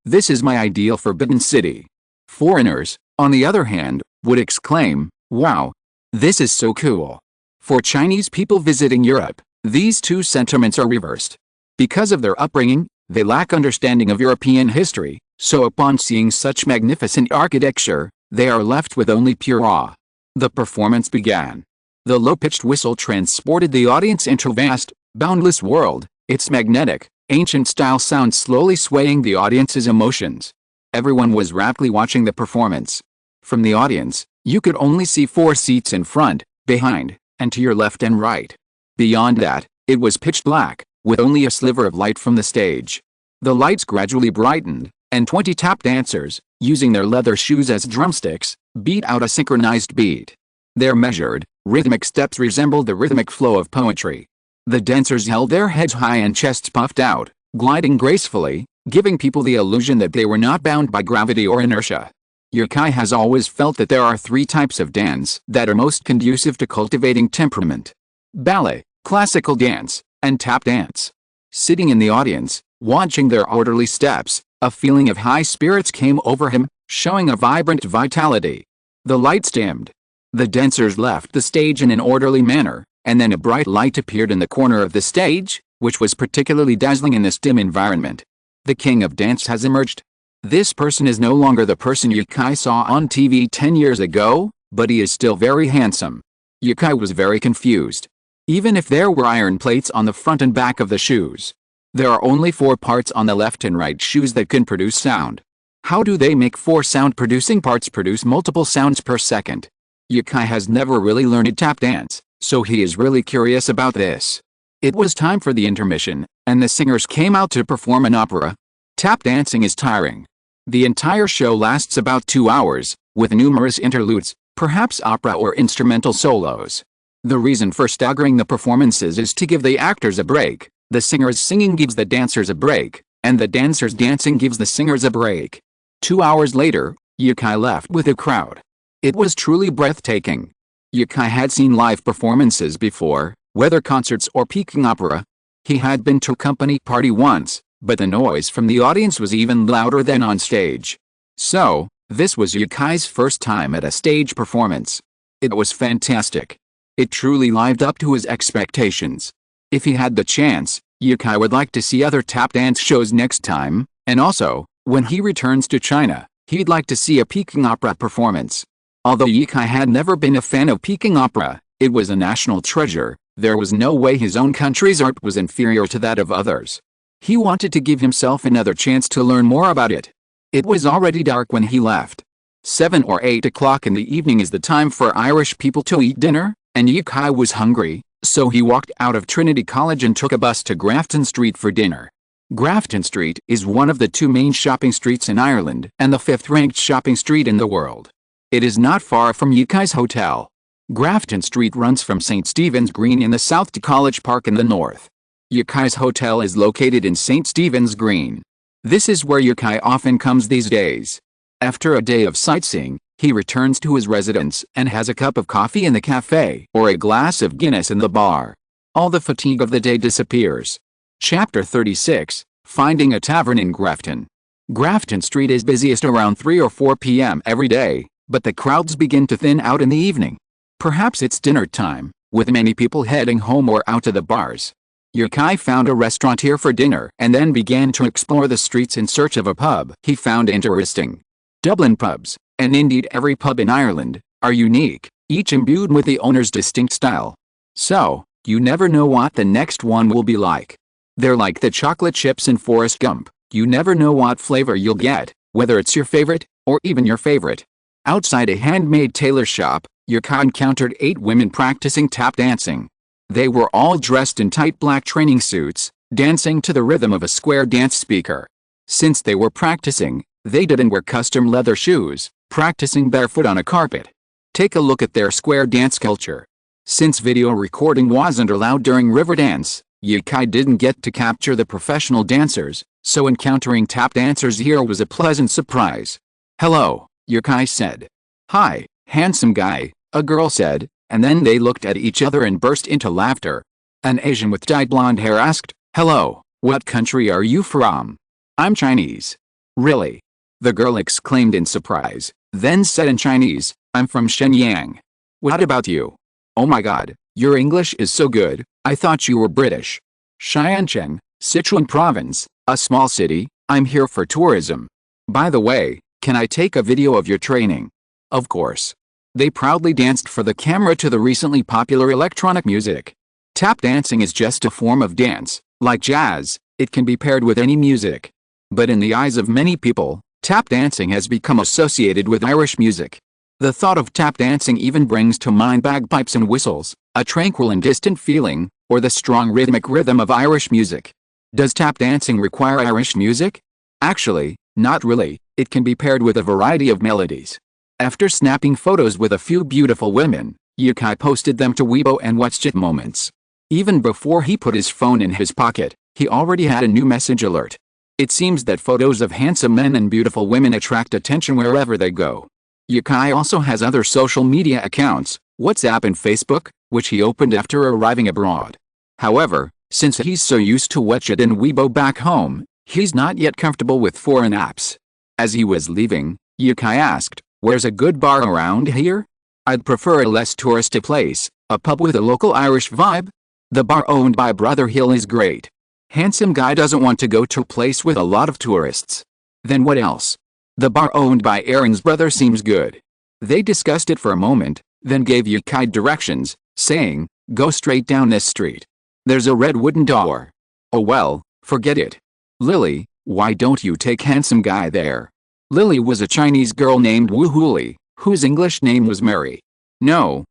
[SPEAKER 1] this is my ideal Forbidden City. Foreigners, on the other hand, would exclaim, wow, this is so cool. For Chinese people visiting Europe, these two sentiments are reversed. Because of their upbringing, they lack understanding of European history, so upon seeing such magnificent architecture, they are left with only pure awe. The performance began. The low-pitched whistle transported the audience into a vast, boundless world, its magnetic, ancient-style sound slowly swaying the audience's emotions. Everyone was raptly watching the performance. From the audience, you could only see 4 seats in front, behind, and to your left and right. Beyond that, it was pitch black, with only a sliver of light from the stage. The lights gradually brightened, and 20 tap dancers, using their leather shoes as drumsticks, beat out a synchronized beat. Their measured, rhythmic steps resembled the rhythmic flow of poetry. The dancers held their heads high and chests puffed out, gliding gracefully, giving people the illusion that they were not bound by gravity or inertia. Yukai has always felt that there are 3 types of dance that are most conducive to cultivating temperament: ballet, classical dance, and tap dance. Sitting in the audience, watching their orderly steps, a feeling of high spirits came over him, showing a vibrant vitality. The lights dimmed. The dancers left the stage in an orderly manner, and then a bright light appeared in the corner of the stage, which was particularly dazzling in this dim environment. The king of dance has emerged. This person is no longer the person Yukai saw on TV 10 years ago, but he is still very handsome. Yukai was very confused. Even if there were iron plates on the front and back of the shoes, there are only 4 parts on the left and right shoes that can produce sound. How do they make 4 sound-producing parts produce multiple sounds per second? Yukai has never really learned tap dance, so he is really curious about this. It was time for the intermission, and the singers came out to perform an opera. Tap dancing is tiring. The entire show lasts about 2 hours, with numerous interludes, perhaps opera or instrumental solos. The reason for staggering the performances is to give the actors a break. The singers singing gives the dancers a break, and the dancers dancing gives the singers a break. 2 hours later, Yukai left with a crowd. It was truly breathtaking. Yukai had seen live performances before, whether concerts or Peking opera. He had been to a company party once, but the noise from the audience was even louder than on stage. So, this was Yukai's first time at a stage performance. It was fantastic. It truly lived up to his expectations. If he had the chance, Yukai would like to see other tap dance shows next time, and also, when he returns to China, he'd like to see a Peking opera performance. Although Yukai had never been a fan of Peking opera, it was a national treasure. There was no way his own country's art was inferior to that of others. He wanted to give himself another chance to learn more about it. It was already dark when he left. 7 or 8 o'clock in the evening is the time for Irish people to eat dinner, and Yukai was hungry, so he walked out of Trinity College and took a bus to Grafton Street for dinner. Grafton Street is one of the 2 main shopping streets in Ireland and the 5th-ranked shopping street in the world. It is not far from Yukai's hotel. Grafton Street runs from St. Stephen's Green in the south to College Park in the north. Yukai's hotel is located in St. Stephen's Green. This is where Yukai often comes these days. After a day of sightseeing, he returns to his residence and has a cup of coffee in the cafe or a glass of Guinness in the bar. All the fatigue of the day disappears. Chapter 36, Finding a Tavern in Grafton. Grafton Street is busiest around 3 or 4 p.m. every day, but the crowds begin to thin out in the evening. Perhaps it's dinner time, with many people heading home or out to the bars. Yukai found a restaurant here for dinner and then began to explore the streets in search of a pub he found interesting. Dublin pubs, and indeed every pub in Ireland, are unique, each imbued with the owner's distinct style. So, you never know what the next one will be like. They're like the chocolate chips in Forrest Gump. You never know what flavor you'll get, whether it's your favorite, or even your favorite. Outside a handmade tailor shop, Yukai encountered 8 women practicing tap dancing. They were all dressed in tight black training suits, dancing to the rhythm of a square dance speaker. Since they were practicing, they didn't wear custom leather shoes, practicing barefoot on a carpet. Take a look at their square dance culture. Since video recording wasn't allowed during river dance, Yukai didn't get to capture the professional dancers, so encountering tap dancers here was a pleasant surprise. "Hello," Yukai said. "Hi, handsome guy," a girl said, and then they looked at each other and burst into laughter. An Asian with dyed blonde hair asked, "Hello, what country are you from?" "I'm Chinese." "Really?" the girl exclaimed in surprise, then said in Chinese, "I'm from Shenyang." "What about you?" "Oh my god, your English is so good, I thought you were British." "Xiancheng, Sichuan province, a small city, I'm here for tourism. By the way, can I take a video of your training?" Of course. They proudly danced for the camera to the recently popular electronic music. Tap dancing is just a form of dance. Like jazz, it can be paired with any music. But in the eyes of many people, tap dancing has become associated with Irish music. The thought of tap dancing even brings to mind bagpipes and whistles, a tranquil and distant feeling, or the strong rhythmic rhythm of Irish music. Does tap dancing require Irish music? Actually, not really. It can be paired with a variety of melodies. After snapping photos with a few beautiful women, Yukai posted them to Weibo and WeChat Moments. Even before he put his phone in his pocket, he already had a new message alert. It seems that photos of handsome men and beautiful women attract attention wherever they go. Yukai also has other social media accounts, WhatsApp and Facebook, which he opened after arriving abroad. However, since he's so used to WeChat and Weibo back home, he's not yet comfortable with foreign apps. As he was leaving, Yukai asked, "Where's a good bar around here? I'd prefer a less touristy place, a pub with a local Irish vibe." "The bar owned by Brother Hill is great." Handsome guy doesn't want to go to a place with a lot of tourists. "Then what else?" "The bar owned by Aaron's brother seems good." They discussed it for a moment, then gave Yukai directions, saying, "Go straight down this street. There's a red wooden door." "Oh well, forget it. Lily, why don't you take handsome guy there?" Lily was a Chinese girl named Wu Huli, whose English name was Mary. No,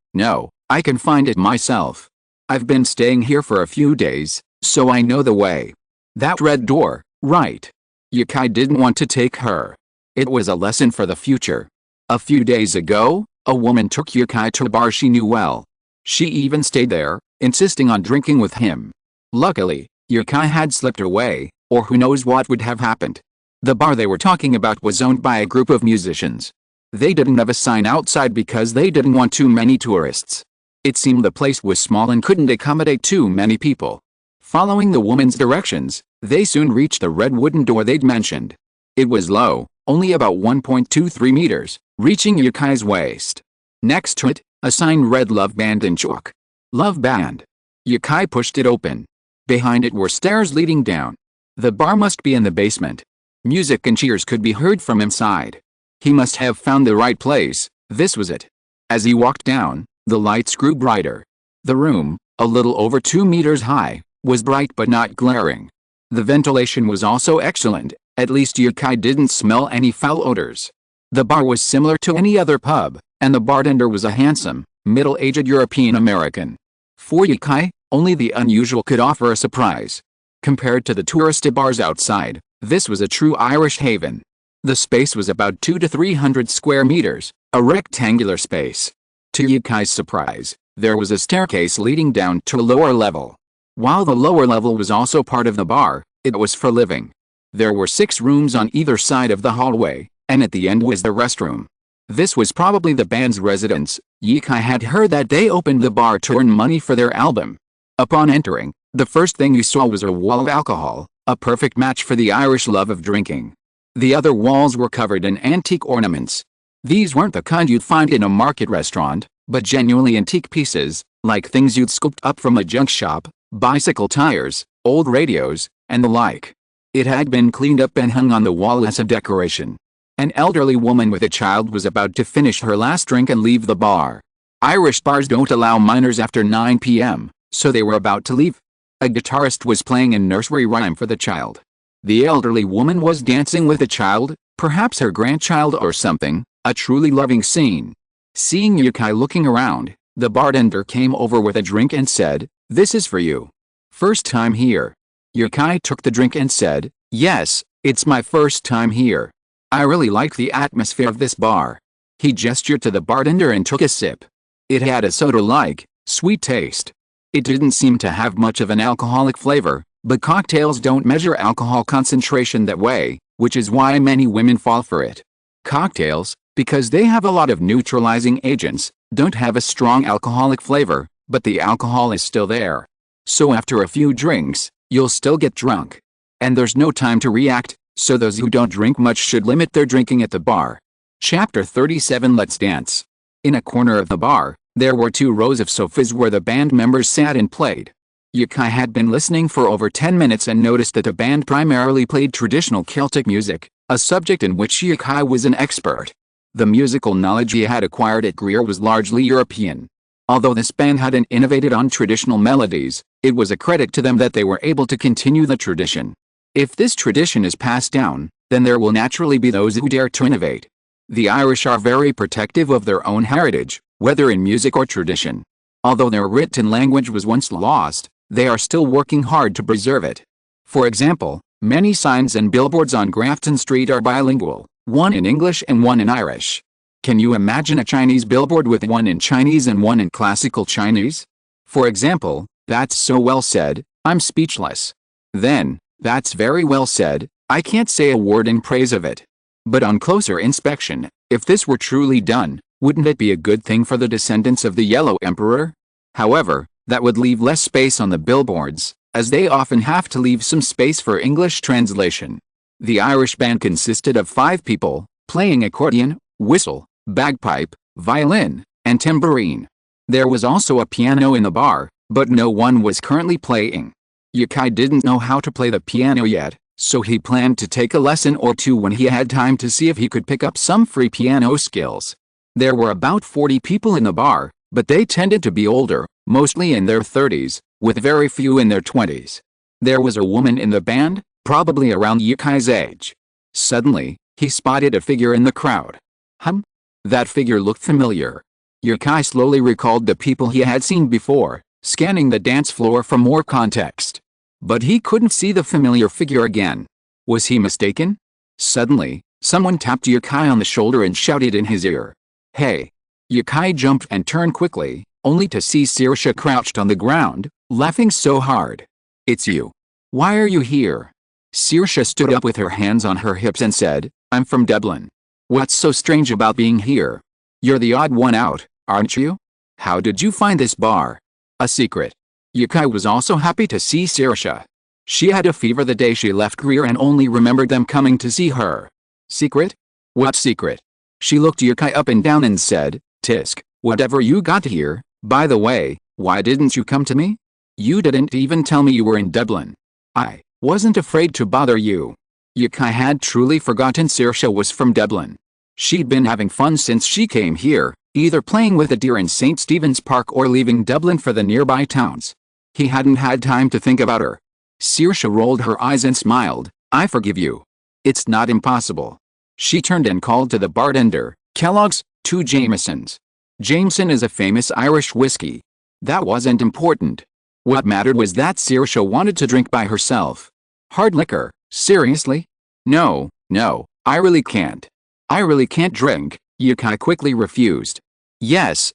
[SPEAKER 1] I can find it myself. I've been staying here for a few days, so I know the way." "That red door, right." Yukai didn't want to take her. It was a lesson for the future. A few days ago, a woman took Yukai to a bar she knew well. She even stayed there, insisting on drinking with him. Luckily, Yukai had slipped away, or who knows what would have happened. The bar they were talking about was owned by a group of musicians. They didn't have a sign outside because they didn't want too many tourists. It seemed the place was small and couldn't accommodate too many people. Following the woman's directions, they soon reached the red wooden door they'd mentioned. It was low, only about 1.23 meters, reaching Yukai's waist. Next to it, a sign read "Love Band" in chalk. "Love Band." Yukai pushed it open. Behind it were stairs leading down. The bar must be in the basement. Music and cheers could be heard from inside. He must have found the right place. This was it. As he walked down, the lights grew brighter. The room, a little over 2 meters high, was bright but not glaring. The ventilation was also excellent, at least Yukai didn't smell any foul odors. The bar was similar to any other pub, and the bartender was a handsome, middle-aged European American. For Yukai, only the unusual could offer a surprise. Compared to the touristy bars outside, this was a true Irish haven. The space was about 200 to 300 square meters, a rectangular space. To Yukai's surprise, there was a staircase leading down to a lower level. While the lower level was also part of the bar, it was for living. There were 6 rooms on either side of the hallway, and at the end was the restroom. This was probably the band's residence. Yukai had heard that they opened the bar to earn money for their album. Upon entering, the first thing he saw was a wall of alcohol, a perfect match for the Irish love of drinking. The other walls were covered in antique ornaments. These weren't the kind you'd find in a market restaurant, but genuinely antique pieces, like things you'd scooped up from a junk shop, bicycle tires, old radios, and the like. It had been cleaned up and hung on the wall as a decoration. An elderly woman with a child was about to finish her last drink and leave the bar. Irish bars don't allow minors after 9 p.m., so they were about to leave. A guitarist was playing a nursery rhyme for the child. The elderly woman was dancing with the child, perhaps her grandchild or something, a truly loving scene. Seeing Yukai looking around, the bartender came over with a drink and said, "This is for you." "First time here?" Yukai took the drink and said, "Yes, it's my first time here. I really like the atmosphere of this bar." He gestured to the bartender and took a sip. It had a soda-like, sweet taste. It didn't seem to have much of an alcoholic flavor, but cocktails don't measure alcohol concentration that way, which is why many women fall for it. Cocktails, because they have a lot of neutralizing agents, don't have a strong alcoholic flavor, but the alcohol is still there. So after a few drinks, you'll still get drunk. And there's no time to react, so those who don't drink much should limit their drinking at the bar. Chapter 37 Let's Dance. In a corner of the bar, there were 2 rows of sofas where the band members sat and played. Yukai had been listening for over 10 minutes and noticed that the band primarily played traditional Celtic music, a subject in which Yukai was an expert. The musical knowledge he had acquired at Greer was largely European. Although this band hadn't innovated on traditional melodies, it was a credit to them that they were able to continue the tradition. If this tradition is passed down, then there will naturally be those who dare to innovate. The Irish are very protective of their own heritage, whether in music or tradition. Although their written language was once lost, they are still working hard to preserve it. For example, many signs and billboards on Grafton Street are bilingual, one in English and one in Irish. Can you imagine a Chinese billboard with one in Chinese and one in classical Chinese? For example, "That's so well said, I'm speechless." Then, "That's very well said, I can't say a word in praise of it." But on closer inspection, if this were truly done, wouldn't it be a good thing for the descendants of the Yellow Emperor? However, that would leave less space on the billboards, as they often have to leave some space for English translation. The Irish band consisted of 5 people, playing accordion, whistle, bagpipe, violin, and tambourine. There was also a piano in the bar, but no one was currently playing. Yukai didn't know how to play the piano yet, so he planned to take a lesson or 2 when he had time to see if he could pick up some free piano skills. There were about 40 people in the bar, but they tended to be older, mostly in their 30s, with very few in their 20s. There was a woman in the band, probably around Yukai's age. Suddenly, he spotted a figure in the crowd. That figure looked familiar. Yukai slowly recalled the people he had seen before, scanning the dance floor for more context. But he couldn't see the familiar figure again. Was he mistaken? Suddenly, someone tapped Yukai on the shoulder and shouted in his ear, "Hey!" Yukai jumped and turned quickly, only to see Saoirse crouched on the ground, laughing so hard. "It's you. Why are you here?" Saoirse stood up with her hands on her hips and said, "I'm from Dublin. What's so strange about being here? You're the odd one out, aren't you? How did you find this bar?" A secret. Yukai was also happy to see Saoirse. She had a fever the day she left Greer and only remembered them coming to see her. Secret? What secret? She looked Yukai up and down and said, "Tisk, whatever you got here, by the way, why didn't you come to me? You didn't even tell me you were in Dublin. I wasn't afraid to bother you." Yukai had truly forgotten Saoirse was from Dublin. She'd been having fun since she came here, either playing with a deer in St. Stephen's Park or leaving Dublin for the nearby towns. He hadn't had time to think about her. Saoirse rolled her eyes and smiled, "I forgive you. It's not impossible." She turned and called to the bartender, "Kellogg's, 2 Jamesons." Jameson is a famous Irish whiskey. That wasn't important. What mattered was that Saoirse wanted to drink by herself. "Hard liquor, seriously?" No, I really can't. I really can't drink," Yukai quickly refused. Yes.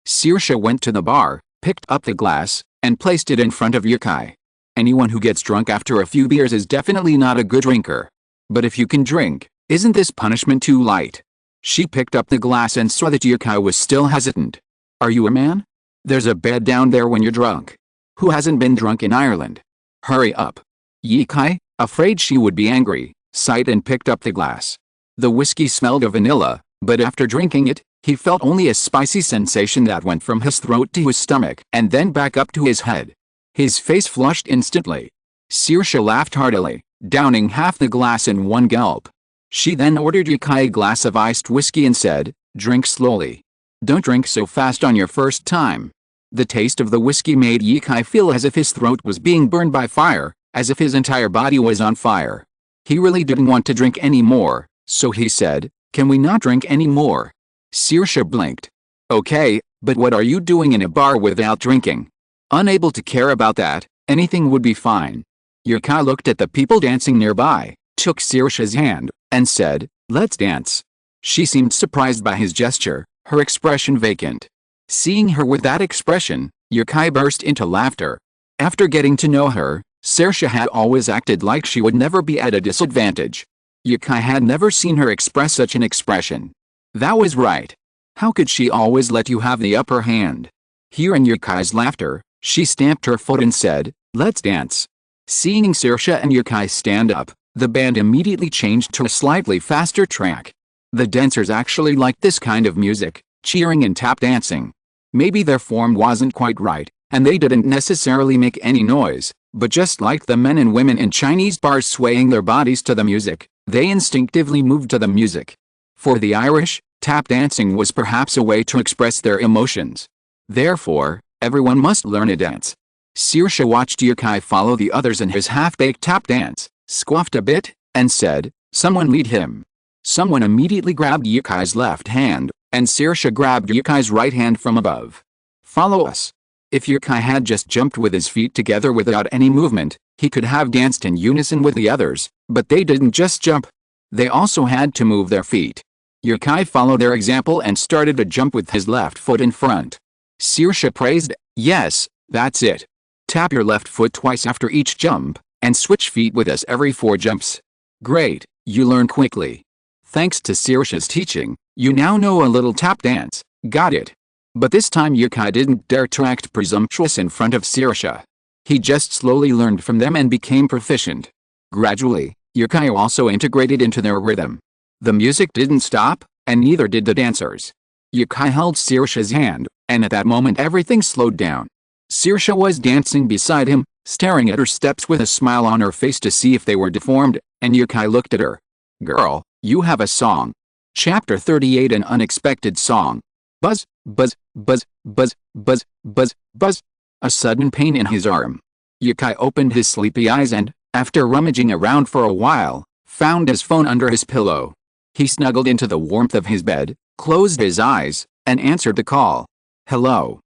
[SPEAKER 1] Saoirse went to the bar, picked up the glass, and placed it in front of Yukai. Anyone who gets drunk after a few beers is definitely not a good drinker. But if you can drink, isn't this punishment too light? She picked up the glass and saw that Yukai was still hesitant. "Are you a man? There's a bed down there when you're drunk. Who hasn't been drunk in Ireland? Hurry up." Yukai, afraid she would be angry, sighed and picked up the glass. The whiskey smelled of vanilla, but after drinking it, he felt only a spicy sensation that went from his throat to his stomach and then back up to his head. His face flushed instantly. Saoirse laughed heartily, downing half the glass in one gulp. She then ordered Yukai a glass of iced whiskey and said, "Drink slowly. Don't drink so fast on your first time." The taste of the whiskey made Yukai feel as if his throat was being burned by fire, as if his entire body was on fire. He really didn't want to drink any more, so he said, "Can we not drink any more?" Saoirse blinked. "Okay, but what are you doing in a bar without drinking?" Unable to care about that, anything would be fine. Yukai looked at the people dancing nearby, took Saoirse's hand, and said, "Let's dance." She seemed surprised by his gesture, her expression vacant. Seeing her with that expression, Yukai burst into laughter. After getting to know her, Saoirse had always acted like she would never be at a disadvantage. Yukai had never seen her express such an expression. That was right. How could she always let you have the upper hand? Hearing Yukai's laughter, she stamped her foot and said, "Let's dance." Seeing Saoirse and Yukai stand up, the band immediately changed to a slightly faster track. The dancers actually liked this kind of music, cheering and tap dancing. Maybe their form wasn't quite right, and they didn't necessarily make any noise, but just like the men and women in Chinese bars swaying their bodies to the music, they instinctively moved to the music. For the Irish, tap dancing was perhaps a way to express their emotions. Therefore, everyone must learn a dance. Saoirse watched Yukai follow the others in his half-baked tap dance, squaffed a bit, and said, "Someone lead him." Someone immediately grabbed Yukai's left hand, and Saoirse grabbed Yukai's right hand from above. "Follow us." If Yukai had just jumped with his feet together without any movement, he could have danced in unison with the others, but they didn't just jump. They also had to move their feet. Yukai followed their example and started to jump with his left foot in front. Saoirse praised, "Yes, that's it. Tap your left foot twice after each jump, and switch feet with us every 4 jumps. Great, you learn quickly. Thanks to Saoirse's teaching, you now know a little tap dance, got it?" But this time Yukai didn't dare to act presumptuous in front of Saoirse. He just slowly learned from them and became proficient. Gradually, Yukai also integrated into their rhythm. The music didn't stop, and neither did the dancers. Yukai held Saoirse's hand, and at that moment everything slowed down. Saoirse was dancing beside him, staring at her steps with a smile on her face to see if they were deformed, and Yukai looked at her. "Girl, you have a song." Chapter 38 An Unexpected Song. Buzz, buzz, buzz, buzz, buzz, buzz, buzz. A sudden pain in his arm. Yukai opened his sleepy eyes and, after rummaging around for a while, found his phone under his pillow. He snuggled into the warmth of his bed, closed his eyes, and answered the call. "Hello.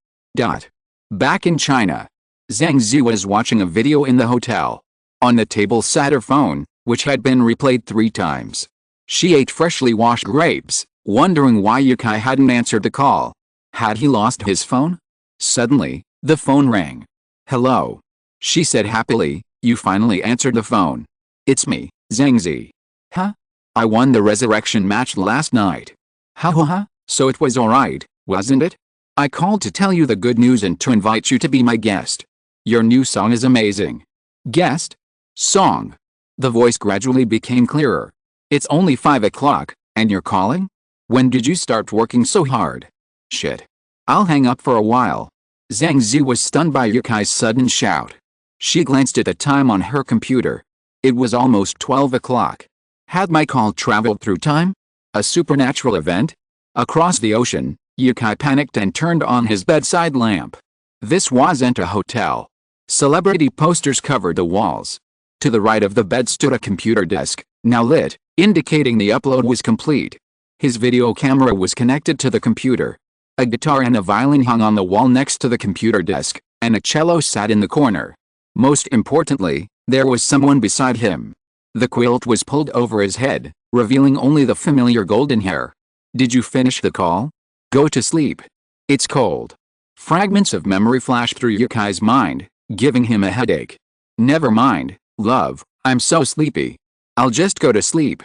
[SPEAKER 1] Back in China. Zhang Zi was watching a video in the hotel. On the table sat her phone, which had been replayed 3 times. She ate freshly washed grapes, wondering why Yukai hadn't answered the call. Had he lost his phone? Suddenly, the phone rang. "Hello," she said happily. "You finally answered the phone. It's me, Zhang Zi." "Huh? I won the resurrection match last night." "Ha, so it was alright, wasn't it? I called to tell you the good news and to invite you to be my guest. Your new song is amazing." "Guest? Song?" The voice gradually became clearer. "It's only 5 o'clock, and you're calling? When did you start working so hard?" "Shit. I'll hang up for a while." Zhang Zi was stunned by Yukai's sudden shout. She glanced at the time on her computer. It was almost 12 o'clock. Had my call traveled through time? A supernatural event? Across the ocean, Yukai panicked and turned on his bedside lamp. This wasn't a hotel. Celebrity posters covered the walls. To the right of the bed stood a computer desk, now lit, indicating the upload was complete. His video camera was connected to the computer. A guitar and a violin hung on the wall next to the computer desk, and a cello sat in the corner. Most importantly, there was someone beside him. The quilt was pulled over his head, revealing only the familiar golden hair. "Did you finish the call? Go to sleep. It's cold." Fragments of memory flashed through Yukai's mind, giving him a headache. "Never mind, love, I'm so sleepy. I'll just go to sleep."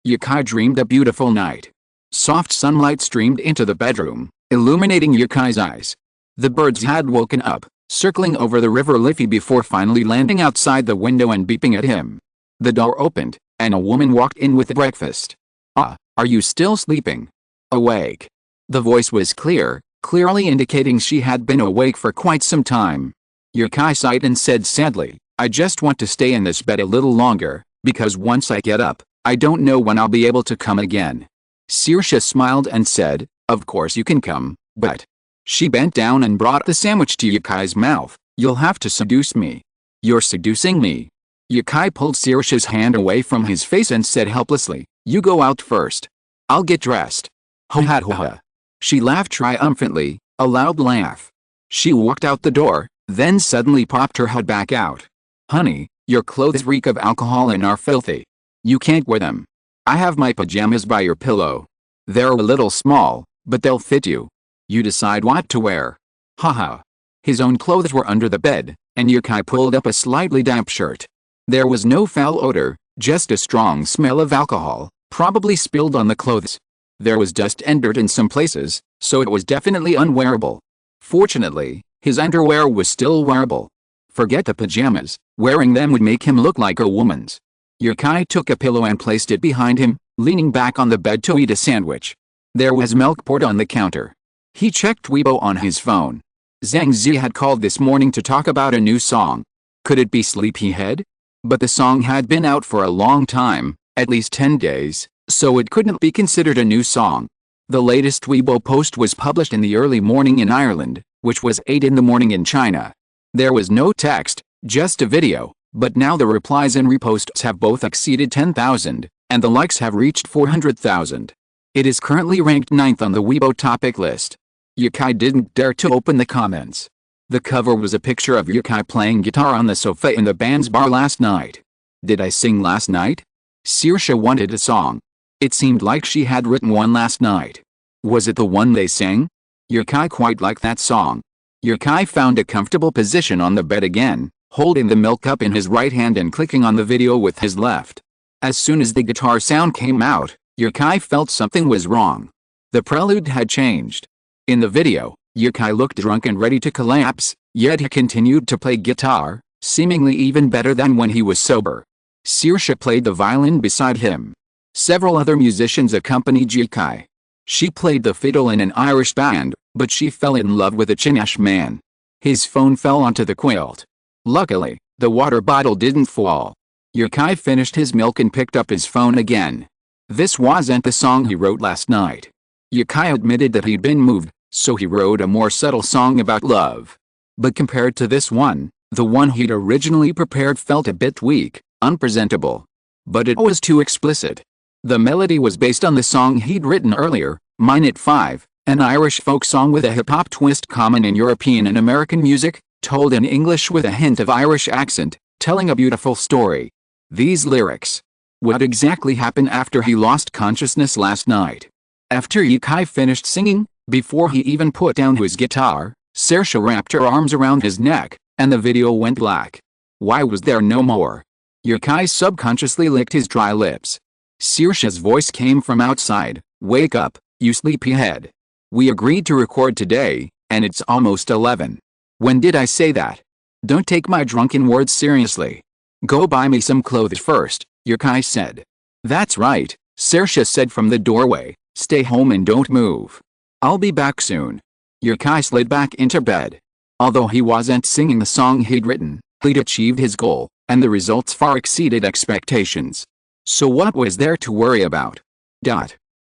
[SPEAKER 1] Yukai dreamed a beautiful night. Soft sunlight streamed into the bedroom, illuminating Yukai's eyes. The birds had woken up, circling over the river Liffey before finally landing outside the window and beeping at him. The door opened, and a woman walked in with breakfast. "Ah, are you still sleeping?" "Awake." The voice was clear, clearly indicating she had been awake for quite some time. Yukai sighed and said sadly, "I just want to stay in this bed a little longer, because once I get up, I don't know when I'll be able to come again." Saoirse smiled and said, "Of course you can come, but..." She bent down and brought the sandwich to Yukai's mouth. "You'll have to seduce me." "You're seducing me?" Yukai pulled Saoirse's hand away from his face and said helplessly, "You go out first. I'll get dressed." "Ho ha ho ha." She laughed triumphantly, a loud laugh. She walked out the door, then suddenly popped her head back out. "Honey, your clothes reek of alcohol and are filthy. You can't wear them. I have my pajamas by your pillow. They're a little small, but they'll fit you. You decide what to wear." Haha. His own clothes were under the bed, and Yukai pulled up a slightly damp shirt. There was no foul odor, Just a strong smell of alcohol, probably spilled on the clothes. There was dust and dirt in some places, so it was definitely unwearable. Fortunately, his underwear was still wearable. Forget the pajamas, wearing them would make him look like a woman's. Yukai took a pillow and placed it behind him, leaning back on the bed to eat a sandwich. There was milk poured on the counter. He checked Weibo on his phone. Zhang Zi had called this morning to talk about a new song. Could it be Sleepyhead? But the song had been out for a long time, at least 10 days, so it couldn't be considered a new song. The latest Weibo post was published in the early morning in Ireland, which was 8 in the morning in China. There was no text, just a video, but now the replies and reposts have both exceeded 10,000, and the likes have reached 400,000. It is currently ranked 9th on the Weibo topic list. Yukai didn't dare to open the comments. The cover was a picture of Yukai playing guitar on the sofa in the band's bar last night. Did I sing last night? Saoirse wanted a song. It seemed like she had written one last night. Was it the one they sang? Yukai quite liked that song. Yukai found a comfortable position on the bed again, holding the milk cup in his right hand and clicking on the video with his left. As soon as the guitar sound came out, Yukai felt something was wrong. The prelude had changed. In the video, Yukai looked drunk and ready to collapse, yet he continued to play guitar, seemingly even better than when he was sober. Saoirse played the violin beside him. Several other musicians accompanied Yukai. She played the fiddle in an Irish band, but she fell in love with a Finnish man. His phone fell onto the quilt. Luckily, the water bottle didn't fall. Yukai finished his milk and picked up his phone again. This wasn't the song he wrote last night. Yukai admitted that he'd been moved, so he wrote a more subtle song about love. But compared to this one, the one he'd originally prepared felt a bit weak, unpresentable. But it was too explicit. The melody was based on the song he'd written earlier, Mine at 5, an Irish folk song with a hip-hop twist common in European and American music, told in English with a hint of Irish accent, telling a beautiful story. These lyrics. What exactly happened after he lost consciousness last night? After Yukai finished singing, before he even put down his guitar, Saoirse wrapped her arms around his neck, and the video went black. Why was there no more? Yukai subconsciously licked his dry lips. Saoirse's voice came from outside. Wake up, you sleepyhead. We agreed to record today, and it's almost 11. When did I say that? Don't take my drunken words seriously. Go buy me some clothes first, Yukai said. That's right, Saoirse said from the doorway. Stay home and don't move. I'll be back soon. Yukai slid back into bed. Although he wasn't singing the song he'd written, he'd achieved his goal, and the results far exceeded expectations. So what was there to worry about?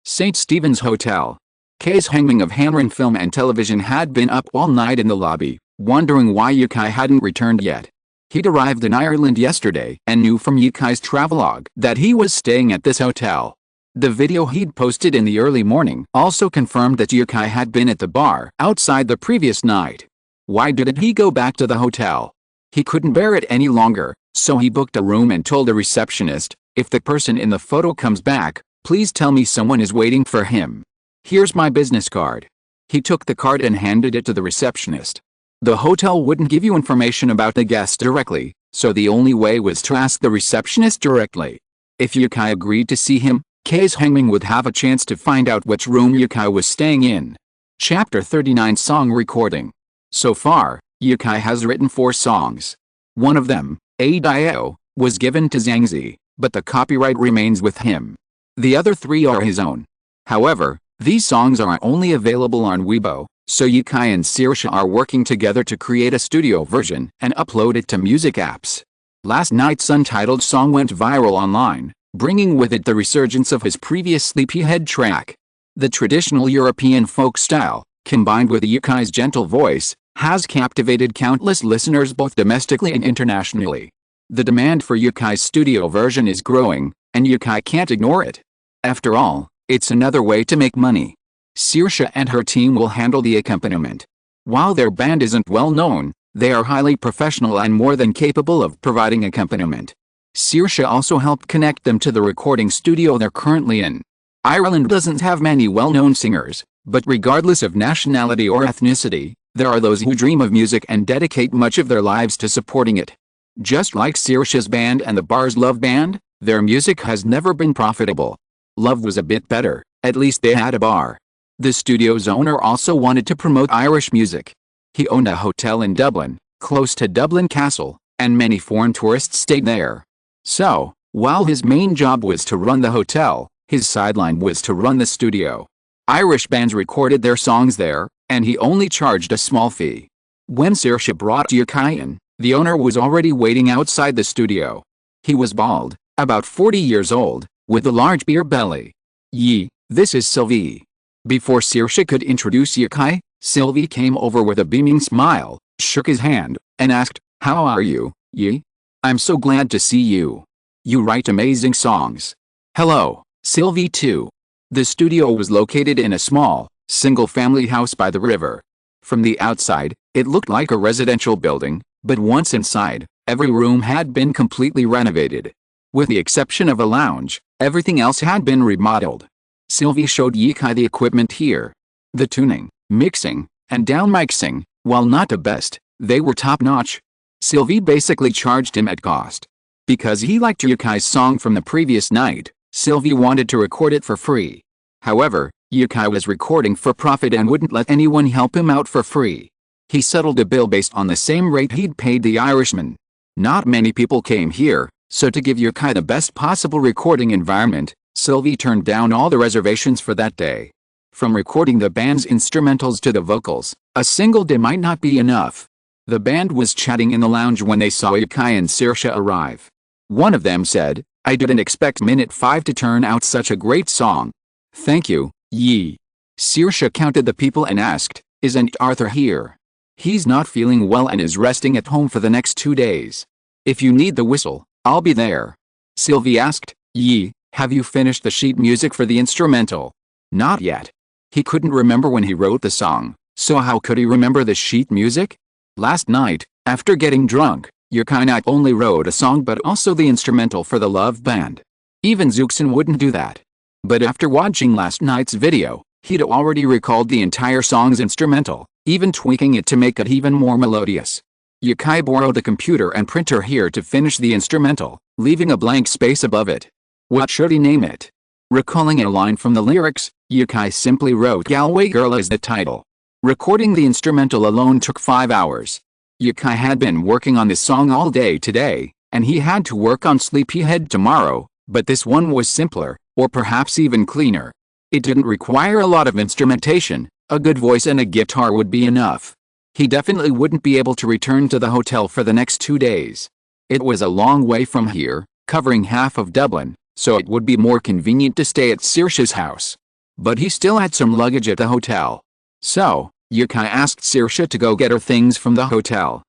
[SPEAKER 1] St. Stephen's Hotel. Kei's Hengming of Hanron Film and Television had been up all night in the lobby, wondering why Yukai hadn't returned yet. He'd arrived in Ireland yesterday and knew from Yukai's travelogue that he was staying at this hotel. The video he'd posted in the early morning also confirmed that Yukai had been at the bar outside the previous night. Why didn't he go back to the hotel? He couldn't bear it any longer, so he booked a room and told the receptionist, if the person in the photo comes back, please tell me someone is waiting for him. Here's my business card. He took the card and handed it to the receptionist. The hotel wouldn't give you information about the guest directly, so the only way was to ask the receptionist directly. If Yukai agreed to see him, Kei's Hengming would have a chance to find out which room Yukai was staying in. Chapter 39 Song Recording. So far, Yukai has written 4 songs. One of them, A.Dio, was given to Zhang Zi, but the copyright remains with him. The other 3 are his own. However, these songs are only available on Weibo, so Yukai and Saoirse are working together to create a studio version and upload it to music apps. Last night's untitled song went viral online, bringing with it the resurgence of his previous Sleepyhead track. The traditional European folk style, combined with Yukai's gentle voice, has captivated countless listeners both domestically and internationally. The demand for Yukai's studio version is growing, and Yukai can't ignore it. After all, it's another way to make money. Saoirse and her team will handle the accompaniment. While their band isn't well known, they are highly professional and more than capable of providing accompaniment. Saoirse also helped connect them to the recording studio they're currently in. Ireland doesn't have many well-known singers, but regardless of nationality or ethnicity, there are those who dream of music and dedicate much of their lives to supporting it. Just like Saoirse's band and the bar's love band, Their music has never been profitable. Love was a bit better, at least they had a bar. The studio's owner also wanted to promote Irish music. He owned a hotel in Dublin, close to Dublin Castle, and many foreign tourists stayed there. So, while his main job was to run the hotel, his sideline was to run the studio. Irish bands recorded their songs there, and he only charged a small fee. When Saoirse brought Yukai in, the owner was already waiting outside the studio. He was bald, about 40 years old, with a large beer belly. This is Sylvie. Before Saoirse could introduce Yukai, Sylvie came over with a beaming smile, shook his hand, and asked, "How are you, Yi? I'm so glad to see you. You write amazing songs." "Hello, Sylvie too." The studio was located in a small, single-family house by the river. From the outside, it looked like a residential building, but once inside, every room had been completely renovated. With the exception of a lounge, everything else had been remodeled. Sylvie showed Yikai the equipment here. The tuning, mixing, and down-mixing, while not the best, they were top-notch. Sylvie basically charged him at cost. Because he liked Yukai's song from the previous night, Sylvie wanted to record it for free. However, Yukai was recording for profit and wouldn't let anyone help him out for free. He settled a bill based on the same rate he'd paid the Irishman. Not many people came here, so to give Yukai the best possible recording environment, Sylvie turned down all the reservations for that day. From recording the band's instrumentals to the vocals, a single day might not be enough. The band was chatting in the lounge when they saw Yukai and Saoirse arrive. One of them said, "I didn't expect minute 5 to turn out such a great song." "Thank you, Yi." Saoirse counted the people and asked, "Isn't Arthur here?" "He's not feeling well and is resting at home for the next 2 days. If you need the whistle, I'll be there." Sylvie asked, "Yi, have you finished the sheet music for the instrumental?" "Not yet." He couldn't remember when he wrote the song, so how could he remember the sheet music? Last night, after getting drunk, Yukai not only wrote a song but also the instrumental for the Love Band. Even Zuxin wouldn't do that. But after watching last night's video, he'd already recalled the entire song's instrumental, even tweaking it to make it even more melodious. Yukai borrowed a computer and printer here to finish the instrumental, leaving a blank space above it. What should he name it? Recalling a line from the lyrics, Yukai simply wrote "Galway Girl" as the title. Recording the instrumental alone took 5 hours. Yukai had been working on this song all day today, and he had to work on Sleepyhead tomorrow, but this one was simpler, or perhaps even cleaner. It didn't require a lot of instrumentation, a good voice and a guitar would be enough. He definitely wouldn't be able to return to the hotel for the next 2 days. It was a long way from here, covering half of Dublin, so it would be more convenient to stay at Saoirse's house. But he still had some luggage at the hotel. So, Yukai asked Saoirse to go get her things from the hotel.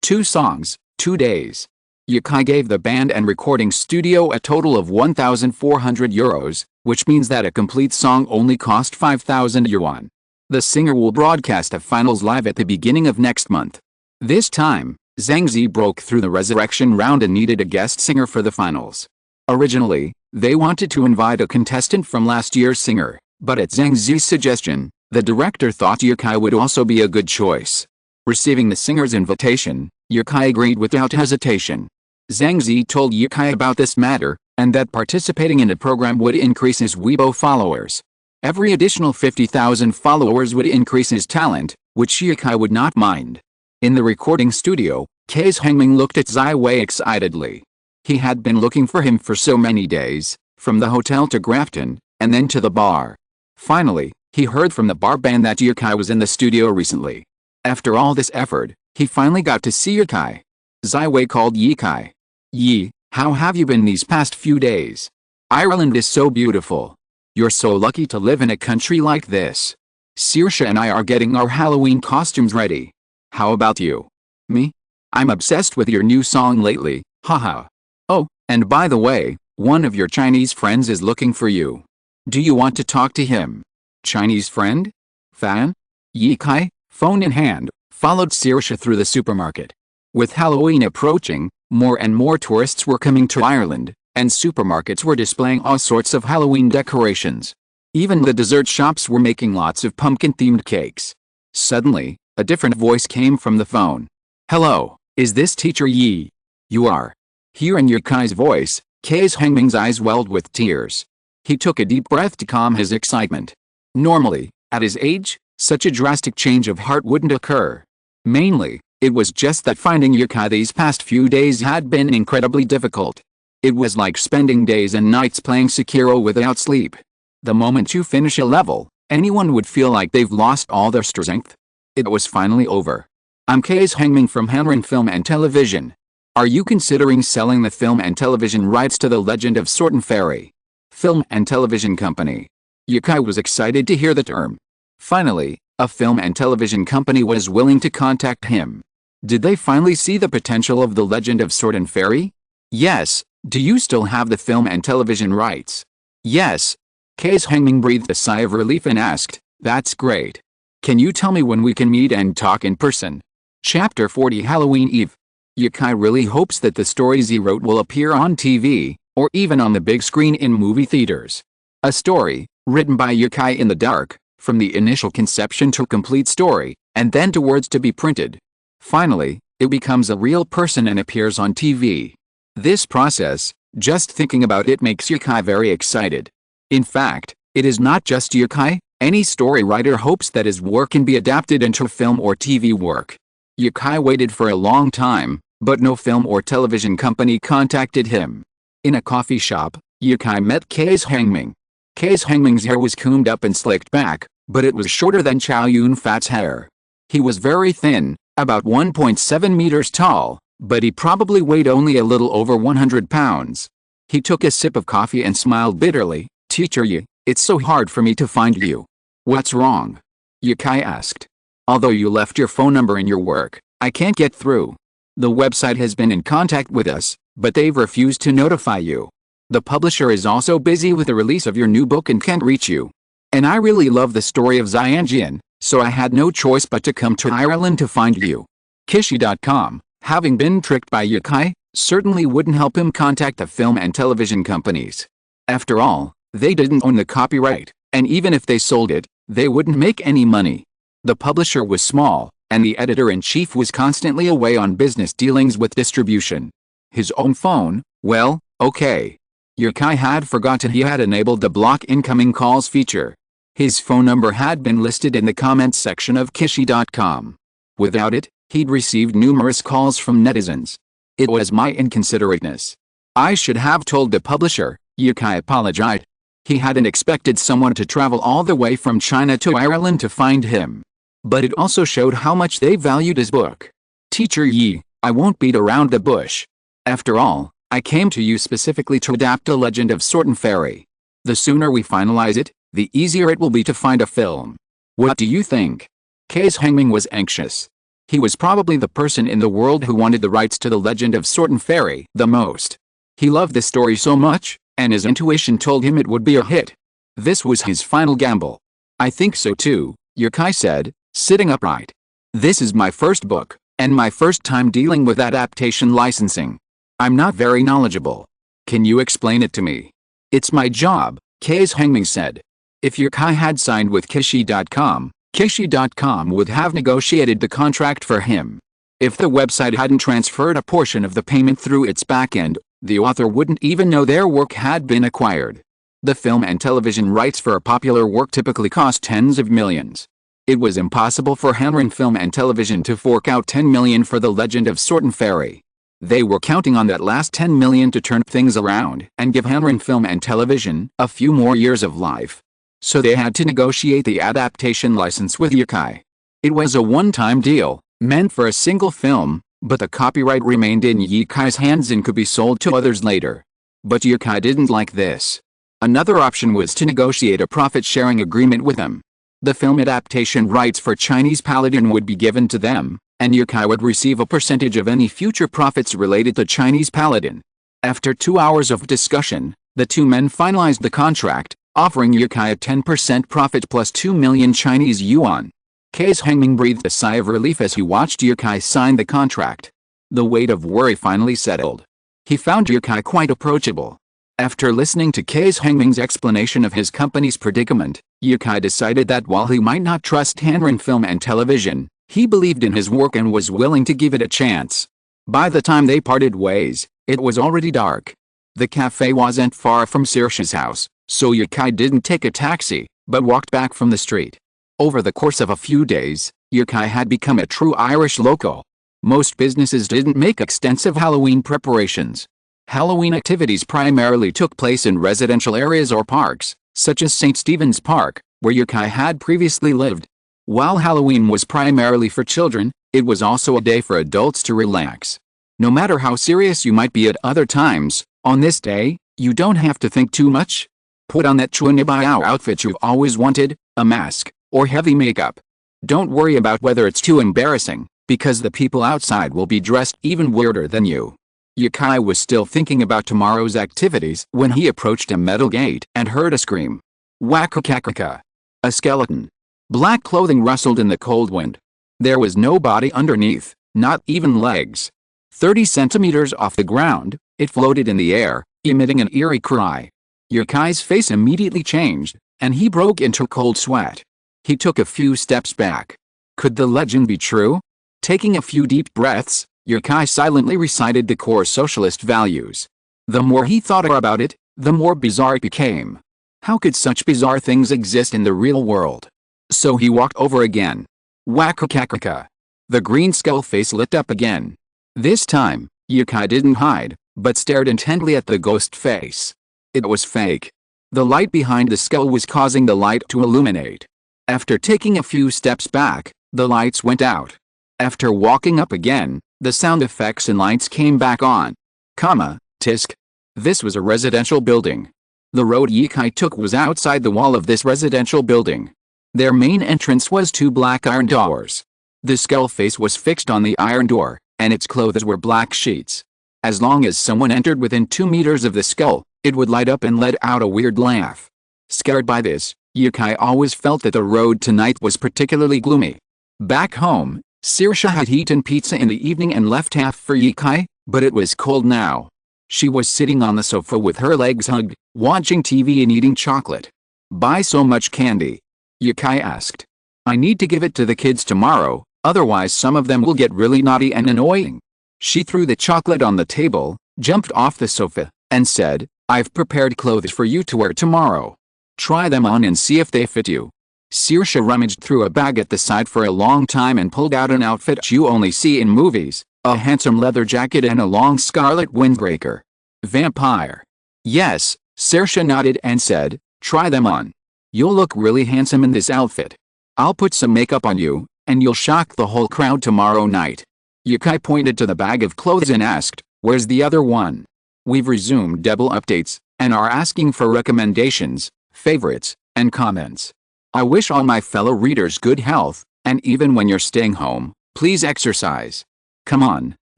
[SPEAKER 1] 2 songs, 2 days. Yukai gave the band and recording studio a total of €1,400, which means that a complete song only cost 5,000 yuan. The singer will broadcast a finals live at the beginning of next month. This time, Zhang Zi broke through the resurrection round and needed a guest singer for the finals. Originally, they wanted to invite a contestant from last year's singer, but at Zhang Zi's suggestion, the director thought Yukai would also be a good choice. Receiving the singer's invitation, Yukai agreed without hesitation. Zhang Zi told Yukai about this matter, and that participating in the program would increase his Weibo followers. Every additional 50,000 followers would increase his talent, which Yukai would not mind. In the recording studio, Kei's Hengming looked at Zai Wei excitedly. He had been looking for him for so many days, from the hotel to Grafton, and then to the bar. Finally, he heard from the bar band that Yukai was in the studio recently. After all this effort, he finally got to see Yukai. Zai Wei called Yukai. "Yi, how have you been these past few days? Ireland is so beautiful. You're so lucky to live in a country like this. Saoirse and I are getting our Halloween costumes ready. How about you?" "Me? I'm obsessed with your new song lately, haha. Oh, and by the way, one of your Chinese friends is looking for you. Do you want to talk to him?" "Chinese friend? Fan?" Yukai, phone in hand, followed Saoirse through the supermarket. With Halloween approaching, more and more tourists were coming to Ireland, and supermarkets were displaying all sorts of Halloween decorations. Even the dessert shops were making lots of pumpkin-themed cakes. Suddenly, a different voice came from the phone. "Hello, is this Teacher Yi?" "You are." Hearing Yukai's voice, Kei's Hengming's eyes welled with tears. He took a deep breath to calm his excitement. Normally, at his age, such a drastic change of heart wouldn't occur. Mainly, it was just that finding Yukai these past few days had been incredibly difficult. It was like spending days and nights playing Sekiro without sleep. The moment you finish a level, anyone would feel like they've lost all their strength. It was finally over. I'm Kei's Hengming from Hanrin Film and Television. Are you considering selling the film and television rights to The Legend of Sword and Fairy? Film and Television Company. Yukai was excited to hear the term. Finally, a film and television company was willing to contact him. Did they finally see the potential of The Legend of Sword and Fairy? Yes. Do you still have the film and television rights? Yes. Kei's Hengming breathed a sigh of relief and asked, "That's great. Can you tell me when we can meet and talk in person?" Chapter 40 Halloween Eve. Yukai really hopes that the stories he wrote will appear on TV, or even on the big screen in movie theaters. A story, written by Yukai in the dark, from the initial conception to complete story, and then to words to be printed. Finally, it becomes a real person and appears on TV. This process, just thinking about it makes Yukai very excited. In fact, it is not just Yukai, any story writer hopes that his work can be adapted into film or TV work. Yukai waited for a long time, but no film or television company contacted him. In a coffee shop, Yukai met Kei's Hengming. Kei's Hengming's hair was combed up and slicked back, but it was shorter than Chow Yun-Fat's hair. He was very thin, about 1.7 meters tall, but he probably weighed only a little over 100 pounds. He took a sip of coffee and smiled bitterly. "Teacher Yi, it's so hard for me to find you." "What's wrong?" Yukai asked. "Although you left your phone number in your work, I can't get through. The website has been in contact with us, but they've refused to notify you. The publisher is also busy with the release of your new book and can't reach you. And I really love the story of Xianjian, so I had no choice but to come to Ireland to find you." Kishi.com, having been tricked by Yukai, certainly wouldn't help him contact the film and television companies. After all, they didn't own the copyright, and even if they sold it, they wouldn't make any money. The publisher was small, and the editor-in-chief was constantly away on business dealings with distribution. His own phone, well, okay. Yukai had forgotten he had enabled the block incoming calls feature. His phone number had been listed in the comments section of Kishi.com. Without it, he'd received numerous calls from netizens. "It was my inconsiderateness. I should have told the publisher," Yukai apologized. He hadn't expected someone to travel all the way from China to Ireland to find him. But it also showed how much they valued his book. "Teacher Yi, I won't beat around the bush. After all, I came to you specifically to adapt A Legend of Sword and Fairy. The sooner we finalize it, the easier it will be to find a film. What do you think?" Kei's Hengming was anxious. He was probably the person in the world who wanted the rights to The Legend of Sword and Fairy the most. He loved the story so much, and his intuition told him it would be a hit. This was his final gamble. "I think so too," Yukai said, sitting upright. "This is my first book, and my first time dealing with adaptation licensing. I'm not very knowledgeable. Can you explain it to me?" "It's my job," Kei's Hengming said. If Yukai had signed with Kishi.com, Kishi.com would have negotiated the contract for him. If the website hadn't transferred a portion of the payment through its backend, the author wouldn't even know their work had been acquired. The film and television rights for a popular work typically cost tens of millions. It was impossible for Hanrin Film and Television to fork out $10 million for The Legend of Sword and Fairy. They were counting on that last $10 million to turn things around and give Hanrin Film and Television a few more years of life. So they had to negotiate the adaptation license with Yukai. It was a one-time deal, meant for a single film, but the copyright remained in Yukai's hands and could be sold to others later. But Yukai didn't like this. Another option was to negotiate a profit-sharing agreement with them. The film adaptation rights for Chinese Paladin would be given to them, and Yukai would receive a percentage of any future profits related to Chinese Paladin. After 2 hours of discussion, the two men finalized the contract, offering Yukai a 10% profit plus 2 million Chinese yuan. Kei's Hengming breathed a sigh of relief as he watched Yukai sign the contract. The weight of worry finally settled. He found Yukai quite approachable. After listening to Kei's Hengming's explanation of his company's predicament, Yukai decided that while he might not trust Hanrin Film and Television, he believed in his work and was willing to give it a chance. By the time they parted ways, it was already dark. The cafe wasn't far from Saoirse's house, so Yukai didn't take a taxi, but walked back from the street. Over the course of a few days, Yukai had become a true Irish local. Most businesses didn't make extensive Halloween preparations. Halloween activities primarily took place in residential areas or parks, such as St. Stephen's Park, where Yukai had previously lived. While Halloween was primarily for children, it was also a day for adults to relax. No matter how serious you might be at other times, on this day, you don't have to think too much. Put on that chunibayao outfit you've always wanted, a mask, or heavy makeup. Don't worry about whether it's too embarrassing, because the people outside will be dressed even weirder than you. Yukai was still thinking about tomorrow's activities when he approached a metal gate and heard a scream. Whack-a-cack-a-ca. A skeleton. Black clothing rustled in the cold wind. There was no body underneath, not even legs. 30 centimeters off the ground, it floated in the air, emitting an eerie cry. Yukai's face immediately changed, and he broke into cold sweat. He took a few steps back. Could the legend be true? Taking a few deep breaths, Yukai silently recited the core socialist values. The more he thought about it, the more bizarre it became. How could such bizarre things exist in the real world? So he walked over again. Whack-a-cack-a-ca. The green skull face lit up again. This time, Yukai didn't hide, but stared intently at the ghost face. It was fake. The light behind the skull was causing the light to illuminate. After taking a few steps back, the lights went out. After walking up again, the sound effects and lights came back on. Tisk. This was a residential building. The road Yukai took was outside the wall of this residential building. Their main entrance was 2 black iron doors. The skull face was fixed on the iron door, and its clothes were black sheets. As long as someone entered within 2 meters of the skull, it would light up and let out a weird laugh. Scared by this, Yukai always felt that the road tonight was particularly gloomy. Back home, Saoirse had eaten pizza in the evening and left half for Yukai, but it was cold now. She was sitting on the sofa with her legs hugged, watching TV and eating chocolate. "Buy so much candy?" Yukai asked. "I need to give it to the kids tomorrow, otherwise some of them will get really naughty and annoying." She threw the chocolate on the table, jumped off the sofa, and said, "I've prepared clothes for you to wear tomorrow. Try them on and see if they fit you." Saoirse rummaged through a bag at the side for a long time and pulled out an outfit you only see in movies, a handsome leather jacket and a long scarlet windbreaker. "Vampire." "Yes," Saoirse nodded and said, "try them on. You'll look really handsome in this outfit. I'll put some makeup on you, and you'll shock the whole crowd tomorrow night." Yukai pointed to the bag of clothes and asked, "Where's the other one?" "We've resumed double updates, and are asking for recommendations, favorites, and comments. I wish all my fellow readers good health, and even when you're staying home, please exercise. Come on,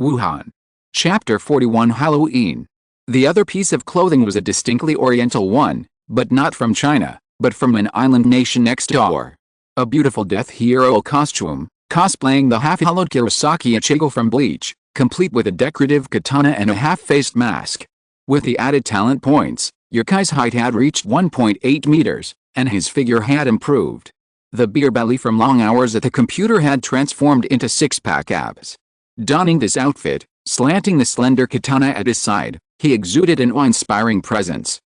[SPEAKER 1] Wuhan." Chapter 41 Halloween. The other piece of clothing was a distinctly oriental one, but not from China, but from an island nation next door. A beautiful death hero costume, cosplaying the half-hollowed Kurosaki Ichigo from Bleach, complete with a decorative katana and a half-faced mask. With the added talent points, Yukai's height had reached 1.8 meters, and his figure had improved. The beer belly from long hours at the computer had transformed into six-pack abs. Donning this outfit, slanting the slender katana at his side, he exuded an awe-inspiring presence.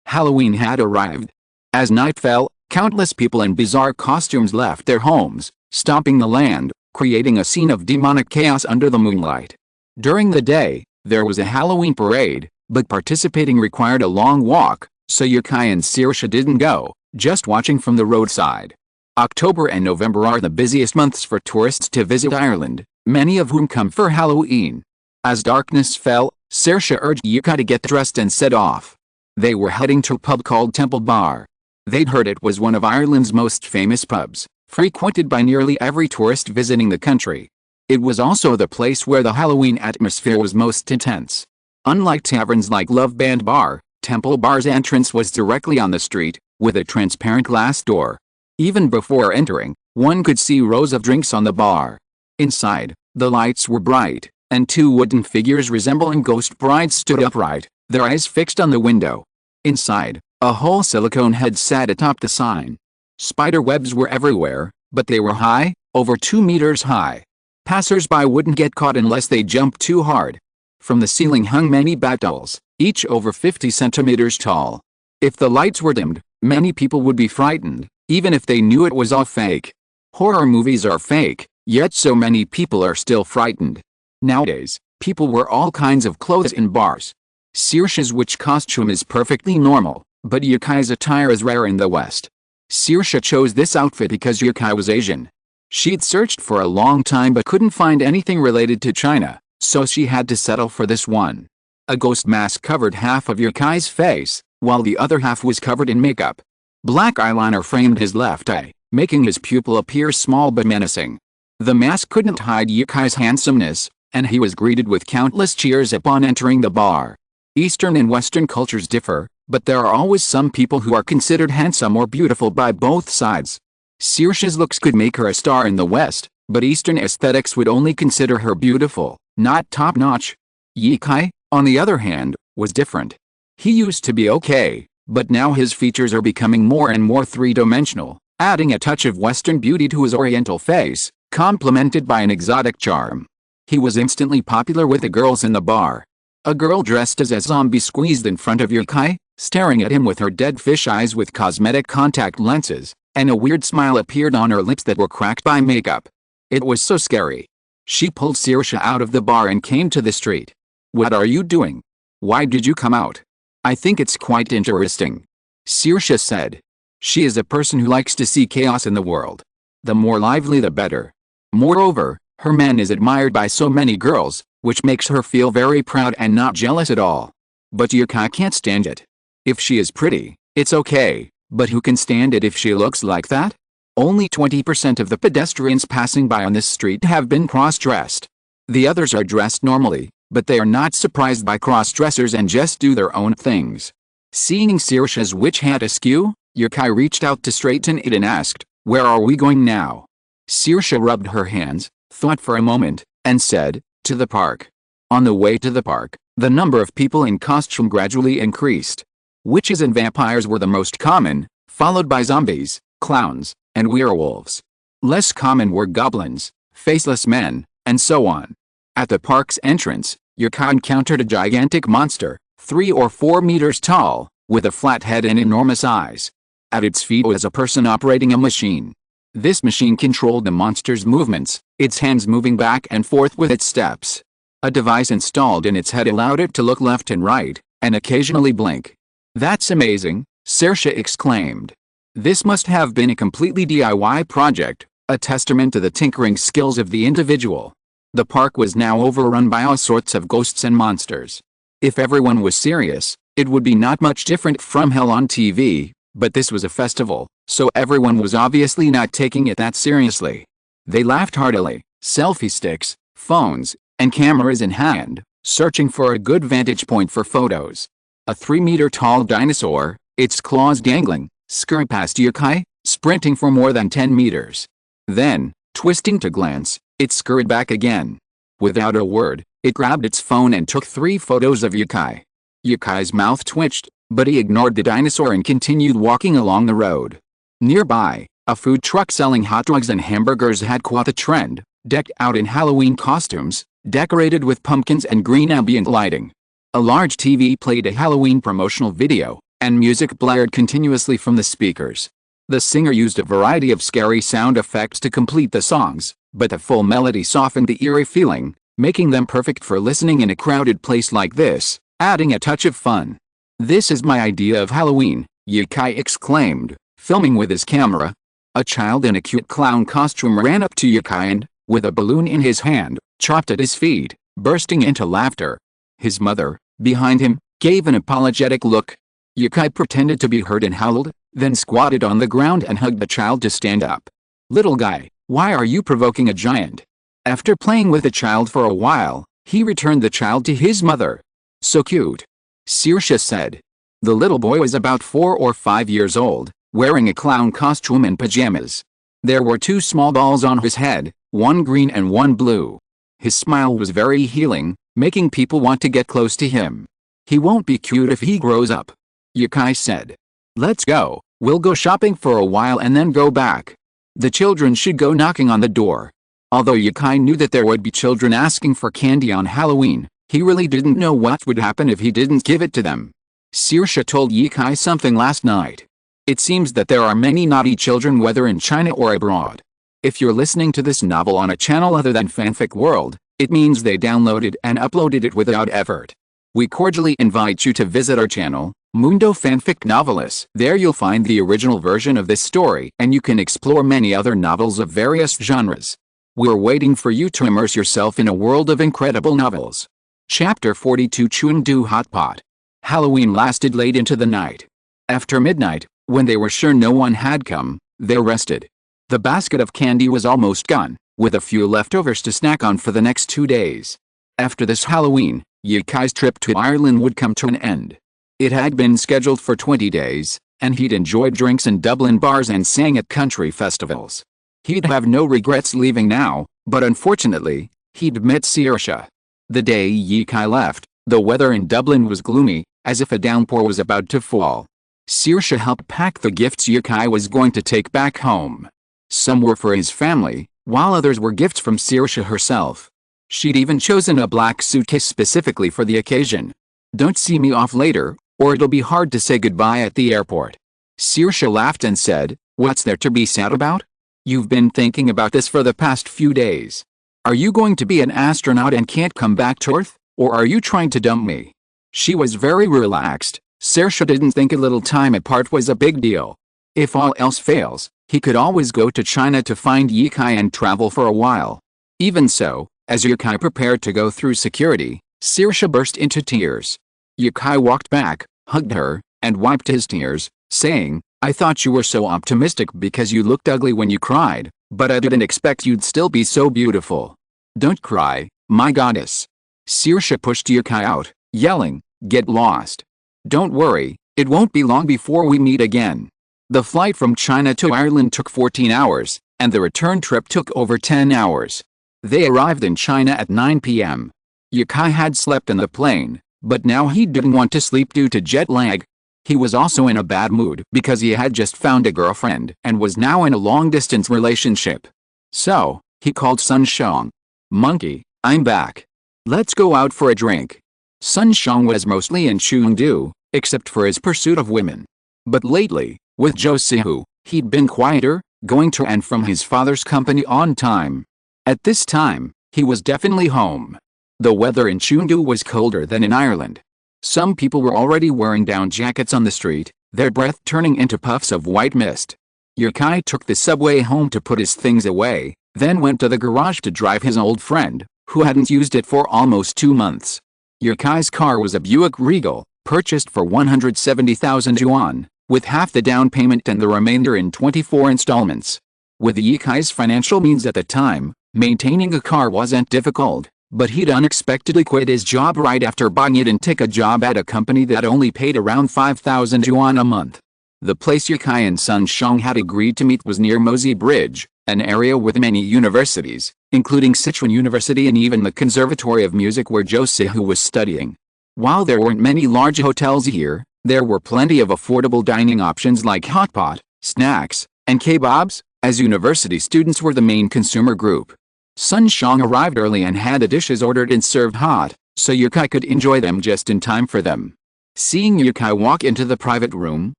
[SPEAKER 1] Halloween had arrived. As night fell, countless people in bizarre costumes left their homes, stomping the land, creating a scene of demonic chaos under the moonlight. During the day, there was a Halloween parade, but participating required a long walk, so Yukai and Saoirse didn't go, just watching from the roadside. October and November are the busiest months for tourists to visit Ireland, many of whom come for Halloween. As darkness fell, Saoirse urged Yukai to get dressed and set off. They were heading to a pub called Temple Bar. They'd heard it was one of Ireland's most famous pubs, frequented by nearly every tourist visiting the country. It was also the place where the Halloween atmosphere was most intense. Unlike taverns like Love Band Bar, Temple Bar's entrance was directly on the street, with a transparent glass door. Even before entering, one could see rows of drinks on the bar. Inside, the lights were bright, and 2 wooden figures resembling ghost brides stood upright, their eyes fixed on the window. Inside, a whole silicone head sat atop the sign. Spider webs were everywhere, but they were high, over 2 meters high. Passers-by wouldn't get caught unless they jumped too hard. From the ceiling hung many bat dolls, each over 50 centimeters tall. If the lights were dimmed, many people would be frightened, even if they knew it was all fake. Horror movies are fake, yet so many people are still frightened. Nowadays, people wear all kinds of clothes in bars. Saoirse's witch costume is perfectly normal, but Yukai's attire is rare in the West. Saoirse chose this outfit because Yukai was Asian. She'd searched for a long time but couldn't find anything related to China, so she had to settle for this one. A ghost mask covered half of Yukai's face, while the other half was covered in makeup. Black eyeliner framed his left eye, making his pupil appear small but menacing. The mask couldn't hide Yukai's handsomeness, and he was greeted with countless cheers upon entering the bar. Eastern and Western cultures differ, but there are always some people who are considered handsome or beautiful by both sides. Saoirse's looks could make her a star in the West, but Eastern aesthetics would only consider her beautiful, not top-notch. Yukai, on the other hand, was different. He used to be okay, but now his features are becoming more and more three-dimensional, adding a touch of Western beauty to his Oriental face, complemented by an exotic charm. He was instantly popular with the girls in the bar. A girl dressed as a zombie squeezed in front of Yukai, staring at him with her dead fish eyes with cosmetic contact lenses, and a weird smile appeared on her lips that were cracked by makeup. It was so scary. She pulled Saoirse out of the bar and came to the street. "What are you doing? Why did you come out?" "I think it's quite interesting," Saoirse said. She is a person who likes to see chaos in the world. The more lively the better. Moreover, her man is admired by so many girls, which makes her feel very proud and not jealous at all. But Yukai can't stand it. If she is pretty, it's okay, but who can stand it if she looks like that? Only 20% of the pedestrians passing by on this street have been cross-dressed. The others are dressed normally, but they are not surprised by cross-dressers and just do their own things. Seeing Saoirse's witch hat askew, Yukai reached out to straighten it and asked, "Where are we going now?" Saoirse rubbed her hands, thought for a moment, and said, "To the park." On the way to the park, the number of people in costume gradually increased. Witches and vampires were the most common, followed by zombies, clowns, and werewolves. Less common were goblins, faceless men, and so on. At the park's entrance, Yukai encountered a gigantic monster, 3 or 4 meters tall, with a flat head and enormous eyes. At its feet was a person operating a machine. This machine controlled the monster's movements, its hands moving back and forth with its steps. A device installed in its head allowed it to look left and right, and occasionally blink. "That's amazing," Saoirse exclaimed. This must have been a completely DIY project, a testament to the tinkering skills of the individual. The park was now overrun by all sorts of ghosts and monsters. If everyone was serious, it would be not much different from hell on TV, but this was a festival, so everyone was obviously not taking it that seriously. They laughed heartily, selfie sticks, phones, and cameras in hand, searching for a good vantage point for photos. A 3-meter-tall dinosaur, its claws dangling, scurried past Yukai, sprinting for more than 10 meters. Then, twisting to glance, it scurried back again. Without a word, it grabbed its phone and took 3 photos of Yukai. Yukai's mouth twitched, but he ignored the dinosaur and continued walking along the road. Nearby, a food truck selling hot dogs and hamburgers had caught the trend, decked out in Halloween costumes, decorated with pumpkins and green ambient lighting. A large TV played a Halloween promotional video, and music blared continuously from the speakers. The singer used a variety of scary sound effects to complete the songs, but the full melody softened the eerie feeling, making them perfect for listening in a crowded place like this, adding a touch of fun. "This is my idea of Halloween," Yukai exclaimed, filming with his camera. A child in a cute clown costume ran up to Yukai and, with a balloon in his hand, chopped at his feet, bursting into laughter. His mother, behind him, gave an apologetic look. Yukai pretended to be hurt and howled, then squatted on the ground and hugged the child to stand up. "Little guy, why are you provoking a giant?" After playing with the child for a while, he returned the child to his mother. "So cute," Saoirse said. The little boy was about 4 or 5 years old, wearing a clown costume and pajamas. There were 2 small balls on his head, one green and one blue. His smile was very healing, making people want to get close to him. "He won't be cute if he grows up," Yukai said. "Let's go, we'll go shopping for a while and then go back." The children should go knocking on the door. Although Yukai knew that there would be children asking for candy on Halloween, He really didn't know what would happen if he didn't give it to them. Saoirse told Yikai something last night. It seems that there are many naughty children whether in China or abroad. If you're listening to this novel on a channel other than Fanfic World, it means they downloaded and uploaded it without effort. We cordially invite you to visit our channel, Mundo Fanfic Novelis. There you'll find the original version of this story and you can explore many other novels of various genres. We're waiting for you to immerse yourself in a world of incredible novels. Chapter 42 Chengdu Hot Pot. Halloween lasted late into the night. After midnight, when they were sure no one had come, they rested. The basket of candy was almost gone, with a few leftovers to snack on for the next 2 days. After this Halloween, Yikai's trip to Ireland would come to an end. It had been scheduled for 20 days, and he'd enjoyed drinks in Dublin bars and sang at country festivals. He'd have no regrets leaving now, but unfortunately, he'd met Saoirse. The day Yikai left, the weather in Dublin was gloomy, as if a downpour was about to fall. Saoirse helped pack the gifts Yikai was going to take back home. Some were for his family, while others were gifts from Saoirse herself. She'd even chosen a black suitcase specifically for the occasion. "Don't see me off later, or it'll be hard to say goodbye at the airport." Saoirse laughed and said, "What's there to be sad about? You've been thinking about this for the past few days. Are you going to be an astronaut and can't come back to Earth, or are you trying to dump me?" She was very relaxed. Saoirse didn't think a little time apart was a big deal. If all else fails, he could always go to China to find Yikai and travel for a while. Even so, as Yikai prepared to go through security, Saoirse burst into tears. Yikai walked back, hugged her, and wiped his tears, saying, "I thought you were so optimistic because you looked ugly when you cried, but I didn't expect you'd still be so beautiful. Don't cry, my goddess." Saoirse pushed Yikai out, yelling, "Get lost. Don't worry, it won't be long before we meet again." The flight from China to Ireland took 14 hours, and the return trip took over 10 hours. They arrived in China at 9 p.m. Yikai had slept in the plane, but now he didn't want to sleep due to jet lag. He was also in a bad mood because he had just found a girlfriend and was now in a long-distance relationship. So, he called Sun Xiang. "Monkey, I'm back. Let's go out for a drink." Sun Xiang was mostly in Chengdu, except for his pursuit of women. But lately, with Zhou Sihu, he'd been quieter, going to and from his father's company on time. At this time, he was definitely home. The weather in Chengdu was colder than in Ireland. Some people were already wearing down jackets on the street, their breath turning into puffs of white mist. Yikai took the subway home to put his things away, then went to the garage to drive his old friend, who hadn't used it for almost 2 months. Yikai's car was a Buick Regal, purchased for 170,000 yuan, with half the down payment and the remainder in 24 installments. With Yikai's financial means at the time, maintaining a car wasn't difficult, but he'd unexpectedly quit his job right after buying it and took a job at a company that only paid around 5,000 yuan a month. The place Yikai and Sun Xiang had agreed to meet was near Mosey Bridge, an area with many universities, including Sichuan University and even the Conservatory of Music where Zhou Sihu was studying. While there weren't many large hotels here, there were plenty of affordable dining options like hot pot, snacks, and kebabs, as university students were the main consumer group. Sun Xiang arrived early and had the dishes ordered and served hot, so Yikai could enjoy them just in time for them. Seeing Yikai walk into the private room,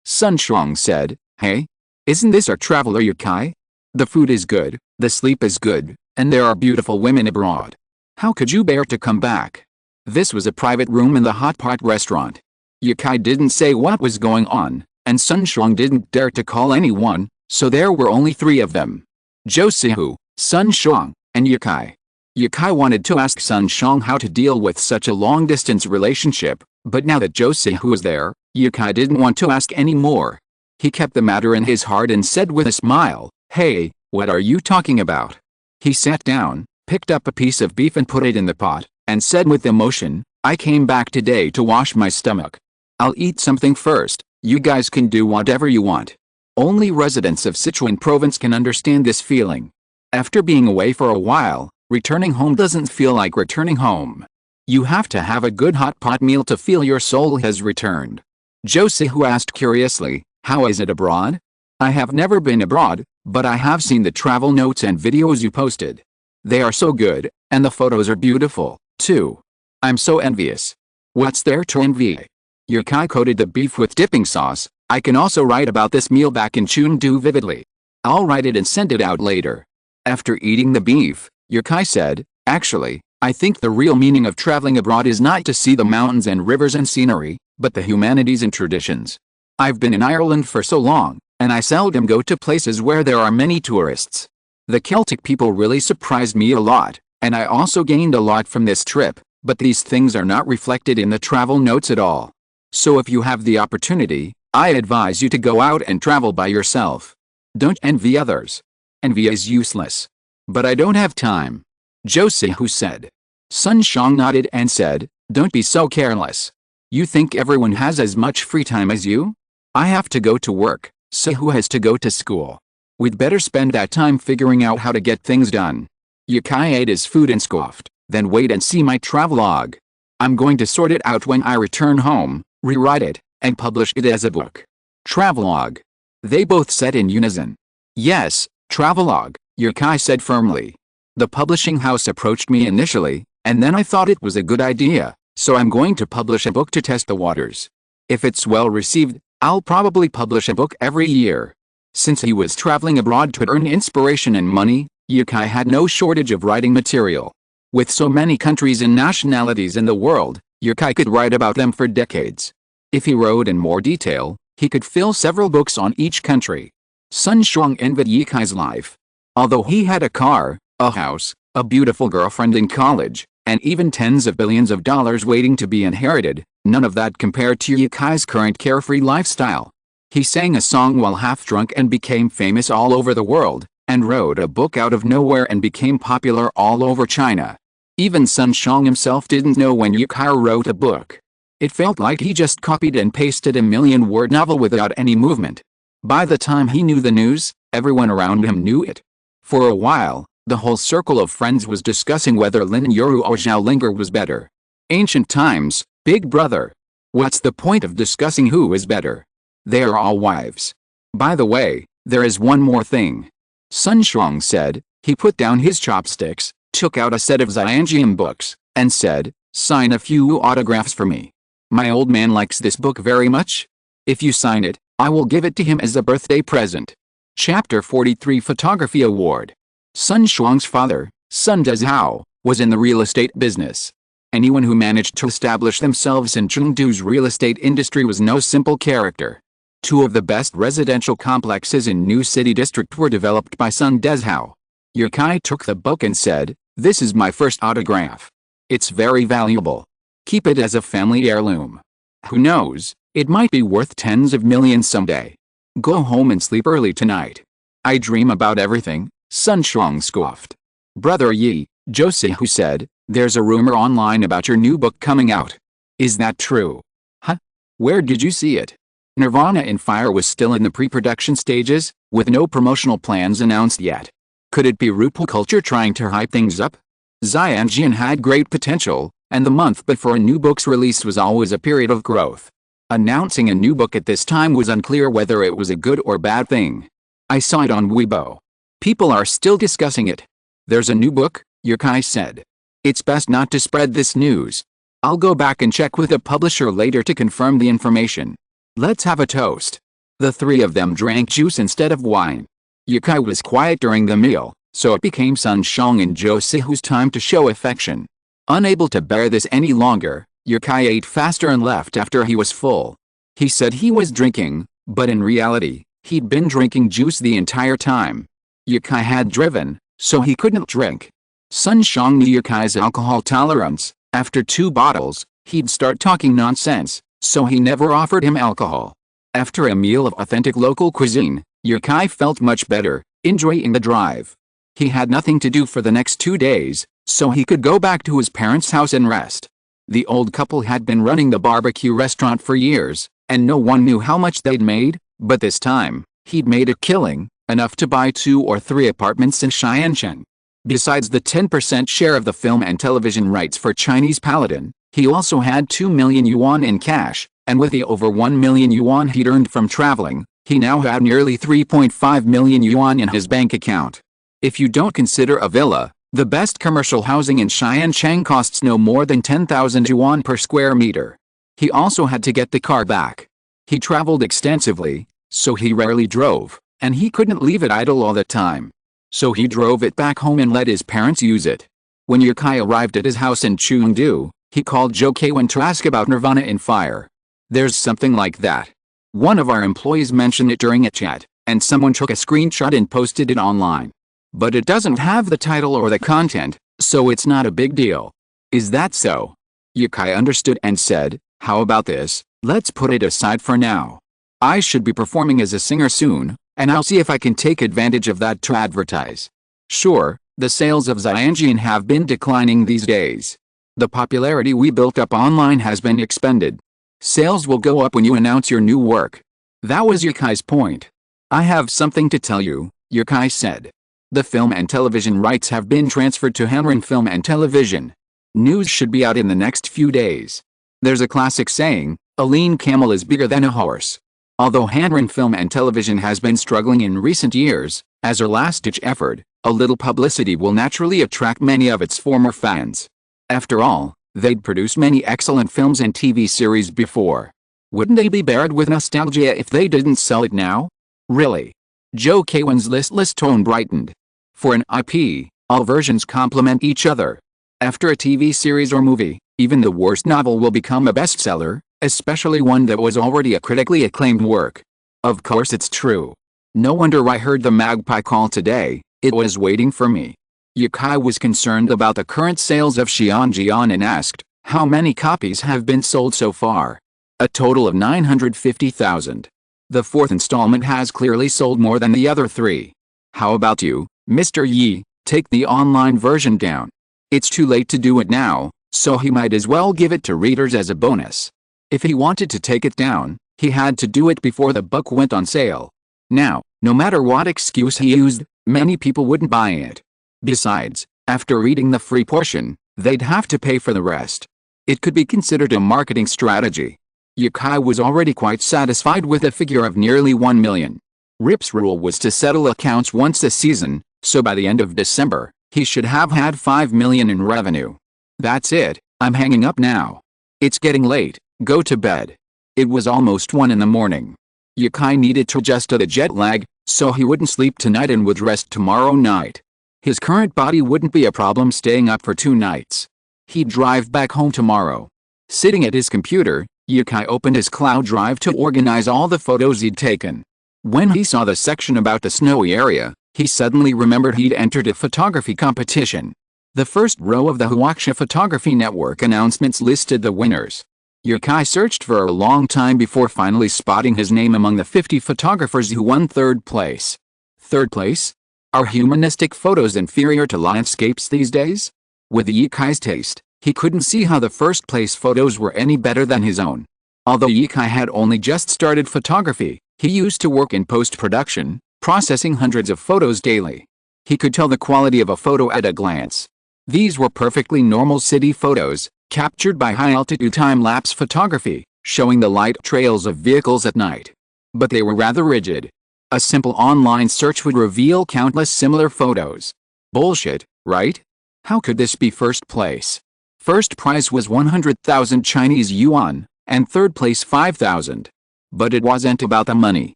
[SPEAKER 1] Sun Xiang said, "Hey, isn't this our traveler Yikai? The food is good, the sleep is good, and there are beautiful women abroad. How could you bear to come back?" This was a private room in the hot pot restaurant. Yikai didn't say what was going on, and Sun Xiang didn't dare to call anyone, so there were only 3 of them. Zhou Sihu, Sun Xiang, and Yikai. Yikai wanted to ask Sun Xiang how to deal with such a long-distance relationship, but now that Zhou Sihu was there, Yikai didn't want to ask any more. He kept the matter in his heart and said with a smile, "Hey, what are you talking about?" He sat down, picked up a piece of beef and put it in the pot, and said with emotion, "I came back today to wash my stomach. I'll eat something first, you guys can do whatever you want." Only residents of Sichuan province can understand this feeling. After being away for a while, returning home doesn't feel like returning home. You have to have a good hot pot meal to feel your soul has returned. Zhou Sihu asked curiously, "How is it abroad?" "I have never been abroad, but I have seen the travel notes and videos you posted. They are so good, and the photos are beautiful, too." I'm so envious. What's there to envy? Yukai coated the beef with dipping sauce. I can also write about this meal back in Chengdu vividly. I'll write it and send it out later. After eating the beef, Yukai said, actually, I think the real meaning of traveling abroad is not to see the mountains and rivers and scenery, but the humanities and traditions. I've been in Ireland for so long, and I seldom go to places where there are many tourists. The Celtic people really surprised me a lot, and I also gained a lot from this trip, but these things are not reflected in the travel notes at all. So if you have the opportunity, I advise you to go out and travel by yourself. Don't envy others. Envy is useless. But I don't have time. Josiah said. Sun Shang nodded and said, don't be so careless. You think everyone has as much free time as you? I have to go to work, Sihu has to go to school. We'd better spend that time figuring out how to get things done. Yukai ate his food and scoffed, then wait and see my travelogue. I'm going to sort it out when I return home, rewrite it, and publish it as a book. Travelogue. They both said in unison. Yes, travelogue, Yukai said firmly. The publishing house approached me initially, and then I thought it was a good idea, so I'm going to publish a book to test the waters. If it's well received, I'll probably publish a book every year. Since he was traveling abroad to earn inspiration and money, Yukai had no shortage of writing material. With so many countries and nationalities in the world, Yukai could write about them for decades. If he wrote in more detail, he could fill several books on each country. Sun Shuang envied Yukai's life. Although he had a car, a house, a beautiful girlfriend in college, and even tens of billions of dollars waiting to be inherited, none of that compared to Yukai's current carefree lifestyle. He sang a song while half drunk and became famous all over the world, and wrote a book out of nowhere and became popular all over China. Even Sun Shang himself didn't know when Yukai wrote a book. It felt like he just copied and pasted a million-word novel without any movement. By the time he knew the news, everyone around him knew it. For a while, the whole circle of friends was discussing whether Lin Yoru or Zhao Linger was better. Ancient times, big brother. What's the point of discussing who is better? They are all wives. By the way, there is one more thing. Sun Shuang said. He put down his chopsticks, took out a set of Xianjian books, and said, sign a few autographs for me. My old man likes this book very much. If you sign it, I will give it to him as a birthday present. Chapter 43 Photography Award. Sun Shuang's father, Sun Dezhao, was in the real estate business. Anyone who managed to establish themselves in Chengdu's real estate industry was no simple character. Two of the best residential complexes in New City District were developed by Sun Dezhao. Yukai took the book and said, this is my first autograph. It's very valuable. Keep it as a family heirloom. Who knows, it might be worth tens of millions someday. Go home and sleep early tonight. I dream about everything, Sun Shuang scoffed. Brother Yi, Josiah said, there's a rumor online about your new book coming out. Is that true? Huh? Where did you see it? Nirvana in Fire was still in the pre-production stages, with no promotional plans announced yet. Could it be RuPaul Culture trying to hype things up? Xianjian had great potential, and the month before a new book's release was always a period of growth. Announcing a new book at this time was unclear whether it was a good or bad thing. I saw it on Weibo. People are still discussing it. There's a new book, Yukai said. It's best not to spread this news. I'll go back and check with the publisher later to confirm the information. Let's have a toast. The three of them drank juice instead of wine. Yukai was quiet during the meal, so it became Sun Shang and Josiah's time to show affection. Unable to bear this any longer, Yukai ate faster and left after he was full. He said he was drinking, but in reality, he'd been drinking juice the entire time. Yukai had driven, so he couldn't drink. Sun Shang knew Yukai's alcohol tolerance. After 2 bottles, he'd start talking nonsense, so he never offered him alcohol. After a meal of authentic local cuisine, Yukai felt much better, enjoying the drive. He had nothing to do for the next 2 days, so he could go back to his parents' house and rest. The old couple had been running the barbecue restaurant for years, and no one knew how much they'd made, but this time, he'd made a killing, enough to buy 2 or 3 apartments in Xiancheng. Besides the 10% share of the film and television rights for Chinese Paladin, he also had 2 million yuan in cash, and with the over 1 million yuan he'd earned from traveling, he now had nearly 3.5 million yuan in his bank account. If you don't consider a villa, The best commercial housing in Xiancheng costs no more than 10,000 yuan per square meter. He also had to get the car back. He traveled extensively, so he rarely drove, and he couldn't leave it idle all the time. So he drove it back home and let his parents use it. When Yukai arrived at his house in Chengdu, he called Zhou Kaiwen to ask about Nirvana in Fire. There's something like that. One of our employees mentioned it during a chat, and someone took a screenshot and posted it online. But it doesn't have the title or the content, so it's not a big deal. Is that so? Yukai understood and said, how about this, let's put it aside for now. I should be performing as a singer soon, and I'll see if I can take advantage of that to advertise. Sure, the sales of Xianjian have been declining these days. The popularity we built up online has been expended. Sales will go up when you announce your new work. That was Yukai's point. I have something to tell you, Yukai said. The film and television rights have been transferred to Hanrin Film and Television. News should be out in the next few days. There's a classic saying, a lean camel is bigger than a horse. Although Hanrin Film and Television has been struggling in recent years, as a last-ditch effort, a little publicity will naturally attract many of its former fans. After all, they'd produced many excellent films and TV series before. Wouldn't they be buried with nostalgia if they didn't sell it now? Really? Zhou Kaiwen's listless tone brightened. For an IP, all versions complement each other. After a TV series or movie, even the worst novel will become a bestseller, especially one that was already a critically acclaimed work. Of course it's true. No wonder I heard the magpie call today, it was waiting for me. Yukai was concerned about the current sales of Xianjian and asked, how many copies have been sold so far? A total of 950,000. The fourth installment has clearly sold more than the other three. How about you, Mr. Yi, take the online version down. It's too late to do it now, so he might as well give it to readers as a bonus. If he wanted to take it down, he had to do it before the book went on sale. Now, no matter what excuse he used, many people wouldn't buy it. Besides, after reading the free portion, they'd have to pay for the rest. It could be considered a marketing strategy. Yukai was already quite satisfied with a figure of nearly 1 million. Rip's rule was to settle accounts once a season, so by the end of December, he should have had 5 million in revenue. That's it, I'm hanging up now. It's getting late, go to bed. It was almost 1 in the morning. Yukai needed to adjust to the jet lag, so he wouldn't sleep tonight and would rest tomorrow night. His current body wouldn't be a problem staying up for 2 nights. He'd drive back home tomorrow. Sitting at his computer, Yukai opened his cloud drive to organize all the photos he'd taken. When he saw the section about the snowy area, he suddenly remembered he'd entered a photography competition. The first row of the Huaxia Photography Network announcements listed the winners. Yukai searched for a long time before finally spotting his name among the 50 photographers who won 3rd place. 3rd place? Are humanistic photos inferior to landscapes these days? With Yukai's taste, he couldn't see how the first-place photos were any better than his own. Although Yukai had only just started photography, he used to work in post-production, processing hundreds of photos daily. He could tell the quality of a photo at a glance. These were perfectly normal city photos, captured by high-altitude time-lapse photography, showing the light trails of vehicles at night. But they were rather rigid. A simple online search would reveal countless similar photos. Bullshit, right? How could this be first place? First prize was 100,000 Chinese yuan, and third place 5,000. But it wasn't about the money.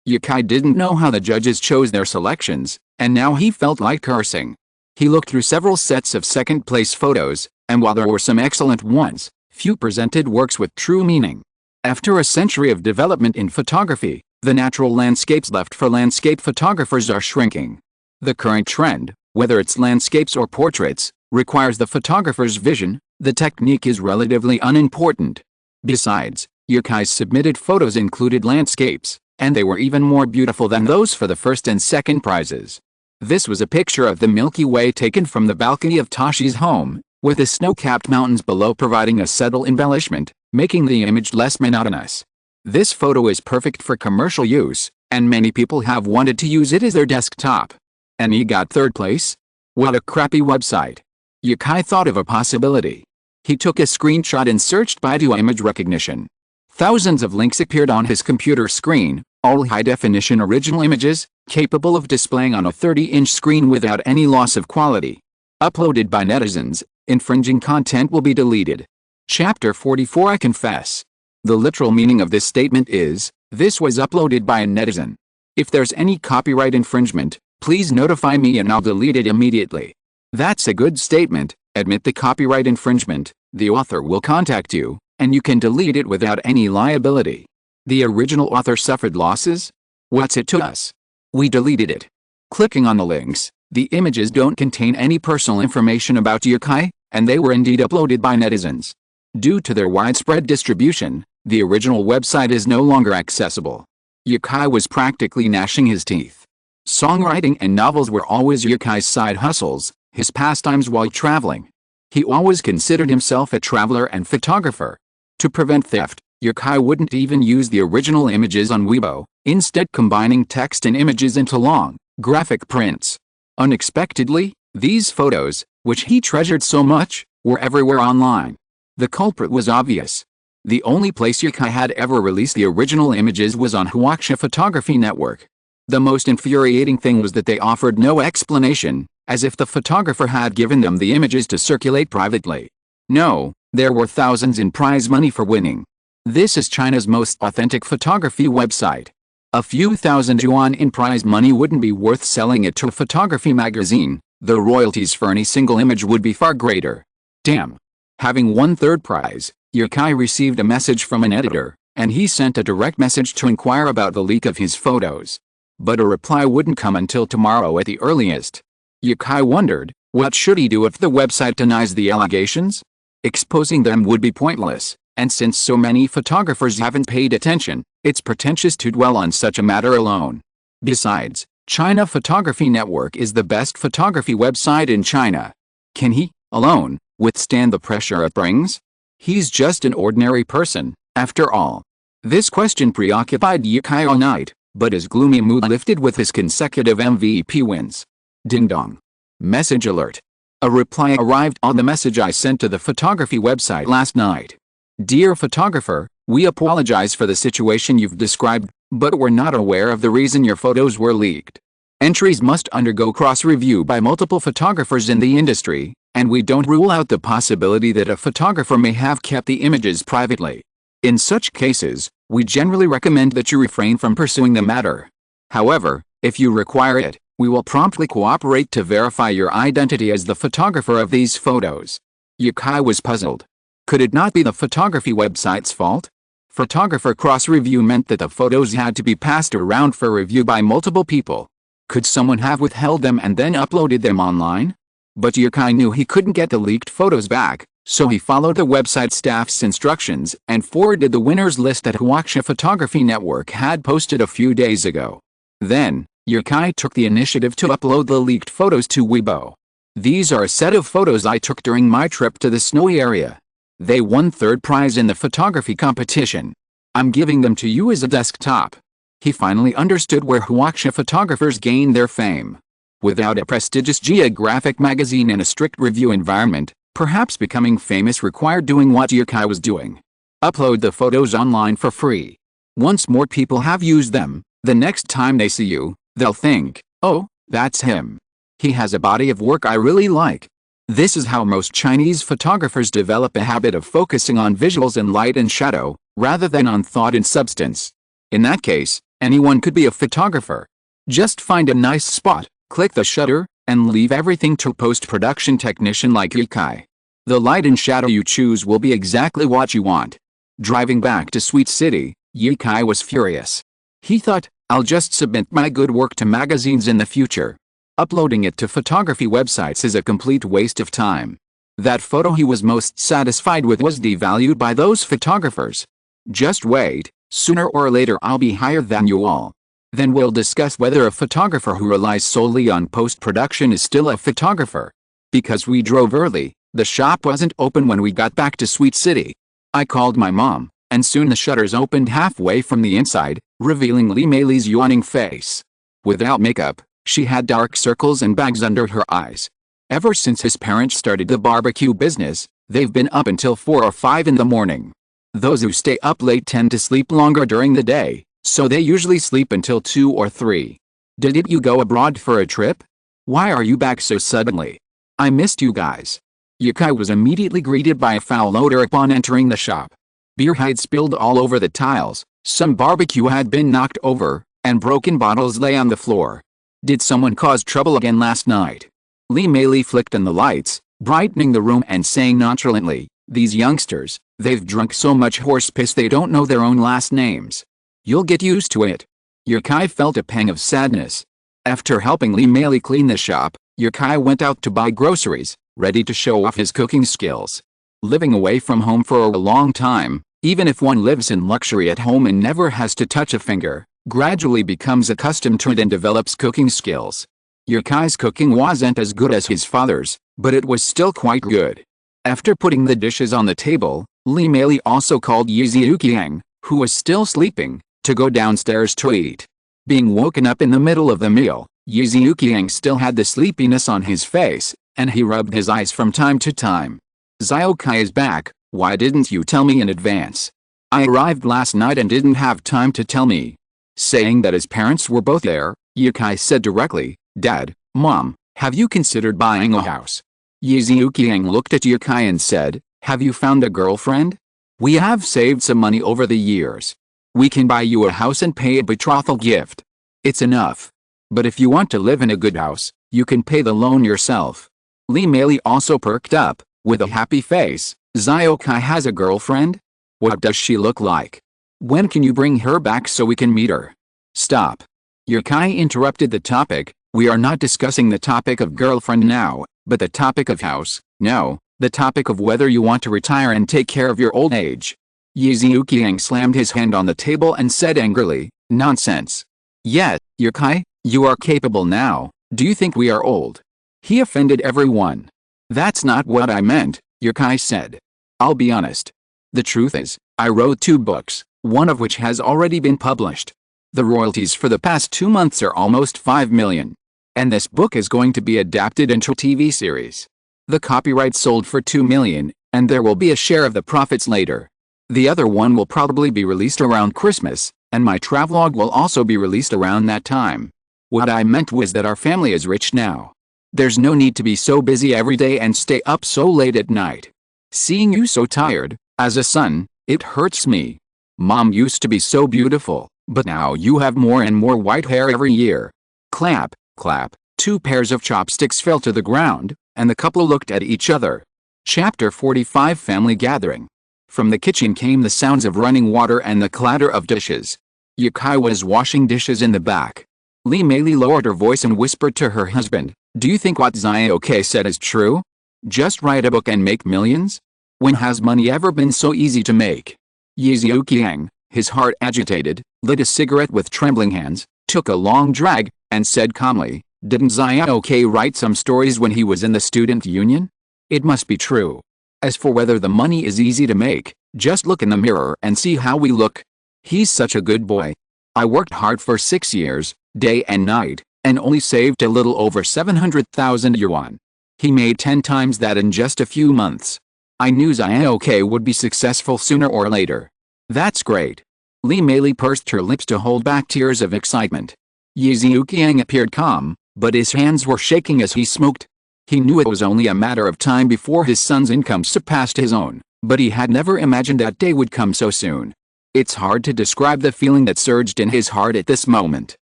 [SPEAKER 1] Yukai didn't know how the judges chose their selections, and now he felt like cursing. He looked through several sets of second-place photos, and while there were some excellent ones, few presented works with true meaning. After a century of development in photography, the natural landscapes left for landscape photographers are shrinking. The current trend, whether it's landscapes or portraits, requires the photographer's vision. The technique is relatively unimportant. Besides, Yukai's submitted photos included landscapes, and they were even more beautiful than those for the first and second prizes. This was a picture of the Milky Way taken from the balcony of Tashi's home, with the snow-capped mountains below providing a subtle embellishment, making the image less monotonous. This photo is perfect for commercial use, and many people have wanted to use it as their desktop. And he got third place? What a crappy website. Yukai thought of a possibility. He took a screenshot and searched Baidu image recognition. Thousands of links appeared on his computer screen, all high-definition original images, capable of displaying on a 30-inch screen without any loss of quality. Uploaded by netizens, infringing content will be deleted. Chapter 44 I confess. The literal meaning of this statement is, this was uploaded by a netizen. If there's any copyright infringement, please notify me and I'll delete it immediately. That's a good statement. Admit the copyright infringement, the author will contact you, and you can delete it without any liability. The original author suffered losses? What's it to us? We deleted it. Clicking on the links, the images don't contain any personal information about yokai, and they were indeed uploaded by netizens. Due to their widespread distribution, the original website is no longer accessible. Yokai was practically gnashing his teeth. Songwriting and novels were always Yokai's side hustles, his pastimes while traveling. He always considered himself a traveler and photographer. To prevent theft, Yokai wouldn't even use the original images on Weibo, instead combining text and images into long, graphic prints. Unexpectedly, these photos, which he treasured so much, were everywhere online. The culprit was obvious. The only place Yokai had ever released the original images was on Huaxia Photography Network. The most infuriating thing was that they offered no explanation, as if the photographer had given them the images to circulate privately. No, there were thousands in prize money for winning. This is China's most authentic photography website. A few thousand yuan in prize money wouldn't be worth selling it to a photography magazine. The royalties for any single image would be far greater. Damn. Having won third prize, Yokai received a message from an editor, and he sent a direct message to inquire about the leak of his photos. But a reply wouldn't come until tomorrow at the earliest. Yokai wondered, what should he do if the website denies the allegations? Exposing them would be pointless, and since so many photographers haven't paid attention, it's pretentious to dwell on such a matter alone. Besides, China Photography Network is the best photography website in China. Can he, alone, withstand the pressure it brings? He's just an ordinary person, after all. This question preoccupied Yokai all night, but his gloomy mood lifted with his consecutive MVP wins. Ding dong. Message alert. A reply arrived on the message I sent to the photography website last night. Dear photographer, we apologize for the situation you've described, but we're not aware of the reason your photos were leaked. Entries must undergo cross-review by multiple photographers in the industry, and we don't rule out the possibility that a photographer may have kept the images privately. In such cases, we generally recommend that you refrain from pursuing the matter. However, if you require it, we will promptly cooperate to verify your identity as the photographer of these photos. Yokai was puzzled. Could it not be the photography website's fault? Photographer cross-review meant that the photos had to be passed around for review by multiple people. Could someone have withheld them and then uploaded them online? But Yokai knew he couldn't get the leaked photos back, so he followed the website staff's instructions and forwarded the winners list that Huaxia Photography Network had posted a few days ago. Then, Yokai took the initiative to upload the leaked photos to Weibo. These are a set of photos I took during my trip to the snowy area. They won third prize in the photography competition. I'm giving them to you as a desktop. He finally understood where Huaxia photographers gained their fame. Without a prestigious geographic magazine and a strict review environment, perhaps becoming famous required doing what Yokai was doing. Upload the photos online for free. Once more people have used them, the next time they see you, they'll think, oh, that's him. He has a body of work I really like. This is how most Chinese photographers develop a habit of focusing on visuals and light and shadow, rather than on thought and substance. In that case, anyone could be a photographer. Just find a nice spot, click the shutter, and leave everything to a post-production technician like Yokai. The light and shadow you choose will be exactly what you want. Driving back to Sweet City, Yokai was furious. He thought, I'll just submit my good work to magazines in the future. Uploading it to photography websites is a complete waste of time. That photo he was most satisfied with was devalued by those photographers. Just wait, sooner or later I'll be higher than you all. Then we'll discuss whether a photographer who relies solely on post-production is still a photographer. Because we drove early, the shop wasn't open when we got back to Sweet City. I called my mom, and soon the shutters opened halfway from the inside, revealing Li Meili's yawning face. Without makeup, she had dark circles and bags under her eyes. Ever since his parents started the barbecue business, they've been up until 4 or 5 in the morning. Those who stay up late tend to sleep longer during the day, so they usually sleep until 2 or 3. Didn't you go abroad for a trip? Why are you back so suddenly? I missed you guys. Yukai was immediately greeted by a foul odor upon entering the shop. Beer had spilled all over the tiles, some barbecue had been knocked over, and broken bottles lay on the floor. Did someone cause trouble again last night? Lee Mei flicked on the lights, brightening the room and saying nonchalantly, "These youngsters, they've drunk so much horse piss they don't know their own last names. You'll get used to it." Yukai felt a pang of sadness. After helping Lee Mei clean the shop, Yukai went out to buy groceries, ready to show off his cooking skills. Living away from home for a long time, even if one lives in luxury at home and never has to touch a finger, gradually becomes accustomed to it and develops cooking skills. Yukai's cooking wasn't as good as his father's, but it was still quite good. After putting the dishes on the table, Lee Mei also called Yukiang, who was still sleeping, to go downstairs to eat. Being woken up in the middle of the meal, Yukiang still had the sleepiness on his face, and he rubbed his eyes from time to time. "Ziokai is back, why didn't you tell me in advance? I arrived last night and didn't have time to tell me." Saying that his parents were both there, Yukai said directly, "Dad, Mom, have you considered buying a house?" Yukiang looked at Yukai and said, "Have you found a girlfriend? We have saved some money over the years. We can buy you a house and pay a betrothal gift. It's enough. But if you want to live in a good house, you can pay the loan yourself." Lee Mei also perked up, with a happy face. "Ziokai has a girlfriend? What does she look like? When can you bring her back so we can meet her?" "Stop." Yukai interrupted the topic. "We are not discussing the topic of girlfriend now, but the topic of house. No, the topic of whether you want to retire and take care of your old age." Yukiang slammed his hand on the table and said angrily, "Nonsense. Yet, Yukai, you are capable now, do you think we are old?" He offended everyone. "That's not what I meant," Yukai said. "I'll be honest. The truth is, I wrote 2 books, one of which has already been published. The royalties for the past 2 months are almost 5 million. And this book is going to be adapted into a TV series. The copyright sold for 2 million, and there will be a share of the profits later. The other one will probably be released around Christmas, and my travelogue will also be released around that time. What I meant was that our family is rich now. There's no need to be so busy every day and stay up so late at night. Seeing you so tired, as a son, it hurts me. Mom used to be so beautiful, but now you have more and more white hair every year." Clap, clap, 2 pairs of chopsticks fell to the ground, and the couple looked at each other. Chapter 45 Family Gathering. From the kitchen came the sounds of running water and the clatter of dishes. Yukai was washing dishes in the back. Lee Mei lowered her voice and whispered to her husband, "Do you think what Ziokai said is true? Just write a book and make millions? When has money ever been so easy to make?" Yukiang, his heart agitated, lit a cigarette with trembling hands, took a long drag, and said calmly, "Didn't Ziokai write some stories when he was in the student union? It must be true. As for whether the money is easy to make, just look in the mirror and see how we look. He's such a good boy. I worked hard for 6 years, day and night, and only saved a little over 700,000 yuan. He made 10 times that in just a few months. I knew Ziokai would be successful sooner or later. That's great." Lee Mei pursed her lips to hold back tears of excitement. Yukiang appeared calm, but his hands were shaking as he smoked. He knew it was only a matter of time before his son's income surpassed his own, but he had never imagined that day would come so soon. It's hard to describe the feeling that surged in his heart at this moment.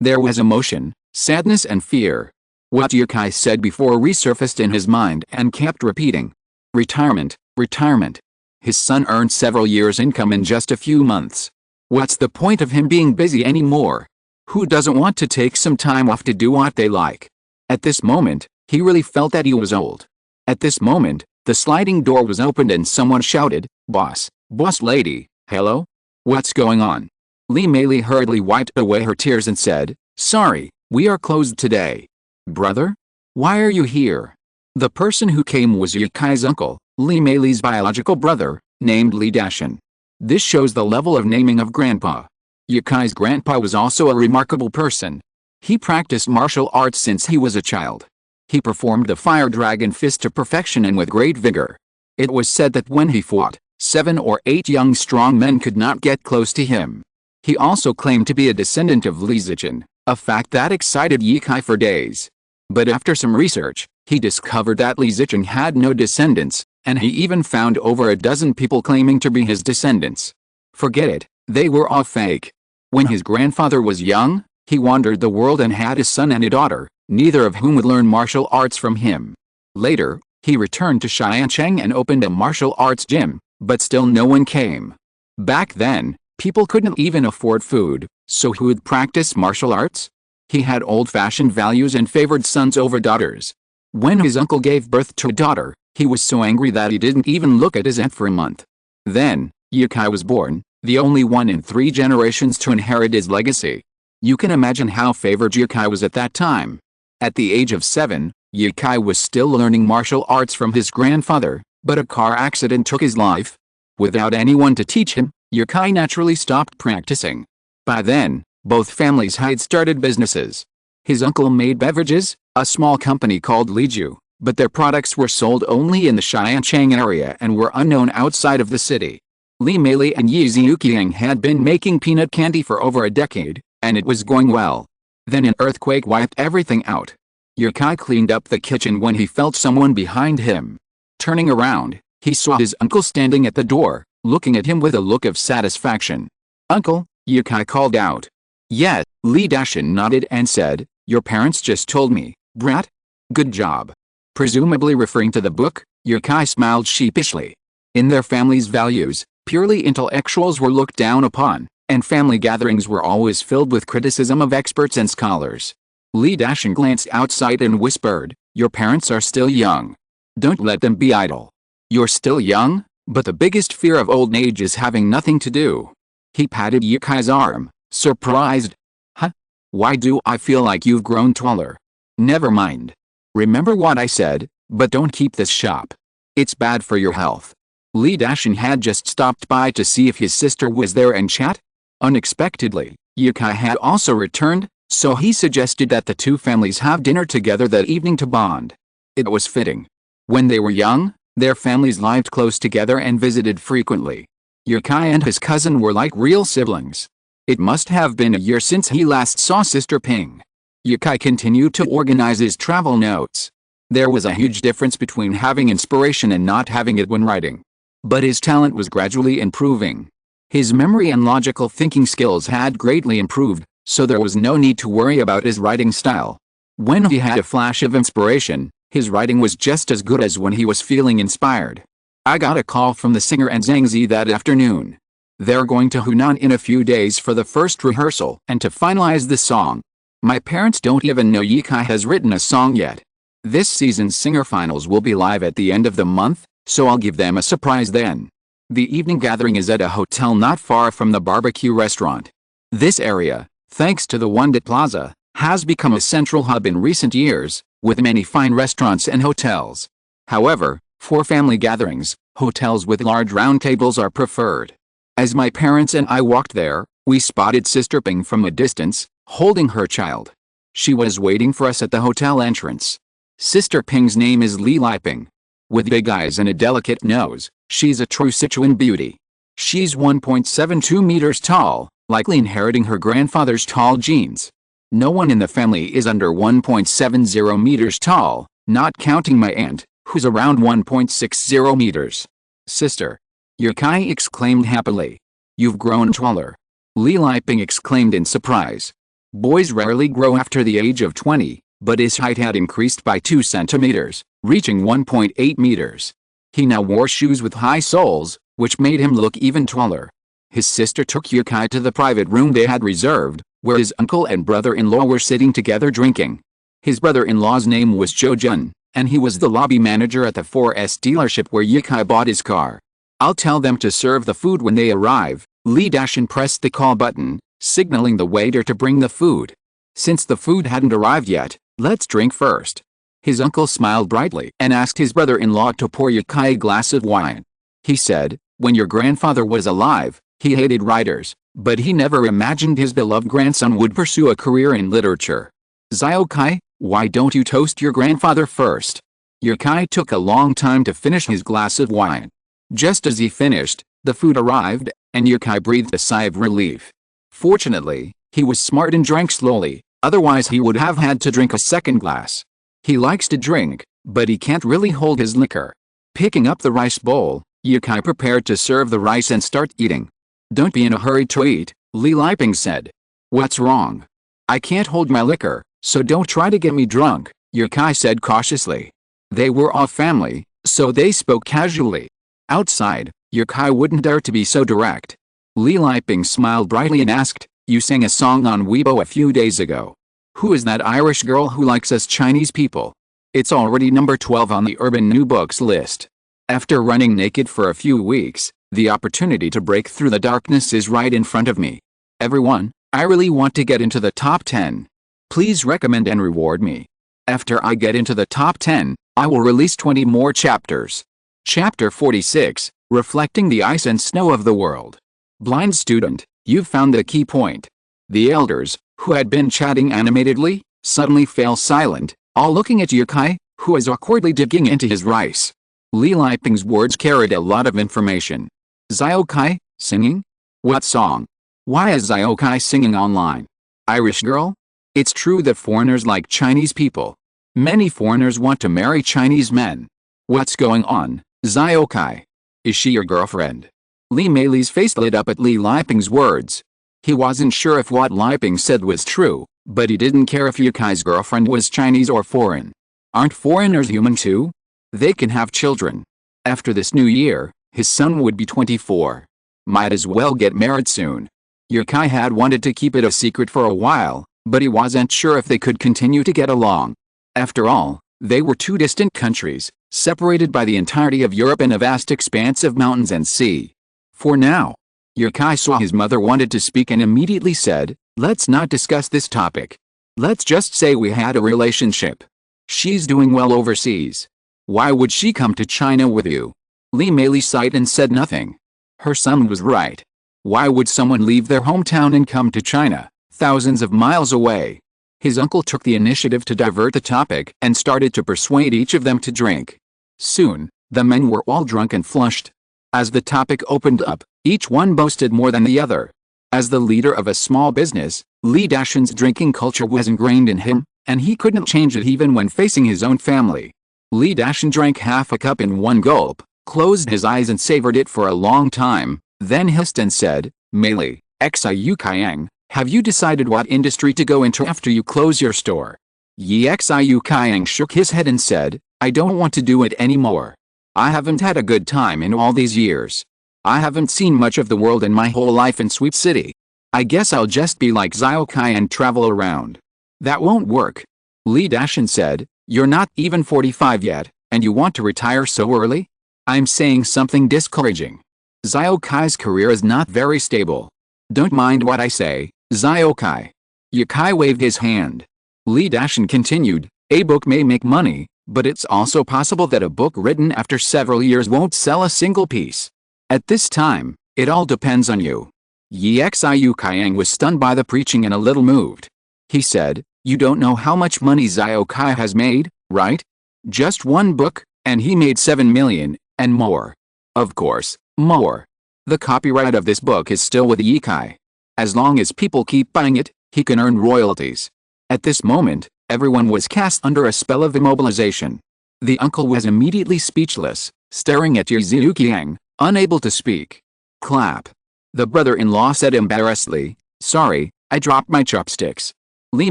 [SPEAKER 1] There was emotion, sadness and fear. What Yukai said before resurfaced in his mind and kept repeating. Retirement, retirement. His son earned several years' income in just a few months. What's the point of him being busy anymore? Who doesn't want to take some time off to do what they like? At this moment, he really felt that he was old. At this moment, the sliding door was opened and someone shouted, "Boss, boss lady, hello? What's going on?" Lee Mei hurriedly wiped away her tears and said, "Sorry, we are closed today." "Brother? Why are you here?" The person who came was Yukai's uncle, Lee Mei's biological brother, named Lee Dashin. This shows the level of naming of grandpa. Yukai's grandpa was also a remarkable person. He practiced martial arts since he was a child. He performed the fire dragon fist to perfection and with great vigor. It was said that when he fought, 7 or 8 young strong men could not get close to him. He also claimed to be a descendant of Li Zichen, a fact that excited Yukai for days. But after some research, He discovered that Li Zicheng had no descendants, and he even found over a dozen people claiming to be his descendants. Forget it, they were all fake. When his grandfather was young, he wandered the world and had a son and a daughter, neither of whom would learn martial arts from him. Later, he returned to Xiancheng and opened a martial arts gym, but still no one came. Back then, people couldn't even afford food, so who would practice martial arts? He had old-fashioned values and favored sons over daughters. When his uncle gave birth to a daughter, he was so angry that he didn't even look at his aunt for a month. Then, Ye Kai was born, the only one in 3 generations to inherit his legacy. You can imagine how favored Ye Kai was at that time. At the age of 7, Ye Kai was still learning martial arts from his grandfather, but a car accident took his life. Without anyone to teach him, Ye Kai naturally stopped practicing. By then, both families had started businesses. His uncle made beverages, a small company called Liju, but their products were sold only in the Xiancheng area and were unknown outside of the city. Li Meili and Yi Ziuqiang had been making peanut candy for over a decade, and it was going well. Then an earthquake wiped everything out. Ye Kai cleaned up the kitchen when he felt someone behind him. Turning around, he saw his uncle standing at the door, looking at him with a look of satisfaction. "Uncle," Ye Kai called out. "Yes," Li Dashin nodded and said, "Your parents just told me, brat. Good job." Presumably referring to the book, Ye Kai smiled sheepishly. In their family's values, purely intellectuals were looked down upon, and family gatherings were always filled with criticism of experts and scholars. Li Dashin glanced outside and whispered, "Your parents are still young. Don't let them be idle. You're still young, but the biggest fear of old age is having nothing to do." He patted Ye Kai's arm, surprised. "Huh? Why do I feel like you've grown taller?" "Never mind. Remember what I said, but don't keep this shop. It's bad for your health." Li Dashin had just stopped by to see if his sister was there and chat. Unexpectedly, Ye Kai had also returned, so he suggested that the two families have dinner together that evening to bond. It was fitting. When they were young, their families lived close together and visited frequently. Ye Kai and his cousin were like real siblings. It must have been a year since he last saw Sister Ping. Ye Kai continued to organize his travel notes. There was a huge difference between having inspiration and not having it when writing. But his talent was gradually improving. His memory and logical thinking skills had greatly improved, so there was no need to worry about his writing style. When he had a flash of inspiration, his writing was just as good as when he was feeling inspired. "I got a call from the singer and Zhangzi that afternoon. They're going to Hunan in a few days for the first rehearsal and to finalize the song. My parents don't even know Ye Kai has written a song yet. This season's singer finals will be live at the end of the month, so I'll give them a surprise then." The evening gathering is at a hotel not far from the barbecue restaurant. This area, thanks to the Wondat Plaza, has become a central hub in recent years, with many fine restaurants and hotels. However, for family gatherings, hotels with large round tables are preferred. As my parents and I walked there, we spotted Sister Ping from a distance, holding her child. She was waiting for us at the hotel entrance. Sister Ping's name is Li Liping. With big eyes and a delicate nose, she's a true Sichuan beauty. She's 1.72 meters tall, likely inheriting her grandfather's tall genes. No one in the family is under 1.70 meters tall, not counting my aunt, who's around 1.60 meters. "Sister!" Ye Kai exclaimed happily. "You've grown taller." Li Liping exclaimed in surprise. Boys rarely grow after the age of 20, but his height had increased by 2 centimeters, reaching 1.8 meters. He now wore shoes with high soles, which made him look even taller. His sister took Ye Kai to the private room they had reserved, where his uncle and brother-in-law were sitting together drinking. His brother-in-law's name was Zhou Jun, and he was the lobby manager at the 4S dealership where Ye Kai bought his car. "I'll tell them to serve the food when they arrive." Li Dashin pressed the call button, signaling the waiter to bring the food. Since the food hadn't arrived yet, "Let's drink first." His uncle smiled brightly and asked his brother-in-law to pour Ye Kai a glass of wine. He said, "When your grandfather was alive, he hated writers, but he never imagined his beloved grandson would pursue a career in literature. Xiao Kai, why don't you toast your grandfather first?" Ye Kai took a long time to finish his glass of wine. Just as he finished, the food arrived, and Ye Kai breathed a sigh of relief. Fortunately, he was smart and drank slowly, otherwise he would have had to drink a second glass. He likes to drink, but he can't really hold his liquor. Picking up the rice bowl, Yukai prepared to serve the rice and start eating. Don't be in a hurry to eat, Li Liping said. What's wrong? I can't hold my liquor, so don't try to get me drunk, Yukai said cautiously. They were all family, so they spoke casually. Outside, Yukai wouldn't dare to be so direct. Li Liping smiled brightly and asked, you sang a song on Weibo a few days ago. Who is that Irish girl who likes us Chinese people? It's already number 12 on the Urban New Books list. After running naked for a few weeks, the opportunity to break through the darkness is right in front of me. Everyone, I really want to get into the top 10. Please recommend and reward me. After I get into the top 10, I will release 20 more chapters. Chapter 46, Reflecting the Ice and Snow of the World. Blind student, you've found the key point. The elders, who had been chatting animatedly, suddenly fell silent, all looking at Yukai, who was awkwardly digging into his rice. Li Liping's words carried a lot of information. Ziokai, singing? What song? Why is Ziokai singing online? Irish girl? It's true that foreigners like Chinese people. Many foreigners want to marry Chinese men. What's going on, Ziokai? Is she your girlfriend? Li Meili's face lit up at Li Liping's words. He wasn't sure if what Liping said was true, but he didn't care if Yukai's girlfriend was Chinese or foreign. Aren't foreigners human too? They can have children. After this new year, his son would be 24. Might as well get married soon. Yukai had wanted to keep it a secret for a while, but he wasn't sure if they could continue to get along. After all, they were two distant countries, separated by the entirety of Europe and a vast expanse of mountains and sea. For now, Yukai saw his mother wanted to speak and immediately said, let's not discuss this topic. Let's just say we had a relationship. She's doing well overseas. Why would she come to China with you? Li Meili sighed and said nothing. Her son was right. Why would someone leave their hometown and come to China, thousands of miles away? His uncle took the initiative to divert the topic and started to persuade each of them to drink. Soon, the men were all drunk and flushed. As the topic opened up, each one boasted more than the other. As the leader of a small business, Li Dashan's drinking culture was ingrained in him, and he couldn't change it even when facing his own family. Li Dashan drank half a cup in one gulp, closed his eyes and savored it for a long time, then hissed and said, Meili, Xiu Kaiang, have you decided what industry to go into after you close your store? Yi Xiu Kaiang shook his head and said, I don't want to do it anymore. I haven't had a good time in all these years. I haven't seen much of the world in my whole life in Sweep City. I guess I'll just be like Ziokai and travel around. That won't work. Li Dashan said, you're not even 45 yet, and you want to retire so early? I'm saying something discouraging. Ziokai's career is not very stable. Don't mind what I say, Ziokai. Yukai waved his hand. Li Dashan continued, a book may make money, but it's also possible that a book written after several years won't sell a single piece. At this time, it all depends on you. Yi Xiu Kaiang was stunned by the preaching and a little moved. He said, you don't know how much money Ziokai has made, right? Just one book, and he made 7 million, and more. Of course, more. The copyright of this book is still with Yikai. As long as people keep buying it, he can earn royalties. At this moment, everyone was cast under a spell of immobilization. The uncle was immediately speechless, staring at Yu Qiang, unable to speak. Clap. The brother-in-law said embarrassedly, sorry, I dropped my chopsticks. Li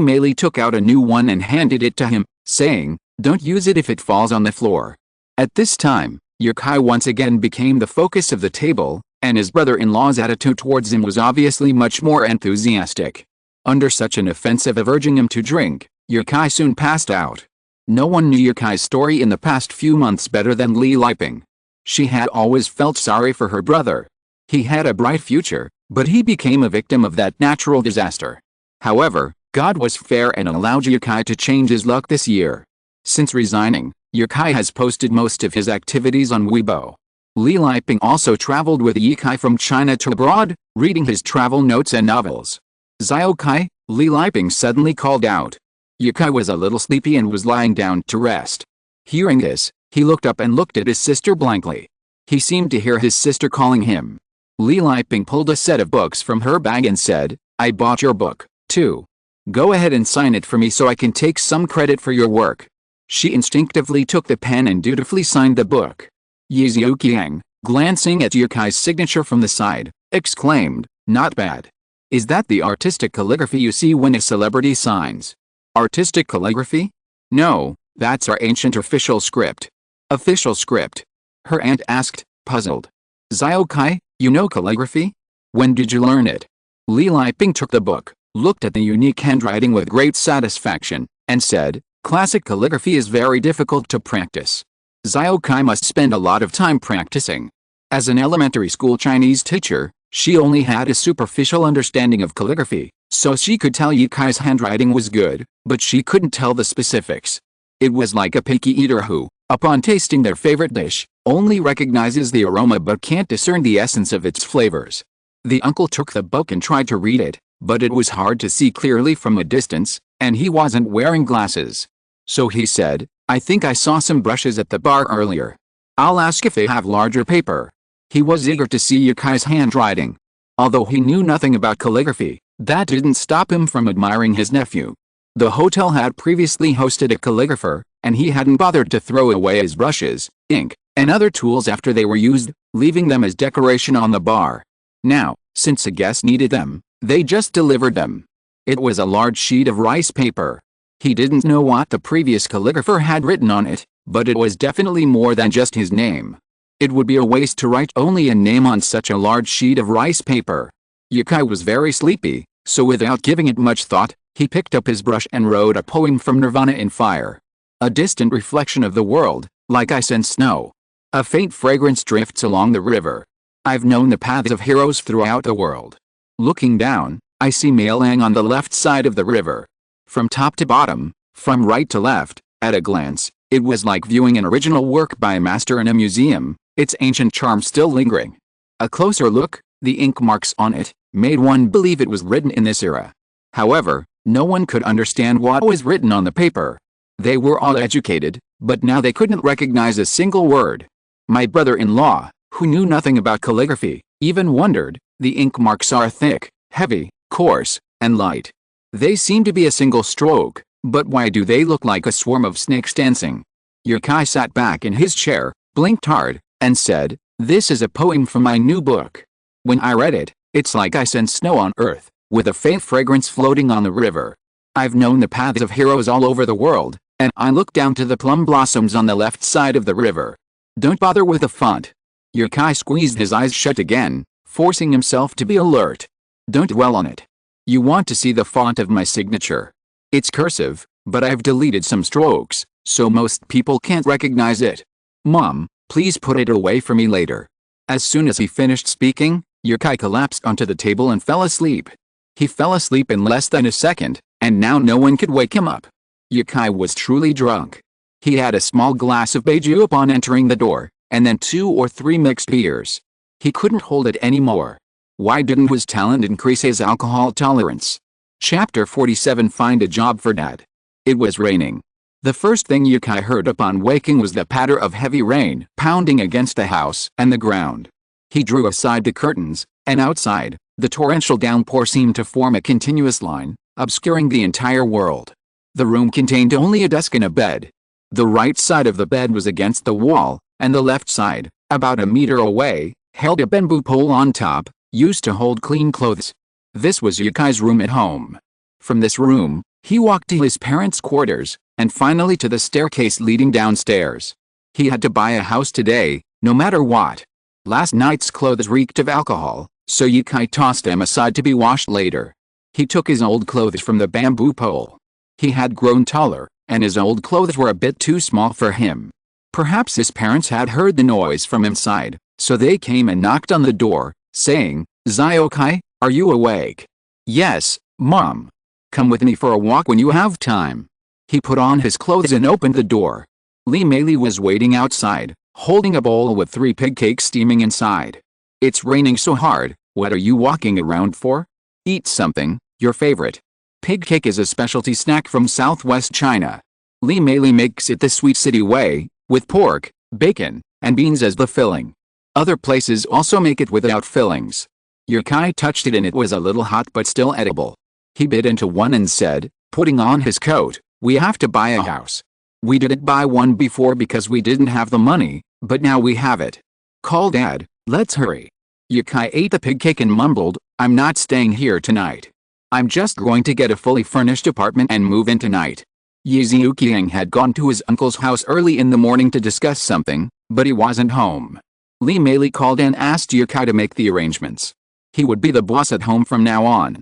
[SPEAKER 1] Meili took out a new one and handed it to him, saying, don't use it if it falls on the floor. At this time, Yukai once again became the focus of the table, and his brother-in-law's attitude towards him was obviously much more enthusiastic. Under such an offensive of urging him to drink, Yukai soon passed out. No one knew Yukai's story in the past few months better than Li Liping. She had always felt sorry for her brother. He had a bright future, but he became a victim of that natural disaster. However, God was fair and allowed Yukai to change his luck this year. Since resigning, Yukai has posted most of his activities on Weibo. Li Liping also traveled with Yukai from China to abroad, reading his travel notes and novels. Ziokai, Li Liping suddenly called out. Yukai was a little sleepy and was lying down to rest. Hearing this, he looked up and looked at his sister blankly. He seemed to hear his sister calling him. Li Liping pulled a set of books from her bag and said, I bought your book, too. Go ahead and sign it for me so I can take some credit for your work. She instinctively took the pen and dutifully signed the book. Yi Xiuqiang, glancing at Yukai's signature from the side, exclaimed, "Not bad. Is that the artistic calligraphy you see when a celebrity signs?" "Artistic calligraphy? No, that's our ancient official script." "Official script?" her aunt asked, puzzled. "Xiaokai, you know calligraphy? When did you learn it?" Li Liping took the book, looked at the unique handwriting with great satisfaction, and said, "Classic calligraphy is very difficult to practice. Xiaokai must spend a lot of time practicing." As an elementary school Chinese teacher, she only had a superficial understanding of calligraphy, so she could tell Yukai's handwriting was good, but she couldn't tell the specifics. It was like a picky eater who, upon tasting their favorite dish, only recognizes the aroma but can't discern the essence of its flavors. The uncle took the book and tried to read it, but it was hard to see clearly from a distance, and he wasn't wearing glasses. So he said, "I think I saw some brushes at the bar earlier. I'll ask if they have larger paper." He was eager to see Yukai's handwriting. Although he knew nothing about calligraphy, that didn't stop him from admiring his nephew. The hotel had previously hosted a calligrapher, and he hadn't bothered to throw away his brushes, ink, and other tools after they were used, leaving them as decoration on the bar. Now, since a guest needed them, they just delivered them. It was a large sheet of rice paper. He didn't know what the previous calligrapher had written on it, but it was definitely more than just his name. It would be a waste to write only a name on such a large sheet of rice paper. Yukai was very sleepy, so without giving it much thought, he picked up his brush and wrote a poem from Nirvana in fire. A distant reflection of the world, like ice and snow. A faint fragrance drifts along the river. I've known the paths of heroes throughout the world. Looking down, I see Meilang on the left side of the river. From top to bottom, from right to left, at a glance, it was like viewing an original work by a master in a museum, its ancient charm still lingering. A closer look, the ink marks on it, made one believe it was written in this era. However, no one could understand what was written on the paper. They were all educated, but now they couldn't recognize a single word. My brother-in-law, who knew nothing about calligraphy, even wondered, the ink marks are thick, heavy, coarse, and light. They seem to be a single stroke, but why do they look like a swarm of snakes dancing? Yukai sat back in his chair, blinked hard, and said, "This is a poem from my new book. When I read it, it's like ice and snow on earth, with a faint fragrance floating on the river. I've known the paths of heroes all over the world, and I look down to the plum blossoms on the left side of the river. Don't bother with the font." Yukai squeezed his eyes shut again, forcing himself to be alert. "Don't dwell on it. You want to see the font of my signature. It's cursive, but I've deleted some strokes, so most people can't recognize it. Mom, please put it away for me later." As soon as he finished speaking, Yukai collapsed onto the table and fell asleep. He fell asleep in less than a second, and now no one could wake him up. Yukai was truly drunk. He had a small glass of baijiu upon entering the door, and then 2 or 3 mixed beers. He couldn't hold it anymore. Why didn't his talent increase his alcohol tolerance? Chapter 47 Find a Job for Dad. It was raining. The first thing Yukai heard upon waking was the patter of heavy rain pounding against the house and the ground. He drew aside the curtains, and outside, the torrential downpour seemed to form a continuous line, obscuring the entire world. The room contained only a desk and a bed. The right side of the bed was against the wall, and the left side, about a meter away, held a bamboo pole on top, used to hold clean clothes. This was Yukai's room at home. From this room, he walked to his parents' quarters, and finally to the staircase leading downstairs. He had to buy a house today, no matter what. Last night's clothes reeked of alcohol, so Yukai tossed them aside to be washed later. He took his old clothes from the bamboo pole. He had grown taller, and his old clothes were a bit too small for him. Perhaps his parents had heard the noise from inside, so they came and knocked on the door, saying, "Xiaokai, are you awake?" "Yes, Mom. Come with me for a walk when you have time." He put on his clothes and opened the door. Li Meili was waiting outside, holding a bowl with 3 pig cakes steaming inside. "It's raining so hard, what are you walking around for? Eat something, your favorite." Pig cake is a specialty snack from southwest China. Li Meili makes it the sweet city way, with pork, bacon, and beans as the filling. Other places also make it without fillings. Yukai touched it and it was a little hot but still edible. He bit into one and said, putting on his coat, "We have to buy a house." We didn't buy one before because we didn't have the money, but now we have it. Call Dad, let's hurry. Yukai ate the pig cake and mumbled, I'm not staying here tonight. I'm just going to get a fully furnished apartment and move in tonight. Yizuki had gone to his uncle's house early in the morning to discuss something, but he wasn't home. Lee Meili called and asked Yukai to make the arrangements. He would be the boss at home from now on.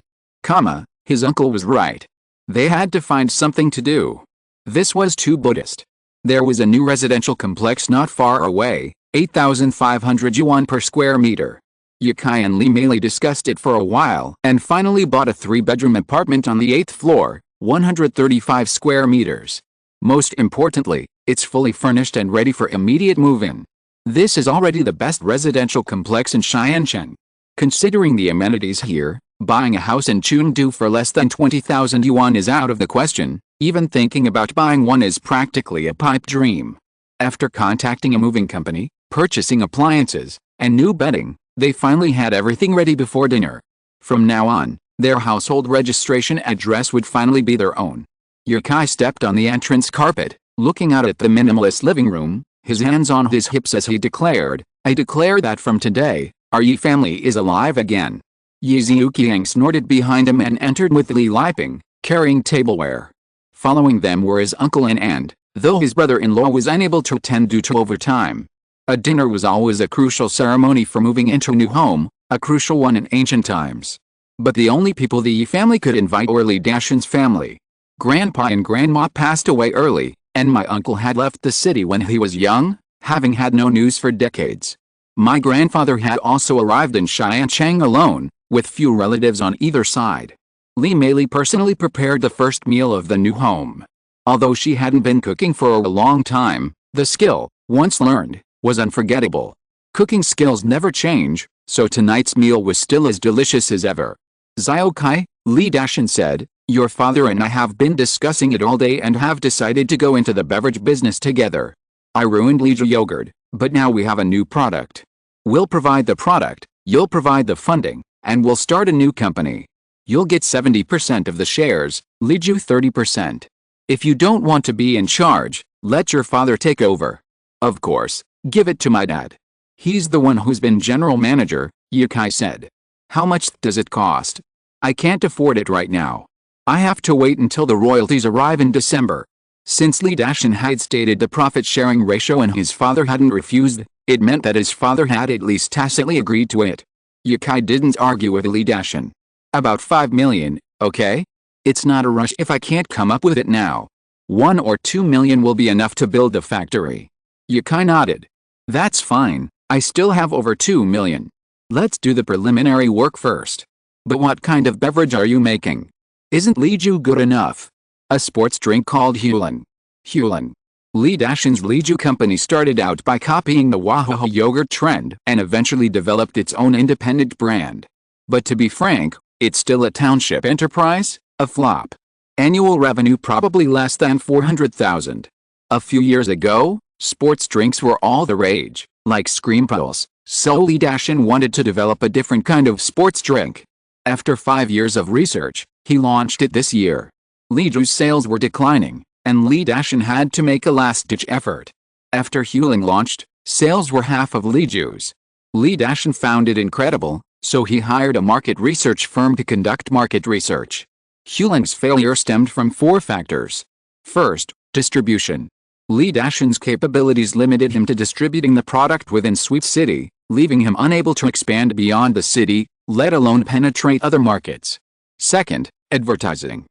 [SPEAKER 1] His uncle was right. They had to find something to do. This was too Buddhist. There was a new residential complex not far away, 8,500 yuan per square meter. Yukai and Lee Meili discussed it for a while and finally bought a 3-bedroom apartment on the 8th floor, 135 square meters. Most importantly, it's fully furnished and ready for immediate move-in. This is already the best residential complex in Xiancheng. Considering the amenities here, buying a house in Chengdu for less than 20,000 yuan is out of the question. Even thinking about buying one is practically a pipe dream. After contacting a moving company, purchasing appliances, and new bedding, they finally had everything ready before dinner. From now on, their household registration address would finally be their own. Yukai stepped on the entrance carpet, looking out at the minimalist living room, his hands on his hips as he declared, I declare that from today, our Yi family is alive again. Yizuki snorted behind him and entered with Li Liping, carrying tableware. Following them were his uncle and aunt, though his brother-in-law was unable to attend due to overtime. A dinner was always a crucial ceremony for moving into a new home, a crucial one in ancient times. But the only people the Yi family could invite were Li Dashan's family. Grandpa and Grandma passed away early, and my uncle had left the city when he was young, having had no news for decades. My grandfather had also arrived in Xiancheng alone, with few relatives on either side. Lee Meili personally prepared the first meal of the new home. Although she hadn't been cooking for a long time, the skill, once learned, was unforgettable. Cooking skills never change, so tonight's meal was still as delicious as ever. Ziokai, Li Dashan said, your father and I have been discussing it all day and have decided to go into the beverage business together. I ruined Liju yogurt, but now we have a new product. We'll provide the product, you'll provide the funding, and we'll start a new company. You'll get 70% of the shares, Liju 30%. If you don't want to be in charge, let your father take over. Of course, give it to my dad. He's the one who's been general manager, Yukai said. How much does it cost? I can't afford it right now. I have to wait until the royalties arrive in December. Since Li Dashan had stated the profit-sharing ratio and his father hadn't refused, it meant that his father had at least tacitly agreed to it. Yukai didn't argue with Li Dashan. About 5 million, okay? It's not a rush if I can't come up with it now. 1 or 2 million will be enough to build the factory. Yukai nodded. That's fine, I still have over 2 million. Let's do the preliminary work first. But what kind of beverage are you making? Isn't Liju good enough? A sports drink called Hulan. Hulan. Li Dashan's Liju company started out by copying the Wahaha yogurt trend and eventually developed its own independent brand. But to be frank, it's still a township enterprise, a flop. Annual revenue probably less than 400,000. A few years ago, sports drinks were all the rage, like Scream Pulse, so Li Dashan wanted to develop a different kind of sports drink. After 5 years of research, he launched it this year. Liju's sales were declining, and Li Dashan had to make a last-ditch effort. After Huling launched, sales were half of Liju's. Li Dashan found it incredible, so he hired a market research firm to conduct market research. Huling's failure stemmed from 4 factors. First, distribution. Li Dashan's capabilities limited him to distributing the product within Sweet City, leaving him unable to expand beyond the city, let alone penetrate other markets. Second, advertising.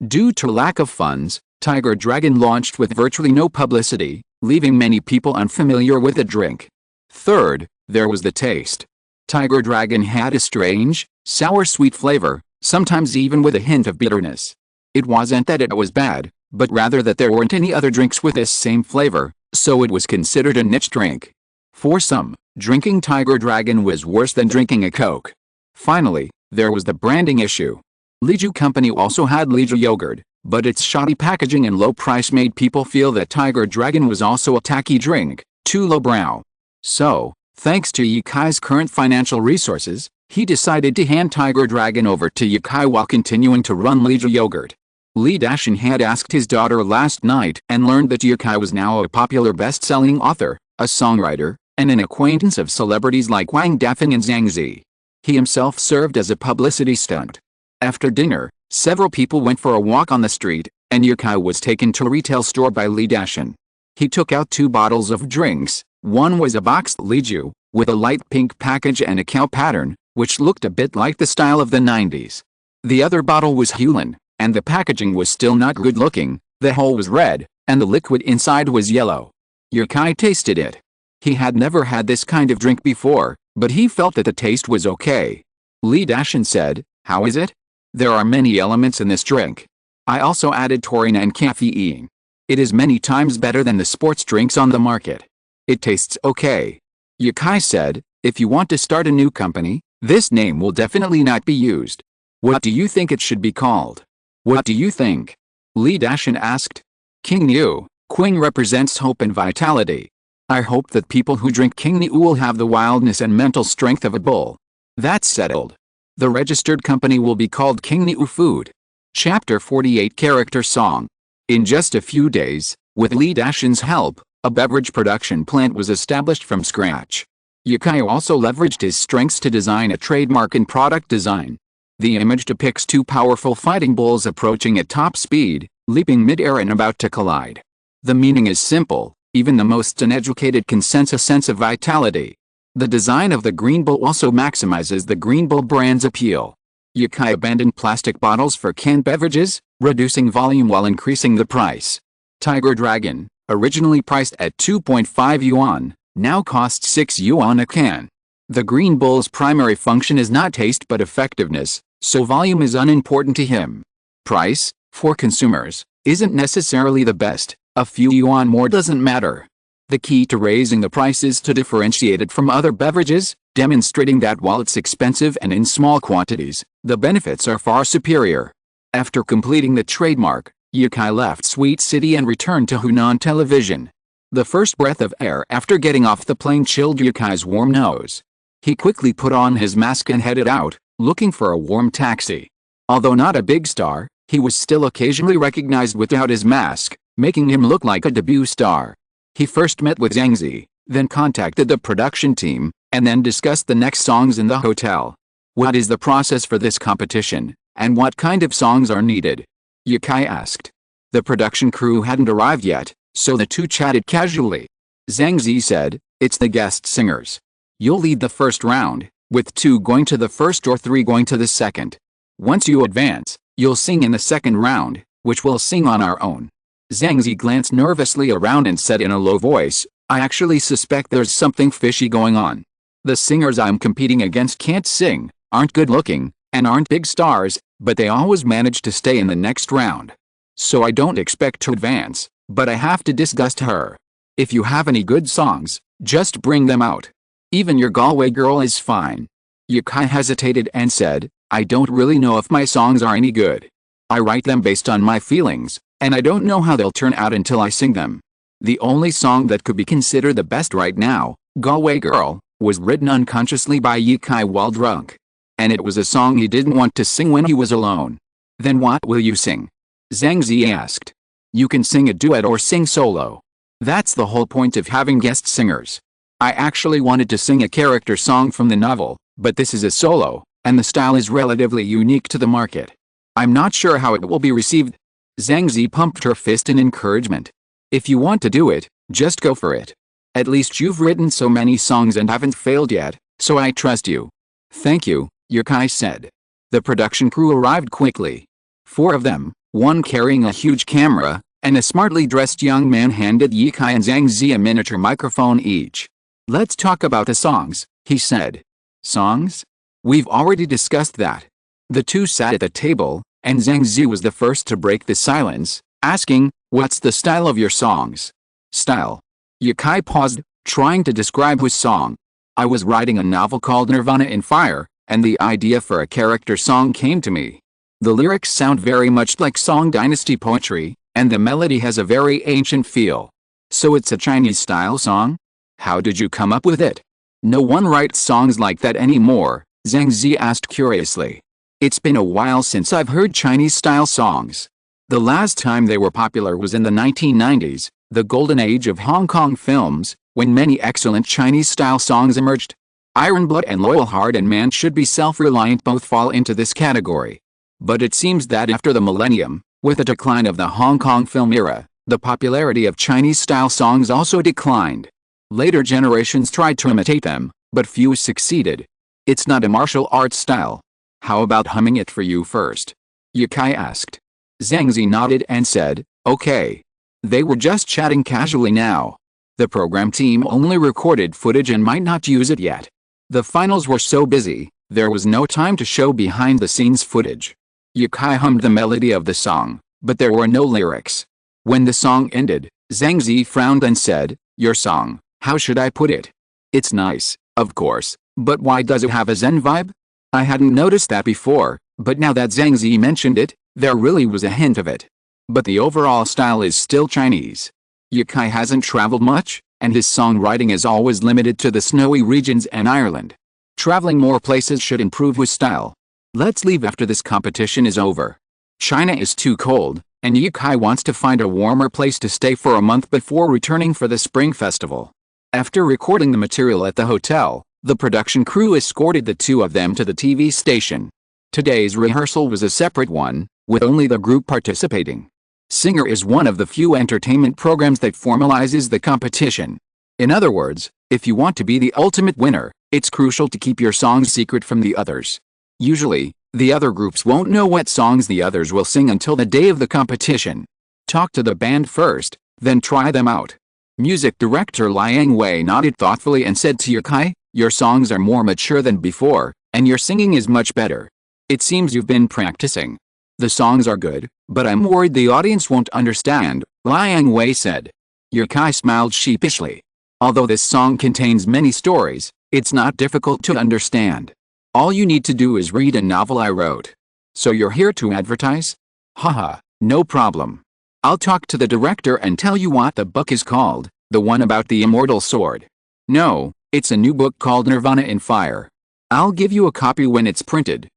[SPEAKER 1] Due to lack of funds, Tiger Dragon launched with virtually no publicity, leaving many people unfamiliar with the drink. Third, there was the taste. Tiger Dragon had a strange, sour-sweet flavor, sometimes even with a hint of bitterness. It wasn't that it was bad, but rather that there weren't any other drinks with this same flavor, so it was considered a niche drink. For some, drinking Tiger Dragon was worse than drinking a Coke. Finally, there was the branding issue. Liju Company also had Liju yogurt, but its shoddy packaging and low price made people feel that Tiger Dragon was also a tacky drink, too lowbrow. So, thanks to Yukai's current financial resources, he decided to hand Tiger Dragon over to Yukai while continuing to run Liju yogurt. Lee Dashin had asked his daughter last night and learned that Yukai was now a popular best-selling author, a songwriter, and an acquaintance of celebrities like Wang Dafeng and Zhang Zi. He himself served as a publicity stunt. After dinner, several people went for a walk on the street, and Yukai was taken to a retail store by Lee Dashin. He took out 2 bottles of drinks. One was a boxed Liju, with a light pink package and a cow pattern, which looked a bit like the style of the 90s. The other bottle was Hulan, and the packaging was still not good looking. The hole was red, and the liquid inside was yellow. Yukai tasted it. He had never had this kind of drink before, but he felt that the taste was okay. Lee Dashin said, "How is it?" "There are many elements in this drink. I also added taurine and caffeine. It is many times better than the sports drinks on the market. It tastes okay." Yukai said, "If you want to start a new company, this name will definitely not be used. What do you think it should be called?" "What do you think?" Lee Dashin asked. "King Niu." Qing represents hope and vitality. "I hope that people who drink King Niu will have the wildness and mental strength of a bull." "That's settled. The registered company will be called King Niu Food." Chapter 48 Character Song. In just a few days, with Lee Dashin's help, a beverage production plant was established from scratch. Yukai also leveraged his strengths to design a trademark in product design. The image depicts 2 powerful fighting bulls approaching at top speed, leaping mid-air and about to collide. The meaning is simple, even the most uneducated can sense a sense of vitality. The design of the Green Bull also maximizes the Green Bull brand's appeal. Yukai abandoned plastic bottles for canned beverages, reducing volume while increasing the price. Tiger Dragon, originally priced at 2.5 yuan, now costs 6 yuan a can. The Green Bull's primary function is not taste but effectiveness, so volume is unimportant to him. Price, for consumers, isn't necessarily the best. A few yuan more doesn't matter. The key to raising the price is to differentiate it from other beverages, demonstrating that while it's expensive and in small quantities, the benefits are far superior. After completing the trademark, Yukai left Sweet City and returned to Hunan Television. The first breath of air after getting off the plane chilled Yukai's warm nose. He quickly put on his mask and headed out, looking for a warm taxi. Although not a big star, he was still occasionally recognized without his mask, making him look like a debut star. He first met with Zhang Zi, then contacted the production team, and then discussed the next songs in the hotel. "What is the process for this competition, and what kind of songs are needed?" Yukai asked. The production crew hadn't arrived yet, so the two chatted casually. Zhang Zi said, "It's the guest singers. You'll lead the first round, with 2 going to the first or 3 going to the second. Once you advance, you'll sing in the second round, which we'll sing on our own." Zhang Zi glanced nervously around and said in a low voice, "I actually suspect there's something fishy going on. The singers I'm competing against can't sing, aren't good looking, and aren't big stars, but they always manage to stay in the next round. So I don't expect to advance, but I have to disgust her. If you have any good songs, just bring them out. Even your Galway girl is fine." Yukai hesitated and said, "I don't really know if my songs are any good. I write them based on my feelings, and I don't know how they'll turn out until I sing them. The only song that could be considered the best right now, Galway Girl, was written unconsciously by Yukai while drunk. And it was a song he didn't want to sing when he was alone." "Then what will you sing?" Zhang Zi asked. "You can sing a duet or sing solo. That's the whole point of having guest singers. I actually wanted to sing a character song from the novel, but this is a solo, and the style is relatively unique to the market. I'm not sure how it will be received." Zhang Zi pumped her fist in encouragement. "If you want to do it, just go for it. At least you've written so many songs and haven't failed yet, so I trust you." "Thank you," Yukai said. The production crew arrived quickly. 4 of them, one carrying a huge camera, and a smartly dressed young man handed Yukai and Zhang Zi a miniature microphone each. "Let's talk about the songs," he said. "Songs? We've already discussed that." The 2 sat at the table, and Zhang Zi was the first to break the silence, asking, "What's the style of your songs?" "Style?" Yukai paused, trying to describe his song. "I was writing a novel called Nirvana in Fire, and the idea for a character song came to me. The lyrics sound very much like Song Dynasty poetry, and the melody has a very ancient feel. So it's a Chinese-style song? How did you come up with it?" "No one writes songs like that anymore," Zhang Zi asked curiously. "It's been a while since I've heard Chinese-style songs." The last time they were popular was in the 1990s, the golden age of Hong Kong films, when many excellent Chinese-style songs emerged. Iron Blood and Loyal Heart and Man Should Be Self-Reliant both fall into this category. But it seems that after the millennium, with the decline of the Hong Kong film era, the popularity of Chinese-style songs also declined. Later generations tried to imitate them, but few succeeded. It's not a martial arts style. How about humming it for you first? Yukai asked. Zhang Zi nodded and said, okay. They were just chatting casually now. The program team only recorded footage and might not use it yet. The finals were so busy, there was no time to show behind-the-scenes footage. Yukai hummed the melody of the song, but there were no lyrics. When the song ended, Zhang Zi frowned and said, your song, how should I put it? It's nice, of course, but why does it have a Zen vibe? I hadn't noticed that before, but now that Zhang Zi mentioned it, there really was a hint of it. But the overall style is still Chinese. Yukai hasn't traveled much, and his songwriting is always limited to the snowy regions and Ireland. Traveling more places should improve his style. Let's leave after this competition is over. China is too cold, and Yukai wants to find a warmer place to stay for a month before returning for the Spring Festival. After recording the material at the hotel, the production crew escorted the two of them to the TV station. Today's rehearsal was a separate one, with only the group participating. Singer is one of the few entertainment programs that formalizes the competition. In other words, if you want to be the ultimate winner, it's crucial to keep your songs secret from the others. Usually, the other groups won't know what songs the others will sing until the day of the competition. Talk to the band first, then try them out. Music director Liang Wei nodded thoughtfully and said to Yukai, your songs are more mature than before, and your singing is much better. It seems you've been practicing. The songs are good, but I'm worried the audience won't understand, Liang Wei said. Yukai smiled sheepishly. Although this song contains many stories, it's not difficult to understand. All you need to do is read a novel I wrote. So you're here to advertise? Haha, no problem. I'll talk to the director and tell you what the book is called, the one about the immortal sword. No, it's a new book called Nirvana in Fire. I'll give you a copy when it's printed.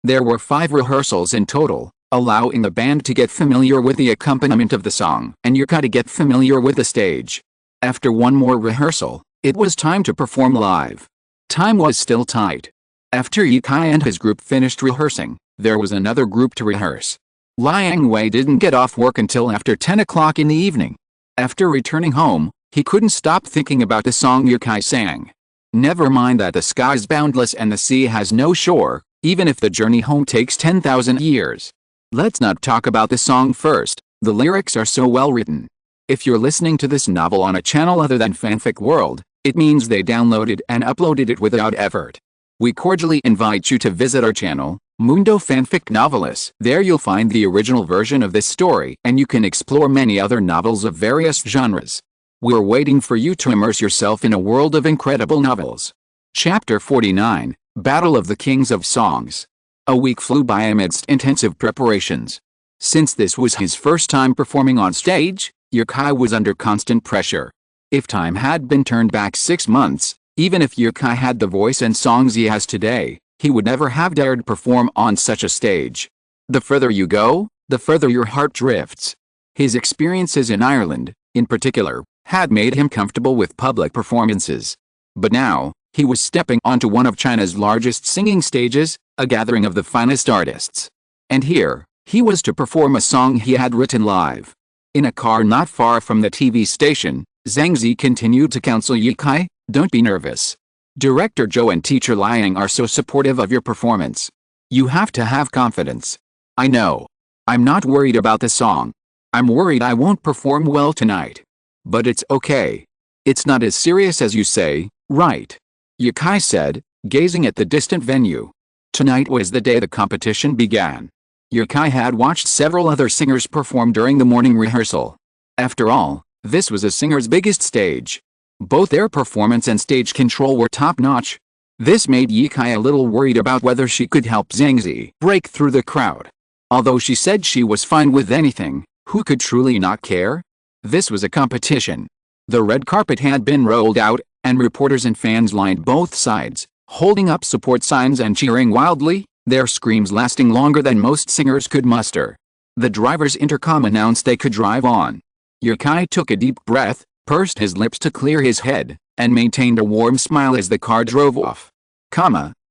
[SPEAKER 1] There were 5 rehearsals in total, allowing the band to get familiar with the accompaniment of the song and Yukai to get familiar with the stage. After one more rehearsal, it was time to perform live. Time was still tight. After Yukai and his group finished rehearsing, there was another group to rehearse. Liang Wei didn't get off work until after 10 o'clock in the evening. After returning home, he couldn't stop thinking about the song Yukai sang. Never mind that the sky's boundless and the sea has no shore, even if the journey home takes 10,000 years. Let's not talk about the song first, the lyrics are so well written. If you're listening to this novel on a channel other than Fanfic World, it means they downloaded and uploaded it without effort. We cordially invite you to visit our channel, Mundo Fanfic Novelis. There you'll find the original version of this story and you can explore many other novels of various genres. We're waiting for you to immerse yourself in a world of incredible novels. Chapter 49, Battle of the Kings of Songs. A week flew by amidst intensive preparations. Since this was his first time performing on stage, Yukai was under constant pressure. If time had been turned back 6 months, even if Yukai had the voice and songs he has today, he would never have dared perform on such a stage. The further you go, the further your heart drifts. His experiences in Ireland, in particular, had made him comfortable with public performances. But now, he was stepping onto one of China's largest singing stages, a gathering of the finest artists. And here, he was to perform a song he had written live. In a car not far from the TV station, Zhang Zi continued to counsel Yukai, don't be nervous. Director Zhou and teacher Liang are so supportive of your performance. You have to have confidence. I know. I'm not worried about the song. I'm worried I won't perform well tonight. But it's okay. It's not as serious as you say, right? Yukai said, gazing at the distant venue. Tonight was the day the competition began. Yukai had watched several other singers perform during the morning rehearsal. After all, this was a singer's biggest stage. Both their performance and stage control were top-notch. This made Yukai a little worried about whether she could help Zhang Zi break through the crowd. Although she said she was fine with anything, who could truly not care? This was a competition. The red carpet had been rolled out, and reporters and fans lined both sides, holding up support signs and cheering wildly, their screams lasting longer than most singers could muster. The driver's intercom announced they could drive on. Yukai took a deep breath, pursed his lips to clear his head, and maintained a warm smile as the car drove off.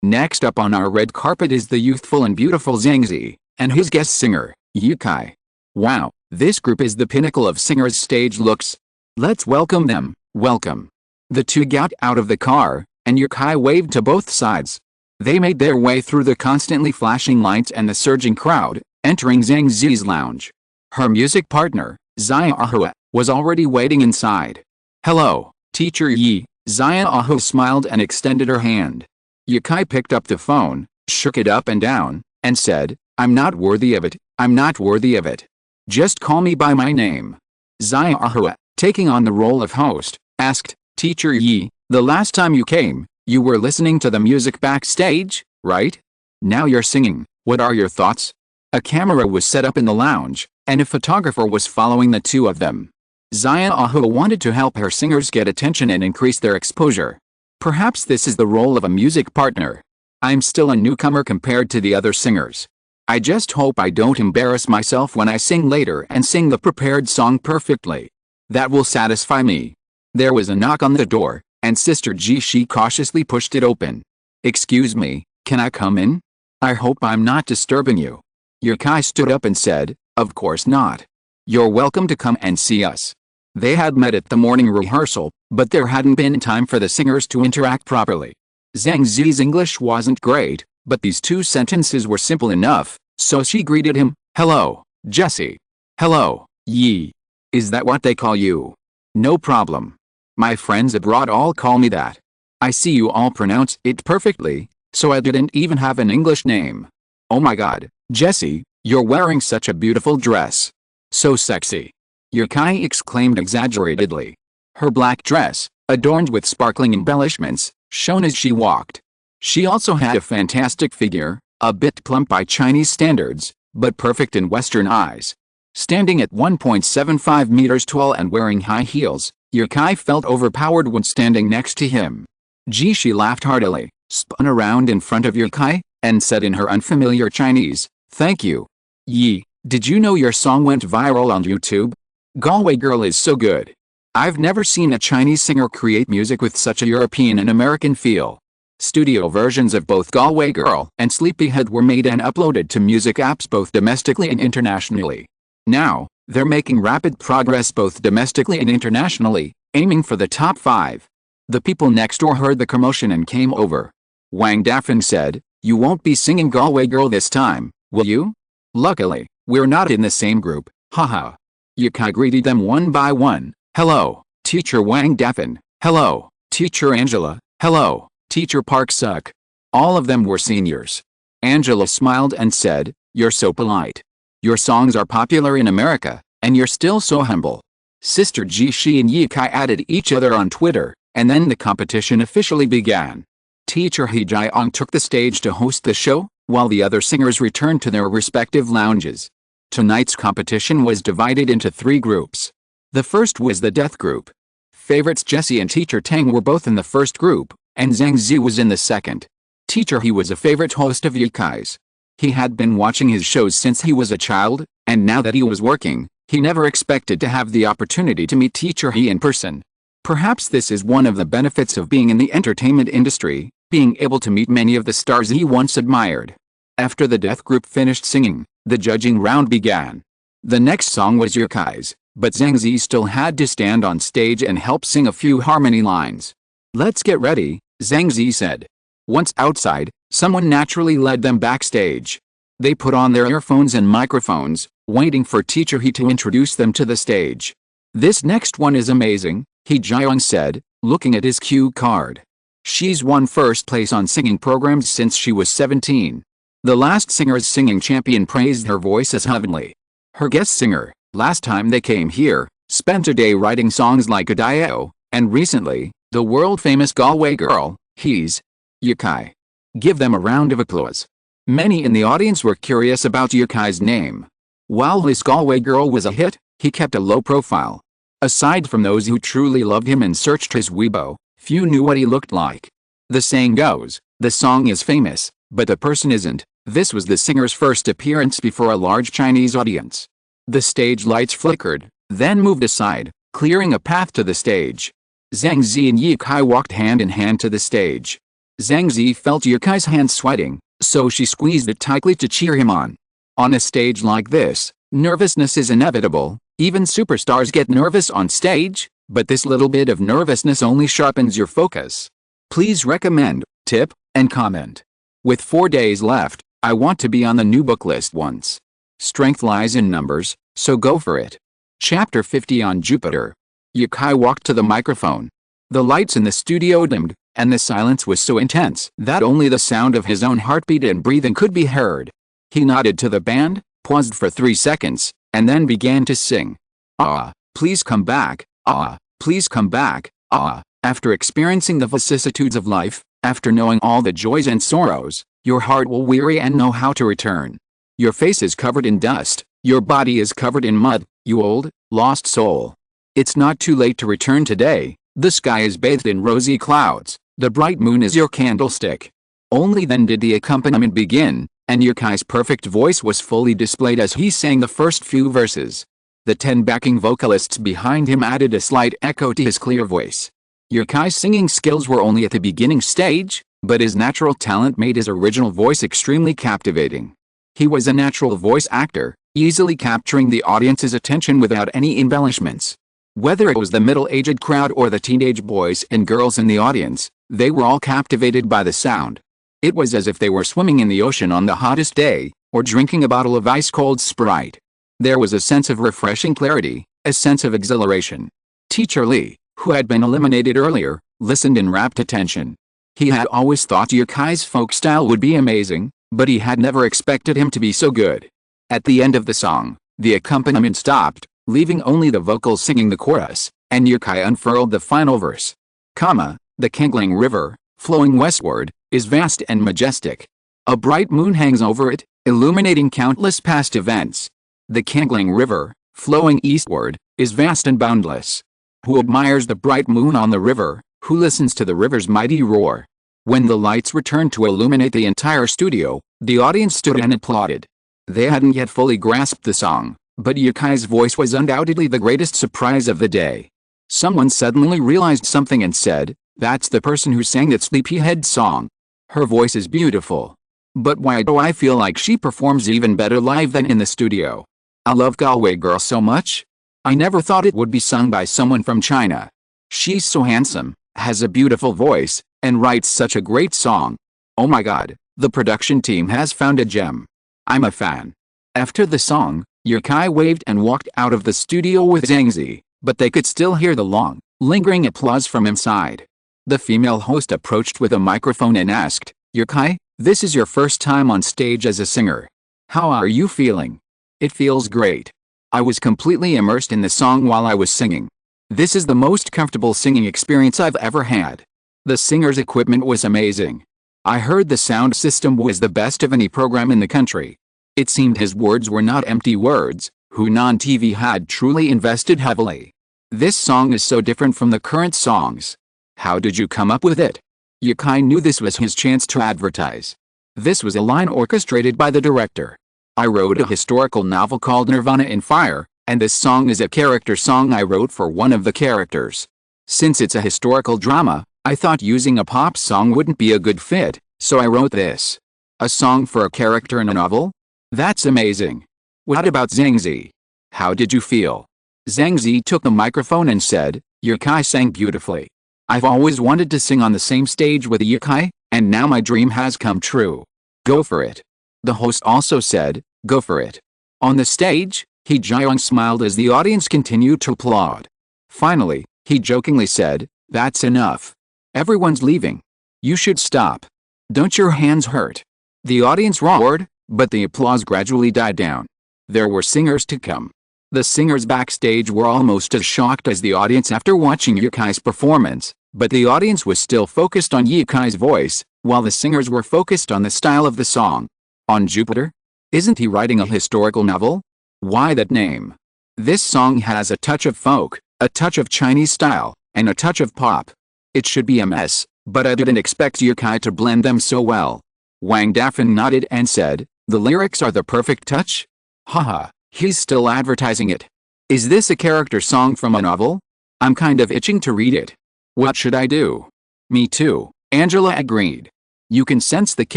[SPEAKER 1] Next up on our red carpet is the youthful and beautiful Zhang Zi, and his guest singer, Yukai. Wow, this group is the pinnacle of singers' stage looks. Let's welcome them. Welcome. The two got out of the car, and Yukai waved to both sides. They made their way through the constantly flashing lights and the surging crowd, entering Zhang Zi's lounge. Her music partner, Xiaohua, was already waiting inside. "Hello, Teacher Yi." Xiaohua smiled and extended her hand. Yukai picked up the phone, shook it up and down, and said, "I'm not worthy of it, I'm not worthy of it. Just call me by my name." Xiaohua, taking on the role of host, asked, "Teacher Yi, the last time you came, you were listening to the music backstage, right? Now you're singing, what are your thoughts?" A camera was set up in the lounge, and a photographer was following the two of them. Xiaohua wanted to help her singers get attention and increase their exposure. Perhaps this is the role of a music partner. I'm still a newcomer compared to the other singers. I just hope I don't embarrass myself when I sing later and sing the prepared song perfectly. That will satisfy me. There was a knock on the door, and Sister Jishi cautiously pushed it open. "Excuse me, can I come in? I hope I'm not disturbing you." Yukai stood up and said, "Of course not. You're welcome to come and see us." They had met at the morning rehearsal, but there hadn't been time for the singers to interact properly. Zhang Zi's English wasn't great, but these two sentences were simple enough, so she greeted him, "Hello, Jesse. Hello, Yi. Is that what they call you? No problem. My friends abroad all call me that. I see you all pronounce it perfectly, so I didn't even have an English name. Oh my god, Jesse, you're wearing such a beautiful dress. So sexy." Yukai exclaimed exaggeratedly. Her black dress, adorned with sparkling embellishments, shone as she walked. She also had a fantastic figure, a bit plump by Chinese standards, but perfect in Western eyes. Standing at 1.75 meters tall and wearing high heels, Yukai felt overpowered when standing next to him. Jishi laughed heartily, spun around in front of Yukai, and said in her unfamiliar Chinese, "Thank you. Yi, did you know your song went viral on YouTube? Galway Girl is so good. I've never seen a Chinese singer create music with such a European and American feel." Studio versions of both Galway Girl and Sleepyhead were made and uploaded to music apps both domestically and internationally. Now, they're making rapid progress both domestically and internationally, aiming for the top 5. The people next door heard the commotion and came over. Wang Dafeng said, "You won't be singing Galway Girl this time, will you?" "Luckily, we're not in the same group, haha." Yukai greeted them one by one. "Hello, Teacher Wang Dafeng. Hello, Teacher Angela. Hello, Teacher Park Suk." All of them were seniors. Angela smiled and said, "You're so polite. Your songs are popular in America, and you're still so humble." Sister Jishi and Yukai added each other on Twitter, and then the competition officially began. Teacher He Jiang took the stage to host the show, while the other singers returned to their respective lounges. Tonight's competition was divided into 3 groups. The first was the death group. Favorites Jesse and Teacher Tang were both in the first group, and Zhang Zi was in the second. Teacher He was a favorite host of Yukai's. He had been watching his shows since he was a child, and now that he was working, he never expected to have the opportunity to meet Teacher He in person. Perhaps this is one of the benefits of being in the entertainment industry, being able to meet many of the stars he once admired. After the death group finished singing, the judging round began. The next song was Yukai's, but Zhang Zi still had to stand on stage and help sing a few harmony lines. "Let's get ready," Zhang Zi said. Once outside, someone naturally led them backstage. They put on their earphones and microphones, waiting for Teacher He to introduce them to the stage. "This next one is amazing," He Jiang said, looking at his cue card. "She's won first place on singing programs since she was 17. The last singer's singing champion praised her voice as heavenly. Her guest singer, last time they came here, spent a day writing songs like Addio, and recently, the world-famous Galway Girl, he's Yukai. Give them a round of applause." Many in the audience were curious about Yukai's name. While his Galway Girl was a hit, he kept a low profile. Aside from those who truly loved him and searched his Weibo, few knew what he looked like. The saying goes, the song is famous, but the person isn't. This was the singer's first appearance before a large Chinese audience. The stage lights flickered, then moved aside, clearing a path to the stage. Zhang Zi and Ye Kai walked hand in hand to the stage. Zhang Zi felt Ye Kai's hand sweating, so she squeezed it tightly to cheer him on. On a stage like this, nervousness is inevitable. Even superstars get nervous on stage, but this little bit of nervousness only sharpens your focus. Please recommend, tip, and comment. With 4 days left, I want to be on the new book list once. Strength lies in numbers, so go for it. Chapter 50 on Jupiter. Ye Kai walked to the microphone. The lights in the studio dimmed, and the silence was so intense that only the sound of his own heartbeat and breathing could be heard. He nodded to the band, paused for 3 seconds, and then began to sing. Ah, please come back, ah, please come back, ah. After experiencing the vicissitudes of life, after knowing all the joys and sorrows, your heart will weary and know how to return. Your face is covered in dust, your body is covered in mud, you old, lost soul. It's not too late to return today. The sky is bathed in rosy clouds, the bright moon is your candlestick. Only then did the accompaniment begin, and Ye Kai's perfect voice was fully displayed as he sang the first few verses. The 10 backing vocalists behind him added a slight echo to his clear voice. Ye Kai's singing skills were only at the beginning stage, but his natural talent made his original voice extremely captivating. He was a natural voice actor, easily capturing the audience's attention without any embellishments. Whether it was the middle-aged crowd or the teenage boys and girls in the audience, they were all captivated by the sound. It was as if they were swimming in the ocean on the hottest day, or drinking a bottle of ice-cold Sprite. There was a sense of refreshing clarity, a sense of exhilaration. Teacher Lee, who had been eliminated earlier, listened in rapt attention. He had always thought Ye Kai's folk style would be amazing, but he had never expected him to be so good. At the end of the song, the accompaniment stopped, leaving only the vocals singing the chorus, and Ye Kai unfurled the final verse. The Kangling River, flowing westward, is vast and majestic. A bright moon hangs over it, illuminating countless past events. The Kangling River, flowing eastward, is vast and boundless. Who admires the bright moon on the river, who listens to the river's mighty roar? When the lights returned to illuminate the entire studio, the audience stood and applauded. They hadn't yet fully grasped the song, but Ye Kai's voice was undoubtedly the greatest surprise of the day. Someone suddenly realized something and said, "That's the person who sang that Sleepyhead song. Her voice is beautiful. But why do I feel like she performs even better live than in the studio? I love Galway Girl so much. I never thought it would be sung by someone from China. She's so handsome, has a beautiful voice, and writes such a great song. Oh my god, the production team has found a gem. I'm a fan." After the song, Ye Kai waved and walked out of the studio with Zhang Zi, but they could still hear the long, lingering applause from inside. The female host approached with a microphone and asked, "Ye Kai, this is your first time on stage as a singer. How are you feeling?" "It feels great. I was completely immersed in the song while I was singing. This is the most comfortable singing experience I've ever had. The singer's equipment was amazing. I heard the sound system was the best of any program in the country." It seemed his words were not empty words. Hunan TV had truly invested heavily. "This song is so different from the current songs. How did you come up with it?" Ye Kai knew this was his chance to advertise. This was a line orchestrated by the director. "I wrote a historical novel called Nirvana in Fire, and this song is a character song I wrote for one of the characters. Since it's a historical drama, I thought using a pop song wouldn't be a good fit, so I wrote this. A song for a character in a novel? That's amazing. What about Zhang Zi? How did you feel?" Zhang Zi took the microphone and said, "Ye Kai sang beautifully. I've always wanted to sing on the same stage with Ye Kai, and now my dream has come true. Go for it." The host also said, "Go for it." On the stage, He Jiang smiled as the audience continued to applaud. Finally, he jokingly said, "That's enough. Everyone's leaving. You should stop. Don't your hands hurt?" The audience roared, but the applause gradually died down. There were singers to come. The singers backstage were almost as shocked as the audience after watching Ye Kai's performance, but the audience was still focused on Ye Kai's voice, while the singers were focused on the style of the song. On Jupiter? Isn't he writing a historical novel? Why that name? This song has a touch of folk, a touch of Chinese style, and a touch of pop. It should be a mess, but I didn't expect Ye Kai to blend them so well. Wang Dafeng nodded and said, "The lyrics are the perfect touch? Haha, he's still advertising it. Is this a character song from a novel? I'm kind of itching to read it. What should I do?" "Me too," Angela agreed. "You can sense the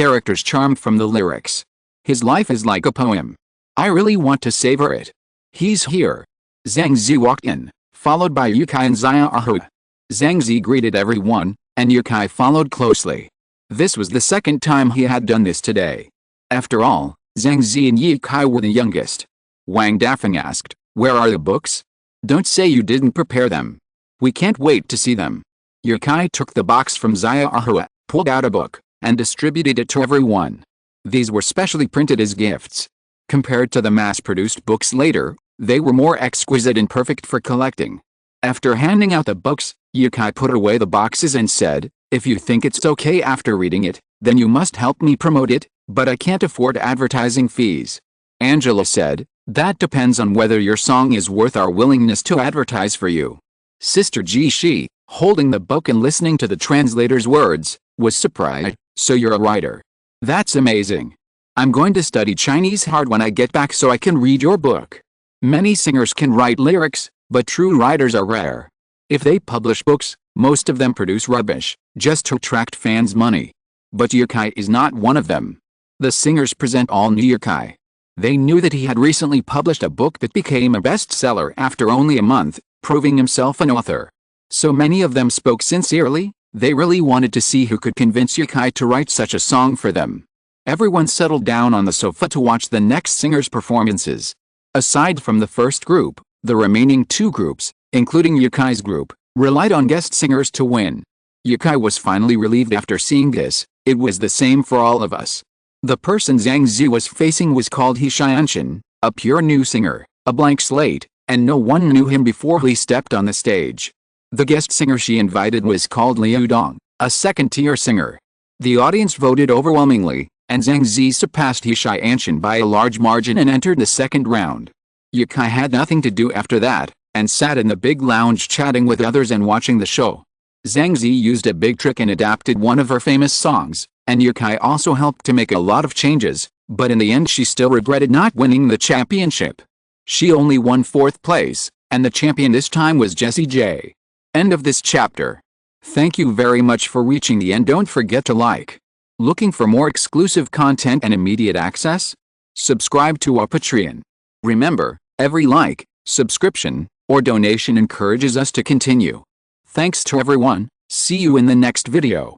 [SPEAKER 1] character's charm from the lyrics. His life is like a poem. I really want to savor it." "He's here." Zhang Zi walked in, followed by Yukai and Xia Ahua. Zhang Zi greeted everyone, and Yukai followed closely. This was the second time he had done this today. After all, Zhang Zi and Yukai were the youngest. Wang Dafeng asked, "Where are the books? Don't say you didn't prepare them. We can't wait to see them." Yukai took the box from Xia Ahua, pulled out a book, and distributed it to everyone. These were specially printed as gifts. Compared to the mass-produced books later, they were more exquisite and perfect for collecting. After handing out the books, Yukai put away the boxes and said, "If you think it's okay after reading it, then you must help me promote it, but I can't afford advertising fees." Angela said, "That depends on whether your song is worth our willingness to advertise for you." Sister Ji Shi, holding the book and listening to the translator's words, was surprised. "So you're a writer? That's amazing. I'm going to study Chinese hard when I get back so I can read your book." Many singers can write lyrics, but true writers are rare. If they publish books, most of them produce rubbish, just to attract fans' money. But Yukai is not one of them. The singers present all knew Yukai. They knew that he had recently published a book that became a bestseller after only a month, proving himself an author. So many of them spoke sincerely. They really wanted to see who could convince Yukai to write such a song for them. Everyone settled down on the sofa to watch the next singers' performances. Aside from the first group, the remaining two groups, including Yukai's group, relied on guest singers to win. Yukai was finally relieved after seeing this. It was the same for all of us. The person Zhang Zi was facing was called He Xianshan, a pure new singer, a blank slate, and no one knew him before he stepped on the stage. The guest singer she invited was called Liu Dong, a second-tier singer. The audience voted overwhelmingly, and Zhang Zi surpassed He Xianshan by a large margin and entered the second round. Yukai had nothing to do after that, and sat in the big lounge chatting with others and watching the show. Zhang Zi used a big trick and adapted one of her famous songs, and Yukai also helped to make a lot of changes, but in the end she still regretted not winning the championship. She only won 4th place, and the champion this time was Jessie J. End of this chapter. Thank you very much for reaching the end. Don't forget to like. Looking for more exclusive content and immediate access? Subscribe to our Patreon. Remember, every like, subscription, or donation encourages us to continue. Thanks to everyone. See you in the next video.